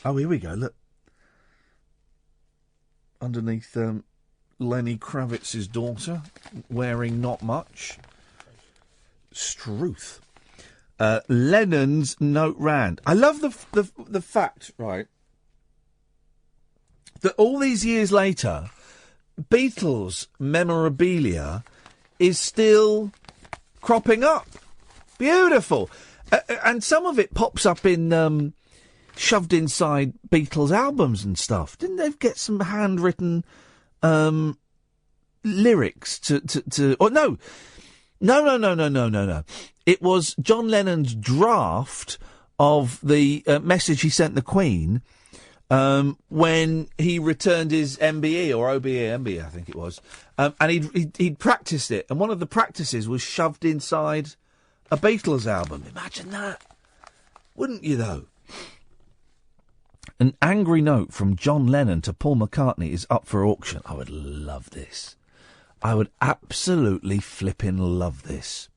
Oh, here we go, look. Underneath Lenny Kravitz's daughter, wearing not much. Struth. Lennon's note rand. I love the fact, right, that all these years later, Beatles memorabilia is still cropping up. Beautiful. And some of it pops up in shoved inside Beatles albums and stuff. Didn't they get some handwritten lyrics to or no. It was John Lennon's draft of the message he sent the Queen when he returned his MBE or MBE, I think it was, and he'd practiced it, and one of the practices was shoved inside a Beatles album. Imagine that, wouldn't you? Though, an angry note from John Lennon to Paul McCartney is up for auction. I would love this. I would absolutely flippin' love this.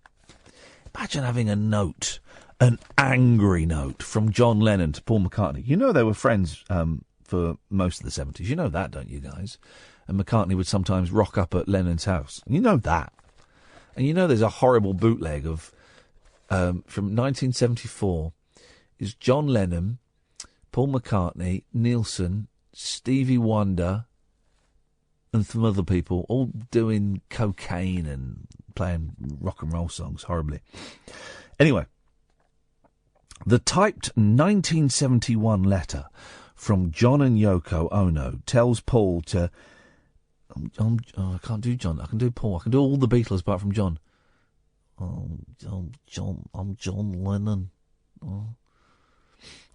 Imagine having a note, an angry note from John Lennon to Paul McCartney. You know they were friends for most of the 70s. You know that, don't you guys? And McCartney would sometimes rock up at Lennon's house. You know that. And you know there's a horrible bootleg of from 1974 is John Lennon, Paul McCartney, Nielsen, Stevie Wonder, and some other people all doing cocaine and playing rock and roll songs horribly. Anyway, the typed 1971 letter from John and Yoko Ono tells Paul to... I can't do John. I can do Paul. I can do all the Beatles apart from John. John. I'm John Lennon.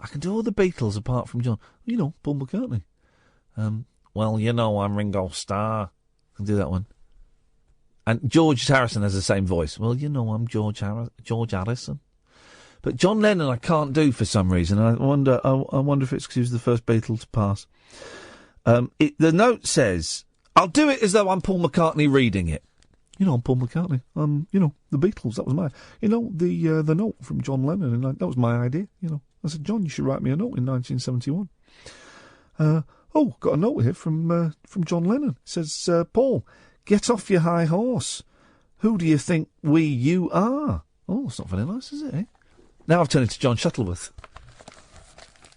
I can do all the Beatles apart from John. You know, Paul McCartney. Well, you know, I'm Ringo Starr. I can do that one. And George Harrison has the same voice. Well, you know, I'm George Harrison. But John Lennon I can't do for some reason. I wonder if it's because he was the first Beatle to pass. The note says, I'll do it as though I'm Paul McCartney reading it. You know, I'm Paul McCartney. You know, the Beatles, that was my... You know, the note from John Lennon, and that was my idea, you know. I said, John, you should write me a note in 1971. Got a note here from John Lennon. It says, Paul, Get off your high horse. Who do you think you are? Oh, it's not very nice, is it, eh? Now I've turned into John Shuttleworth.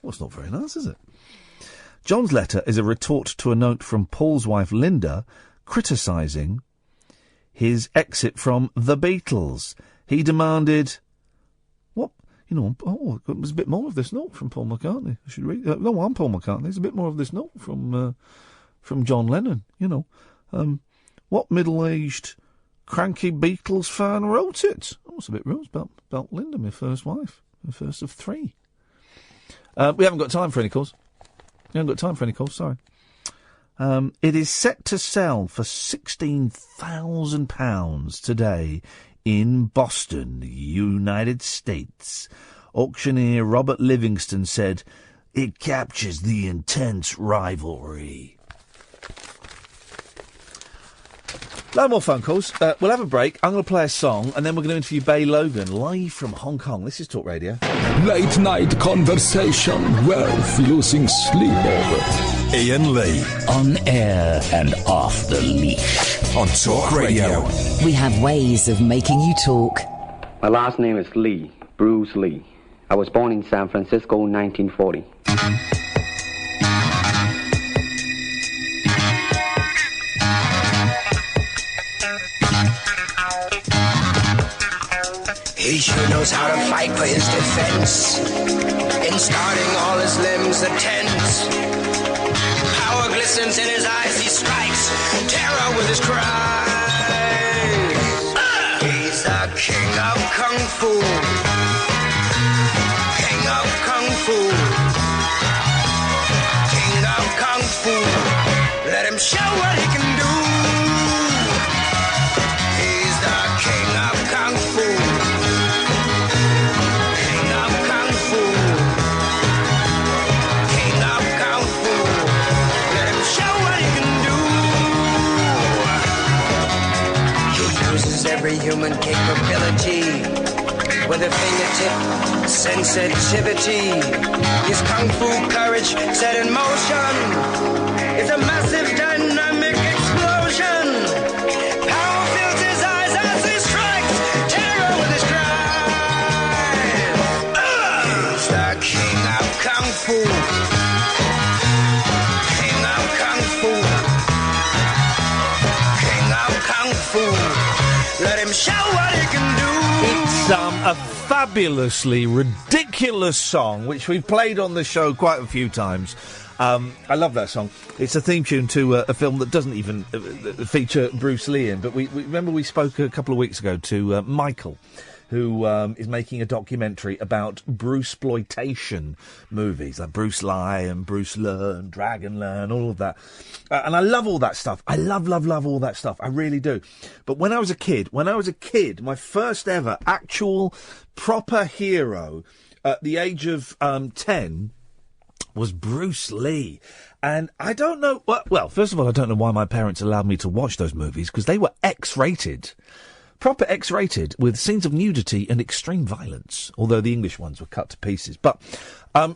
Well, it's not very nice, is it? John's letter is a retort to a note from Paul's wife, Linda, criticising his exit from the Beatles. He demanded... What? You know, there's a bit more of this note from Paul McCartney. I should read... no, I'm Paul McCartney. There's a bit more of this note from John Lennon, you know. What middle-aged, cranky Beatles fan wrote it? Oh, it's a bit rude. It's about Linda, my first wife. The first of three. We haven't got time for any calls. Sorry. It is set to sell for £16,000 today in Boston, United States. Auctioneer Robert Livingston said, "It captures the intense rivalry." No more phone calls. We'll have a break. I'm going to play a song, and then we're going to interview Bey Logan, live from Hong Kong. This is Talk Radio. Late night conversation worth losing sleep over. Iain Lee. On air and off the leash. On Talk Radio. We have ways of making you talk. My last name is Lee, Bruce Lee. I was born in San Francisco in 1940. He sure knows how to fight for his defense. In starting all his limbs are tense. Power glistens in his eyes, he strikes terror with his cries. He's the king of Kung Fu. King of Kung Fu. King of Kung Fu. Let him show what he can do. He's the king of Kung Fu. Every human capability with a fingertip sensitivity. His kung fu courage set in motion. It's a massive dynamic explosion. Power fills his eyes as he strikes terror with his cries. He's the king of kung fu. King of kung fu. King of kung fu. Let him show what he can do. It's a fabulously ridiculous song, which we've played on the show quite a few times. I love that song. It's a theme tune to a film that doesn't even feature Bruce Lee in. But we remember we spoke a couple of weeks ago to Michael, who is making a documentary about Bruceploitation movies, like Bruce Lee and Bruce Lee and Dragon Lee and all of that. And I love all that stuff. I love all that stuff. I really do. But when I was a kid, my first ever actual proper hero at the age of 10 was Bruce Lee. And I don't know... Well, first of all, I don't know why my parents allowed me to watch those movies, because they were X-rated. Proper X-rated, with scenes of nudity and extreme violence, although the English ones were cut to pieces. But I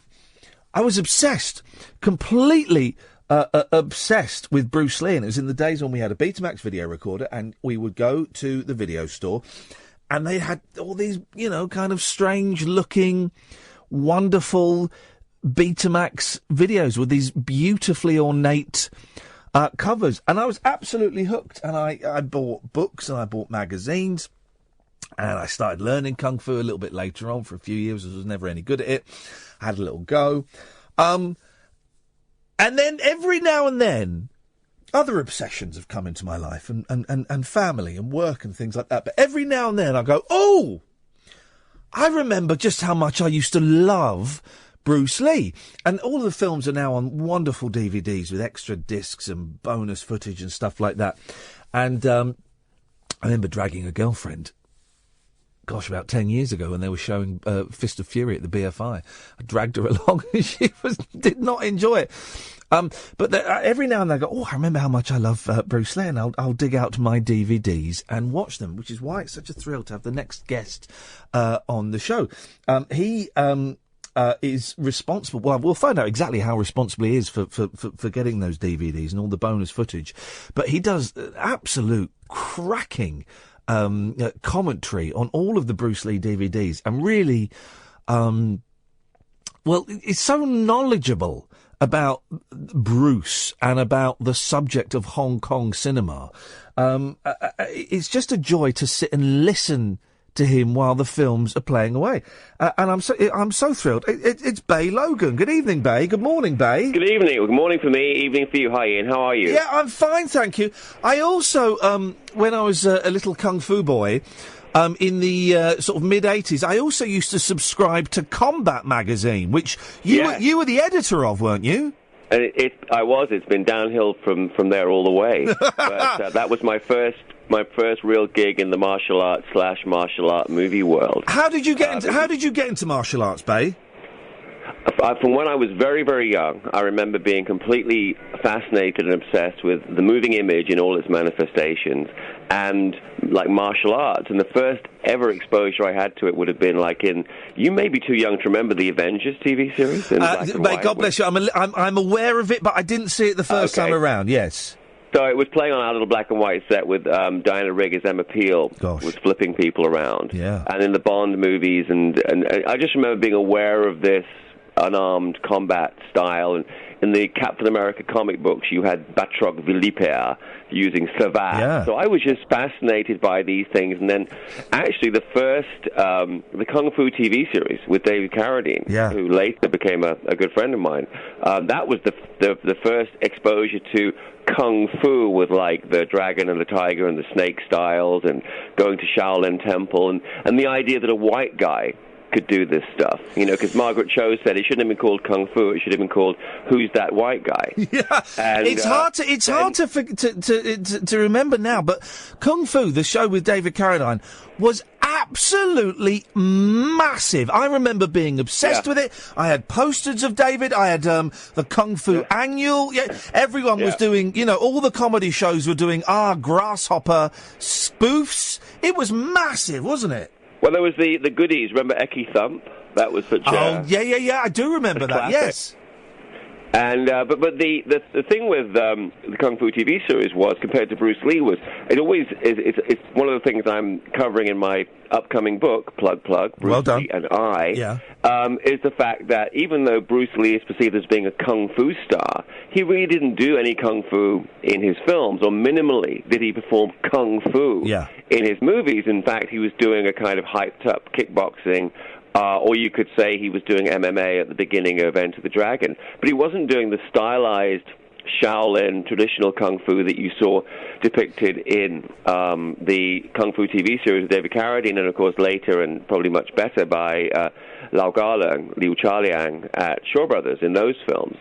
was obsessed, completely obsessed with Bruce Lee, and it was in the days when we had a Betamax video recorder, and we would go to the video store, and they had all these, kind of strange-looking, wonderful Betamax videos with these beautifully ornate... covers, and I was absolutely hooked, and I bought books and I bought magazines, and I started learning Kung Fu a little bit later on. For a few years, I was never any good at it. I had a little go. And then every now and then, other obsessions have come into my life, and family and work and things like that. But every now and then I go, oh, I remember just how much I used to love Bruce Lee. And all of the films are now on wonderful DVDs with extra discs and bonus footage and stuff like that. And I remember dragging a girlfriend, about 10 years ago, when they were showing Fist of Fury at the BFI. I dragged her along and she did not enjoy it. But every now and then I go, oh, I remember how much I love Bruce Lee, and I'll dig out my DVDs and watch them, which is why it's such a thrill to have the next guest on the show. He is responsible. Well, we'll find out exactly how responsible he is for getting those DVDs and all the bonus footage. But he does absolute cracking commentary on all of the Bruce Lee DVDs, and really, it's so knowledgeable about Bruce and about the subject of Hong Kong cinema. It's just a joy to sit and listen to him while the films are playing away, and I'm so thrilled. It's Bey Logan. Good evening, Bey. Good morning, Bey. Good evening. Good morning for me. Evening for you. Hi, Ian. How are you? Yeah, I'm fine, thank you. I also, when I was a little kung fu boy, in the sort of mid-'80s, I also used to subscribe to Combat magazine, which you were the editor of, weren't you? I was. It's been downhill from there all the way. But that was my first real gig in the martial art movie world. How did you get into martial arts, Bey? From when I was very, very young, I remember being completely fascinated and obsessed with the moving image in all its manifestations and, like, martial arts. And the first ever exposure I had to it would have been, like, you may be too young to remember the Avengers TV series? Mate, God bless you. I'm aware of it, but I didn't see it the first time around, yes. So it was playing on our little black and white set with Diana Rigg as Emma Peel, was flipping people around. Yeah. And in the Bond movies, and I just remember being aware of this unarmed combat style. And in the Captain America comic books, you had Batroc Viliper using savate. Yeah. So I was just fascinated by these things. And then actually the first, the Kung Fu TV series with David Carradine, who later became a good friend of mine, that was the first exposure to Kung Fu with, like, the dragon and the tiger and the snake styles and going to Shaolin Temple and the idea that a white guy could do this stuff, because Margaret Cho said it shouldn't have been called Kung Fu, it should have been called Who's That White Guy? Yeah, and, it's hard to remember now, but Kung Fu, the show with David Carradine, was absolutely massive. I remember being obsessed with it. I had posters of David. I had the Kung Fu Annual. Yeah, everyone was doing, all the comedy shows were doing Grasshopper spoofs. It was massive, wasn't it? Well, there was the goodies. Remember Eki Thump? That was such a... Oh, yeah. I do remember that, yes. And but the thing with the Kung Fu TV series was, compared to Bruce Lee, was it always it's one of the things I'm covering in my upcoming book, Plug, Bruce Lee and I, is the fact that even though Bruce Lee is perceived as being a Kung Fu star, he really didn't do any Kung Fu in his films, or minimally did he perform Kung Fu in his movies. In fact, he was doing a kind of hyped-up kickboxing, or you could say he was doing MMA at the beginning of Enter the Dragon. But he wasn't doing the stylized Shaolin traditional Kung Fu that you saw depicted in the Kung Fu TV series with David Carradine, and of course later, and probably much better, by Liu Chaliang at Shaw Brothers in those films.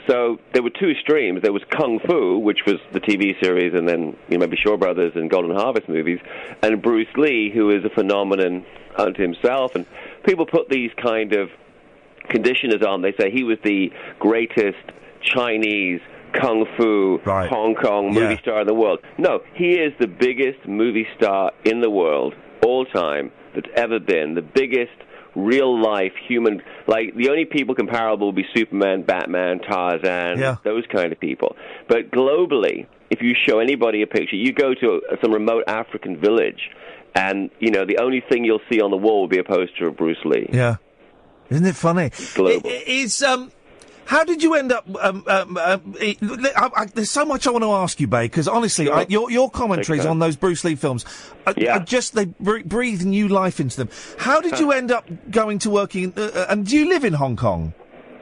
So there were two streams. There was Kung Fu, which was the TV series, and then maybe Shaw Brothers and Golden Harvest movies, and Bruce Lee, who is a phenomenon unto himself. And people put these kind of conditioners on. They say he was the greatest Chinese Kung Fu Hong Kong movie star in the world. No, he is the biggest movie star in the world, all time, that's ever been. The biggest real-life human, like, the only people comparable would be Superman, Batman, Tarzan, those kind of people. But globally, if you show anybody a picture, you go to some remote African village, and, the only thing you'll see on the wall will be a poster of Bruce Lee. Yeah. Isn't it funny? Global. How did you end up... there's so much I want to ask you, Bey, because honestly, your commentaries on those Bruce Lee films, they breathe new life into them. How did you end up going to working... and do you live in Hong Kong?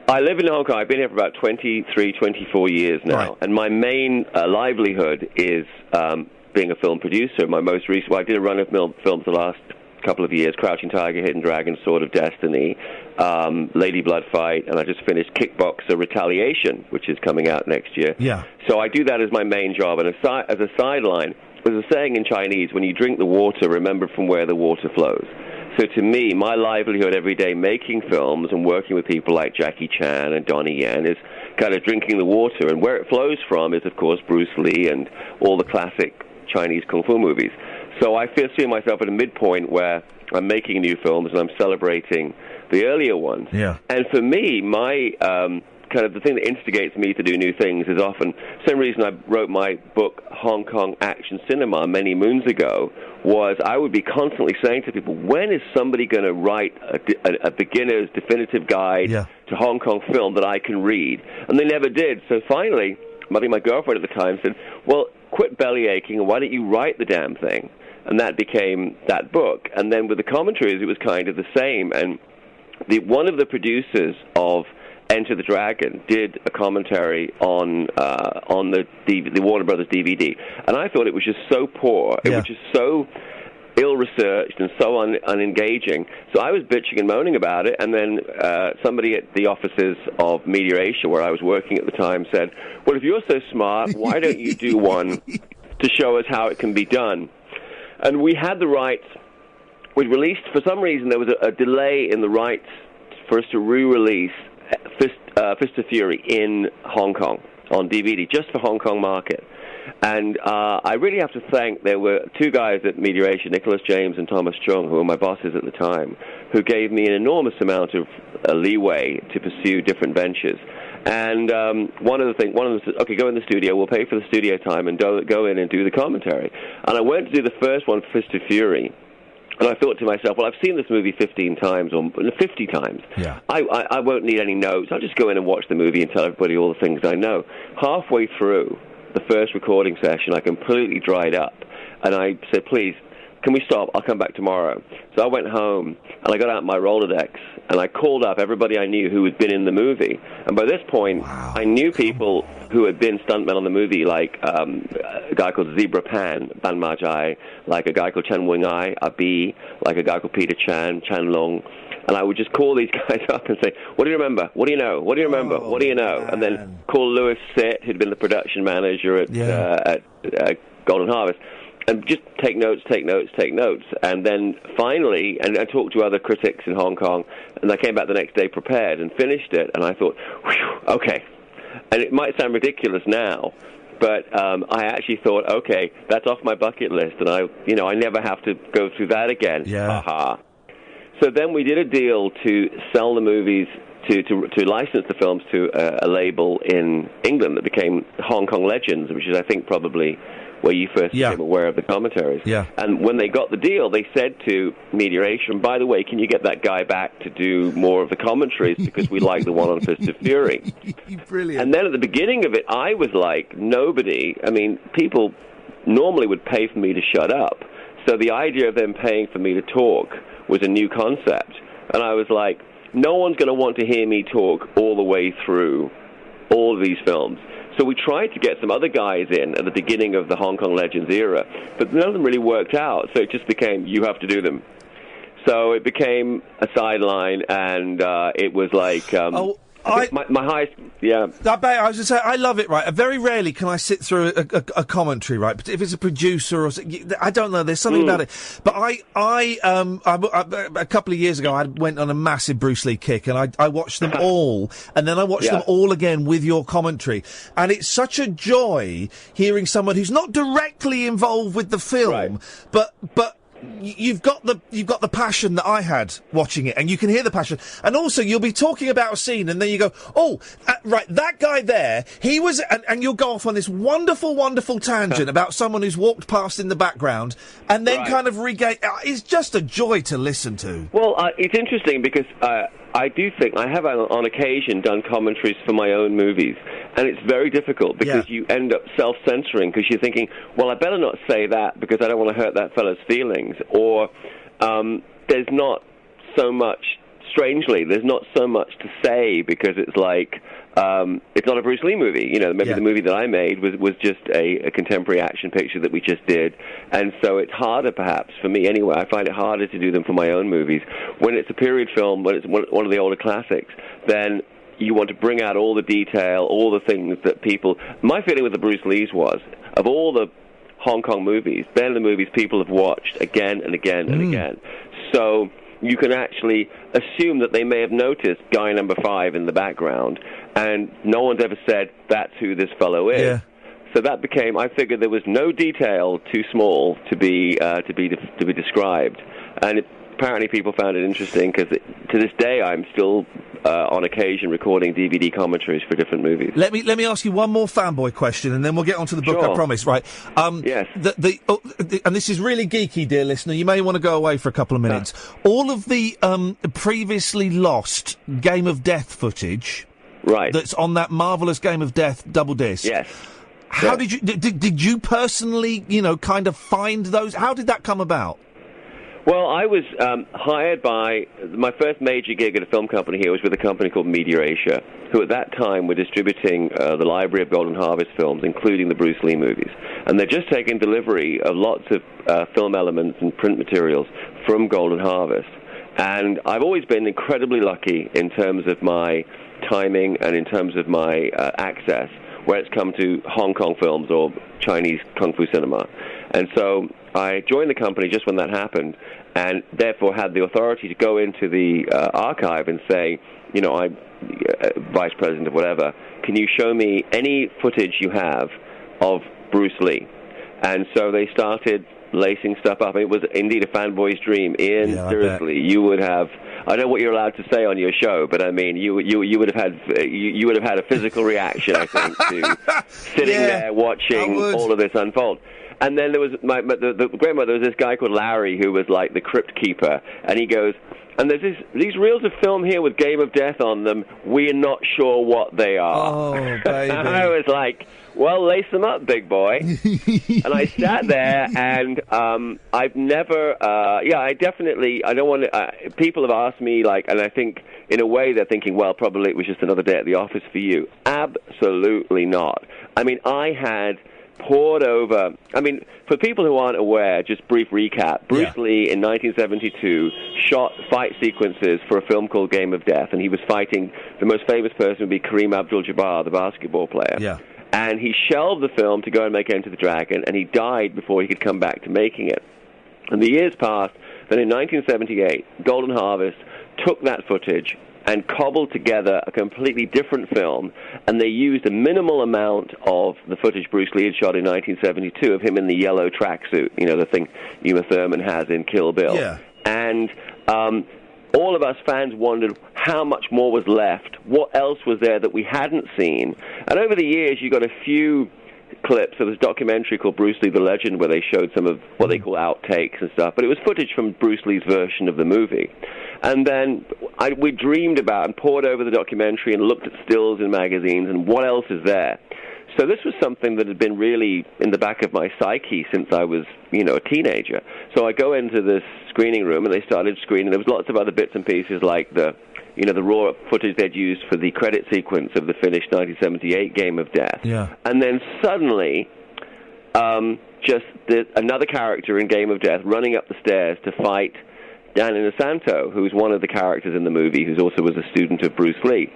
I live in Hong Kong. I've been here for about 23, 24 years now. And my main livelihood is being a film producer. My most recent... I did a run of films the last couple of years: Crouching Tiger, Hidden Dragon, Sword of Destiny, Lady Blood Fight, and I just finished Kickboxer Retaliation, which is coming out next year. Yeah. So I do that as my main job. And as a sideline, there's a saying in Chinese, when you drink the water, remember from where the water flows. So to me, my livelihood every day making films and working with people like Jackie Chan and Donnie Yen is kind of drinking the water. And where it flows from is, of course, Bruce Lee and all the classic Chinese Kung Fu movies. So I see myself at a midpoint where I'm making new films and I'm celebrating the earlier ones. Yeah. And for me, my kind of the thing that instigates me to do new things is often the same reason I wrote my book Hong Kong Action Cinema many moons ago was I would be constantly saying to people, when is somebody going to write a beginner's definitive guide to Hong Kong film that I can read? And they never did. So finally, I think my girlfriend at the time said, well, quit belly aching and why don't you write the damn thing? And that became that book. And then with the commentaries, it was kind of the same. And one of the producers of Enter the Dragon did a commentary on the Warner Brothers DVD, and I thought it was just so poor. It was just so ill-researched and so unengaging. So I was bitching and moaning about it, and then somebody at the offices of Media Asia, where I was working at the time, said, well, if you're so smart, why don't you do one to show us how it can be done? And we had the rights. We released, for some reason, there was a delay in the rights for us to re-release Fist of Fury in Hong Kong on DVD, just for Hong Kong market. And I really have to thank, there were two guys at Media Asia, Nicholas James and Thomas Chung, who were my bosses at the time, who gave me an enormous amount of leeway to pursue different ventures. And one of them said, okay, go in the studio, we'll pay for the studio time, and go in and do the commentary. And I went to do the first one, Fist of Fury, and I thought to myself, well, I've seen this movie 15 times, or 50 times. Yeah. I won't need any notes. I'll just go in and watch the movie and tell everybody all the things I know. Halfway through the first recording session, I completely dried up. And I said, please, can we stop? I'll come back tomorrow. So I went home, and I got out my Rolodex, and I called up everybody I knew who had been in the movie. And by this point, I knew people who had been stuntmen on the movie, like a guy called Zebra Pan, Ban Ma Jai, like a guy called Chen Wing Ai, Abi, like a guy called Peter Chan, Chan Long. And I would just call these guys up and say, what do you remember? What do you know? What do you remember? What do you know? And then call Louis Sitt, who'd been the production manager at Golden Harvest, and just take notes. And then finally, and I talked to other critics in Hong Kong, and I came back the next day prepared and finished it, and I thought, whew, okay. And it might sound ridiculous now, but I actually thought, okay, that's off my bucket list, and I never have to go through that again. Yeah. Aha. So then we did a deal to sell the movies, to license the films to a label in England that became Hong Kong Legends, which is, I think, probably where you first became aware of the commentaries. Yeah. And when they got the deal, they said to Media Asia, and by the way, can you get that guy back to do more of the commentaries, because we like the one on Fist of Fury. Brilliant. And then at the beginning of it, I was like, people normally would pay for me to shut up. So the idea of them paying for me to talk was a new concept. And I was like, no one's going to want to hear me talk all the way through all of these films. So we tried to get some other guys in at the beginning of the Hong Kong Legends era, but none of them really worked out, so it just became, you have to do them. So it became a sideline, and it was like... my highest, I was going to say, I love it, right? Very rarely can I sit through a commentary, right? But if it's a producer or something, I don't know, there's something about it. But I a couple of years ago, I went on a massive Bruce Lee kick, and I watched them all, and then I watched them all again with your commentary. And it's such a joy hearing someone who's not directly involved with the film, but you've got the passion that I had watching it, and you can hear the passion. And also, you'll be talking about a scene, and then you go, right, that guy there, he was, and you'll go off on this wonderful, wonderful tangent about someone who's walked past in the background, and then kind of regain. It's just a joy to listen to. Well, it's interesting because I do think I have on occasion done commentaries for my own movies, and it's very difficult because you end up self-censoring because you're thinking, well, I better not say that because I don't want to hurt that fellow's feelings, or there's not so much, strangely, there's not so much to say because it's like, it's not a Bruce Lee movie. Maybe the movie that I made was just a contemporary action picture that we just did. And so it's harder, perhaps, for me anyway. I find it harder to do them for my own movies. When it's a period film, when it's one of the older classics, then you want to bring out all the detail, all the things that people... My feeling with the Bruce Lees was, of all the Hong Kong movies, they're the movies people have watched again and again and again. So you can actually assume that they may have noticed guy number 5 in the background, and no one's ever said, that's who this fellow is. So that became. I figured there was no detail too small to be described, and apparently people found it interesting because to this day I'm still on occasion recording DVD commentaries for different movies. Let me ask you one more fanboy question, and then we'll get onto the book. Sure. I promise. Right? Yes. And this is really geeky, dear listener. You may want to go away for a couple of minutes. All of the previously lost Game of Death footage, right? That's on that marvelous Game of Death double disc. Yes. How did you did you personally, kind of find those? How did that come about? Well, I was hired by my first major gig at a film company here was with a company called Media Asia, who at that time were distributing the library of Golden Harvest films, including the Bruce Lee movies. And they'd just taken delivery of lots of film elements and print materials from Golden Harvest. And I've always been incredibly lucky in terms of my timing and in terms of my access, where it's come to Hong Kong films or Chinese kung fu cinema. And so I joined the company just when that happened, and therefore had the authority to go into the archive and say, I'm vice president of whatever, can you show me any footage you have of Bruce Lee? And so they started lacing stuff up. It was indeed a fanboy's dream. Ian, seriously, you would have. I don't know what you're allowed to say on your show, but I mean, you would have had a physical reaction, I think, to sitting there watching all of this unfold. And then there was the grandmother. There was this guy called Larry who was like the crypt keeper, and he goes, and there's these reels of film here with Game of Death on them. We're not sure what they are. Oh, baby. And I was like, well, lace them up, big boy. And I sat there, and I've never, I don't want to, people have asked me, and I think, in a way, they're thinking, well, probably it was just another day at the office for you. Absolutely not. I mean, I had poured over, for people who aren't aware, just brief recap, Bruce Lee in 1972 shot fight sequences for a film called Game of Death, and he was fighting, the most famous person would be Kareem Abdul-Jabbar, the basketball player. Yeah. And he shelved the film to go and make Enter the Dragon, and he died before he could come back to making it. And the years passed, then in 1978, Golden Harvest took that footage and cobbled together a completely different film, and they used a minimal amount of the footage Bruce Lee had shot in 1972 of him in the yellow tracksuit, the thing Uma Thurman has in Kill Bill. Yeah. And all of us fans wondered how much more was left, what else was there that we hadn't seen. And over the years, you got a few clips. There was a documentary called Bruce Lee the Legend where they showed some of what they call outtakes and stuff, but it was footage from Bruce Lee's version of the movie. And then we dreamed about and pored over the documentary and looked at stills in magazines and what else is there. So this was something that had been really in the back of my psyche since I was, a teenager. So I go into this screening room and they started screening. There was lots of other bits and pieces like the raw footage they'd used for the credit sequence of the finished 1978 Game of Death. Yeah. And then suddenly, another character in Game of Death running up the stairs to fight Dan Inosanto, who's one of the characters in the movie, who also was a student of Bruce Lee.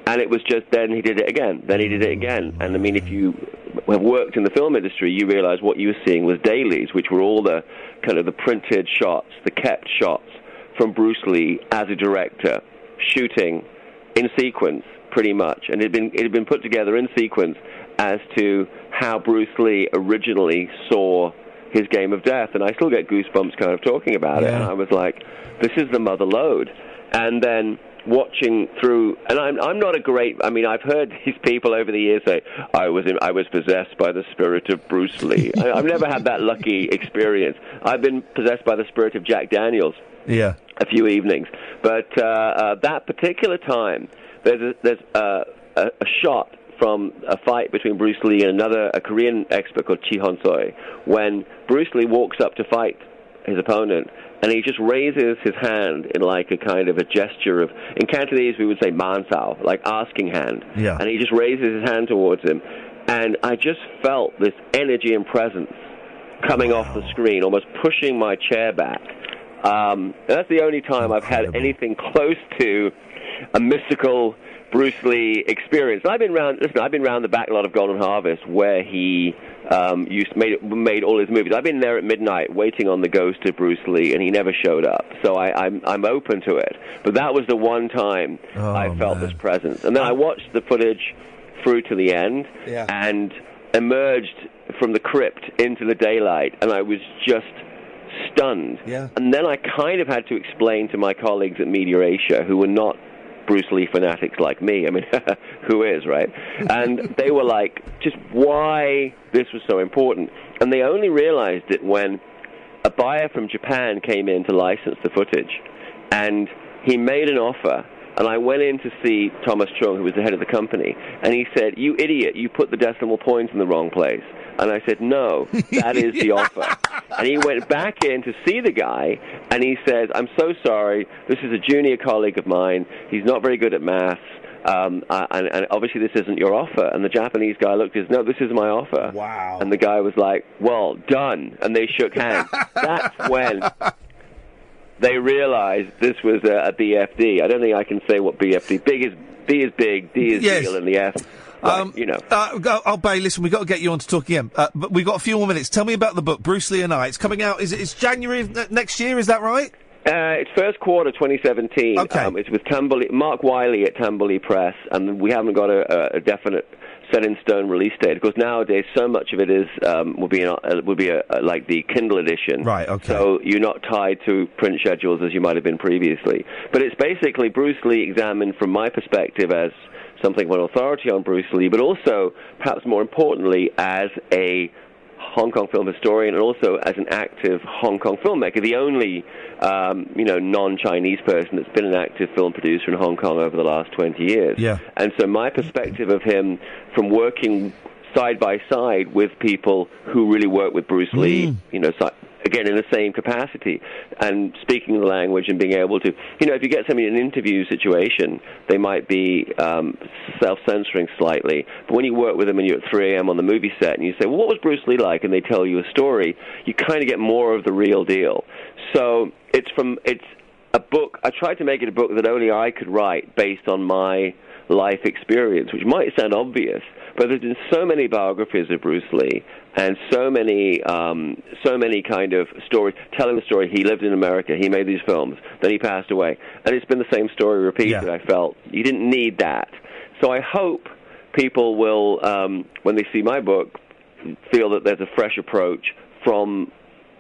And it was just, then he did it again, then he did it again. And I mean, if you have worked in the film industry, you realize what you were seeing was dailies, which were all the kind of the printed shots, the kept shots from Bruce Lee as a director, shooting in sequence, pretty much. And it had been put together in sequence as to how Bruce Lee originally saw his Game of Death. And I still get goosebumps kind of talking about it. And I was like, this is the mother lode. And then watching through, and I'm not a great, I've heard these people over the years say, I was possessed by the spirit of Bruce Lee. I've never had that lucky experience. I've been possessed by the spirit of Jack Daniels. Yeah. A few evenings. But that particular time, there's a shot from a fight between Bruce Lee and a Korean expert called Chi Hon-soy, when Bruce Lee walks up to fight his opponent, and he just raises his hand in like a kind of a gesture of, in Cantonese we would say mansao, like asking hand. Yeah. And he just raises his hand towards him, and I just felt this energy and presence coming off the screen, almost pushing my chair back. And that's the only time I've had anything close to a mystical Bruce Lee experience. I've been around the back lot of Golden Harvest where he made all his movies. I've been there at midnight waiting on the ghost of Bruce Lee, and he never showed up. So I'm open to it. But that was the one time I felt this presence. And then I watched the footage through to the end, and emerged from the crypt into the daylight, and I was just stunned. Yeah. And then I kind of had to explain to my colleagues at Media Asia, who were not Bruce Lee fanatics like me. I mean, who is, right? And they were like, just why this was so important. And they only realized it when a buyer from Japan came in to license the footage, and he made an offer. And I went in to see Thomas Chung, who was the head of the company, and he said, "You idiot, you put the decimal points in the wrong place." And I said, "No, that is the offer." And he went back in to see the guy, and he says, "I'm so sorry, this is a junior colleague of mine, he's not very good at maths, and obviously this isn't your offer." And the Japanese guy looked and said, "No, this is my offer." Wow. And the guy was like, "Well, done." And they shook hands. That's when they realized this was a BFD. I don't think I can say what BFD. B is big, D is deal, and the F. Bey, listen, we've got to get you on to talk again, but we've got a few more minutes. Tell me about the book, Bruce Lee and I. It's coming out, it's January of next year, is that right? It's first quarter 2017. Okay. It's with Mark Wiley at Tamberley Press, and we haven't got a definite set-in-stone release date. Of course, nowadays, so much of it is would be like the Kindle edition. Right, okay. So you're not tied to print schedules as you might have been previously. But it's basically Bruce Lee examined from my perspective as something of an authority on Bruce Lee, but also, perhaps more importantly, as a Hong Kong film historian and also as an active Hong Kong filmmaker, the only non-Chinese person that's been an active film producer in Hong Kong over the last 20 years. Yeah. And so my perspective of him from working side by side with people who really work with Bruce Lee, again, in the same capacity, and speaking the language and being able to, if you get somebody in an interview situation, they might be self-censoring slightly, but when you work with them and you're at 3 a.m. on the movie set and you say, well, what was Bruce Lee like? And they tell you a story, you kind of get more of the real deal. So it's a book, I tried to make it a book that only I could write based on my life experience, which might sound obvious, but there's been so many biographies of Bruce Lee and so many kind of stories telling the story. He lived in America, he made these films, then he passed away, and it's been the same story repeated. I felt you didn't need that. So I hope people will, when they see my book, feel that there's a fresh approach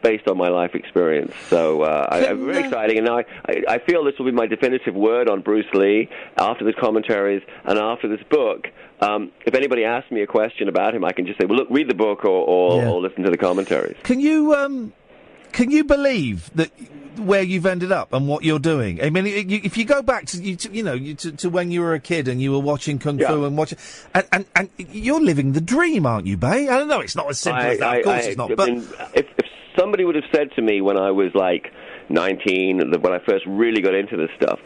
based on my life experience. So I'm very exciting, and now I feel this will be my definitive word on Bruce Lee after the commentaries and after this book. If anybody asks me a question about him, I can just say, well, look, read the book or listen to the commentaries. Can you believe that where you've ended up and what you're doing? I mean, if you go back to when you were a kid and you were watching Kung Fu and watching, and you're living the dream, aren't you, Bey? I don't know, it's not as simple as that. Of course, it's not. But if somebody would have said to me when I was like 19, when I first really got into this stuff,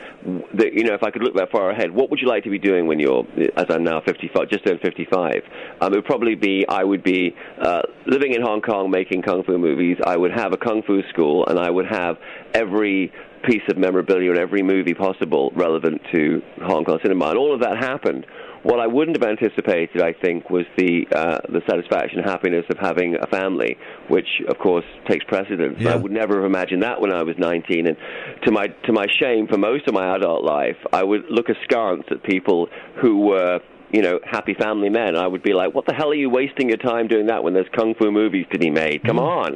that, if I could look that far ahead, what would you like to be doing when you're, as I'm now 55, just turned 55? It would probably be, I would be living in Hong Kong making Kung Fu movies. I would have a Kung Fu school, and I would have every piece of memorabilia in every movie possible relevant to Hong Kong cinema. And all of that happened. What I wouldn't have anticipated, I think, was the satisfaction and happiness of having a family, which, of course, takes precedence. Yeah. I would never have imagined that when I was 19. And to my shame, for most of my adult life, I would look askance at people who were, happy family men. I would be like, what the hell are you wasting your time doing that when there's Kung Fu movies to be made? Come on,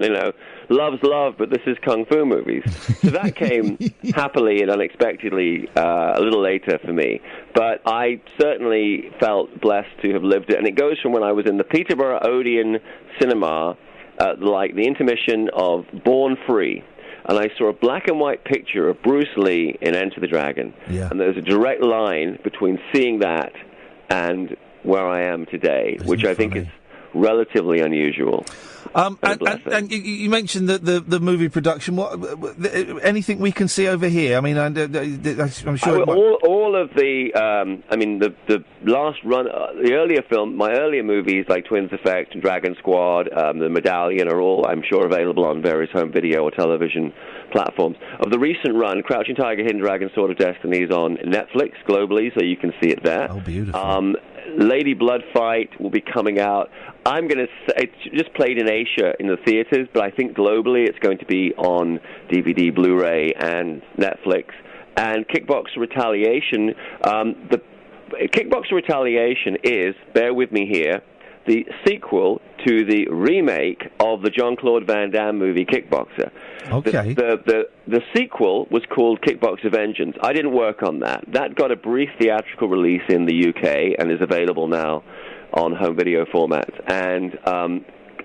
love's love, but this is Kung Fu movies. So that came happily and unexpectedly a little later for me. But I certainly felt blessed to have lived it. And it goes from when I was in the Peterborough Odeon Cinema, like the intermission of Born Free, and I saw a black and white picture of Bruce Lee in Enter the Dragon. Yeah. And there's a direct line between seeing that and where I am today, which I think is relatively unusual. And you mentioned the movie production. What anything we can see over here? I mean, I'm sure all of the. The last run, the earlier film, my earlier movies like Twins Effect and Dragon Squad, The Medallion are all, I'm sure, available on various home video or television platforms. Of the recent run, Crouching Tiger, Hidden Dragon, Sword of Destiny is on Netflix globally, so you can see it there. Oh, beautiful. Lady Blood Fight will be coming out. I'm going to say it's just played in Asia in the theaters, but I think globally it's going to be on DVD, Blu-ray, and Netflix. And Kickboxer Retaliation, the Kickboxer Retaliation is, bear with me here, the sequel to the remake of the Jean-Claude Van Damme movie Kickboxer. Okay. The sequel was called Kickboxer Vengeance. I didn't work on that. That got a brief theatrical release in the UK and is available now on home video formats. And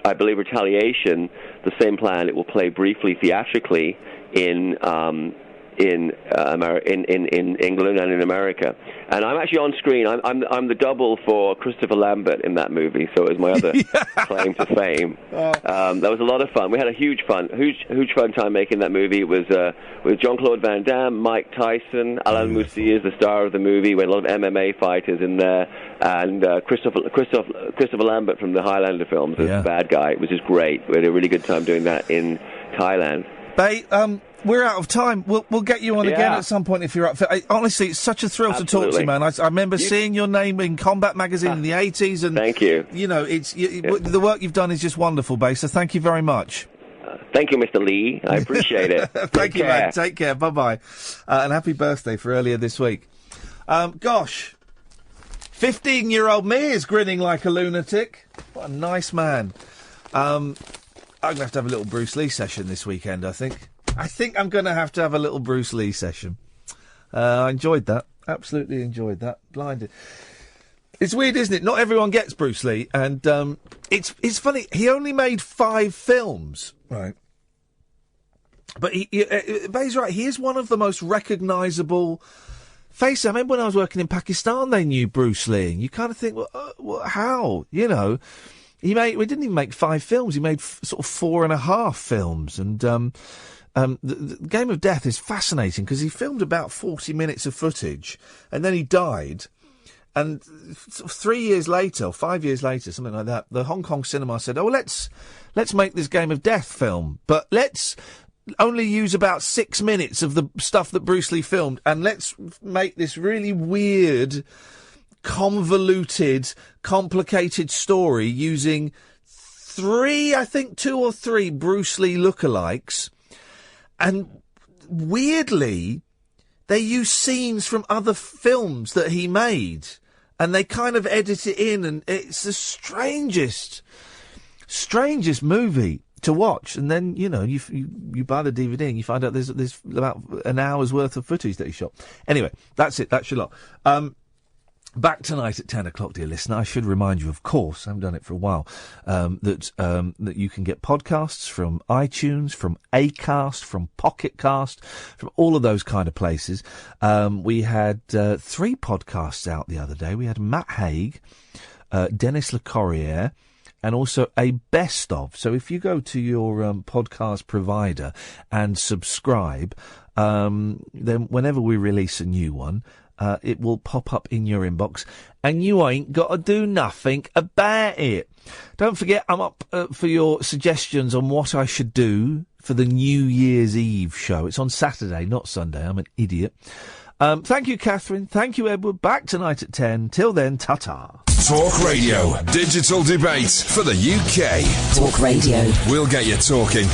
I believe Retaliation, the same plan, it will play briefly theatrically in England and in America. And I'm actually on screen. I'm the double for Christopher Lambert in that movie, so it was my other claim to fame. That was a lot of fun. We had a huge fun time making that movie. It was with Jean-Claude Van Damme, Mike Tyson, Alain Moussi is the star of the movie. We had a lot of MMA fighters in there, and Christopher Lambert from the Highlander films was the bad guy. It was just great. We had a really good time doing that in Thailand. Bey, we're out of time. We'll get you on again at some point if you're up for it. Honestly, it's such a thrill to talk to you, man. I remember seeing your name in Combat Magazine in the 80s, and thank you. You know, the work you've done is just wonderful, Bey. So thank you very much. Thank you, Mr. Lee. I appreciate it. Thank you, mate. Take care. Bye-bye. And happy birthday for earlier this week. 15-year-old me is grinning like a lunatic. What a nice man. I'm going to have a little Bruce Lee session this weekend, I think. I'm going to have a little Bruce Lee session. I enjoyed that. Absolutely enjoyed that. Blinded. It's weird, isn't it? Not everyone gets Bruce Lee, and it's funny. He only made 5 films, right? But Bey's right. He is one of the most recognisable faces. I remember when I was working in Pakistan, they knew Bruce Lee, and you kind of think, well, how? You know, we didn't even make 5 films. He made sort of 4.5 films, and the Game of Death is fascinating because he filmed about 40 minutes of footage, and then he died. And 3 years later, or 5 years later, something like that, the Hong Kong cinema said, "Oh, let's make this Game of Death film, but let's only use about 6 minutes of the stuff that Bruce Lee filmed, and let's make this really weird, convoluted, complicated story using 2 or 3 Bruce Lee lookalikes." And weirdly, they use scenes from other films that he made, and they kind of edit it in, and it's the strangest movie to watch. And then, you know, you buy the DVD and you find out there's about an hour's worth of footage that he shot. Anyway, that's it. That's your lot. Back tonight at 10 o'clock, dear listener. I should remind you, of course, I haven't done it for a while, that you can get podcasts from iTunes, from Acast, from Pocket Cast, from all of those kind of places. We had 3 podcasts out the other day. We had Matt Haig, Dennis Le Corriere, and also a best of. So if you go to your podcast provider and subscribe, then whenever we release a new one, it will pop up in your inbox, and you ain't got to do nothing about it. Don't forget, I'm up for your suggestions on what I should do for the New Year's Eve show. It's on Saturday, not Sunday. I'm an idiot. Thank you, Catherine. Thank you, Edward. Back tonight at 10. Till then, ta-ta. Talk Radio. Digital debate for the UK. Talk Radio. We'll get you talking.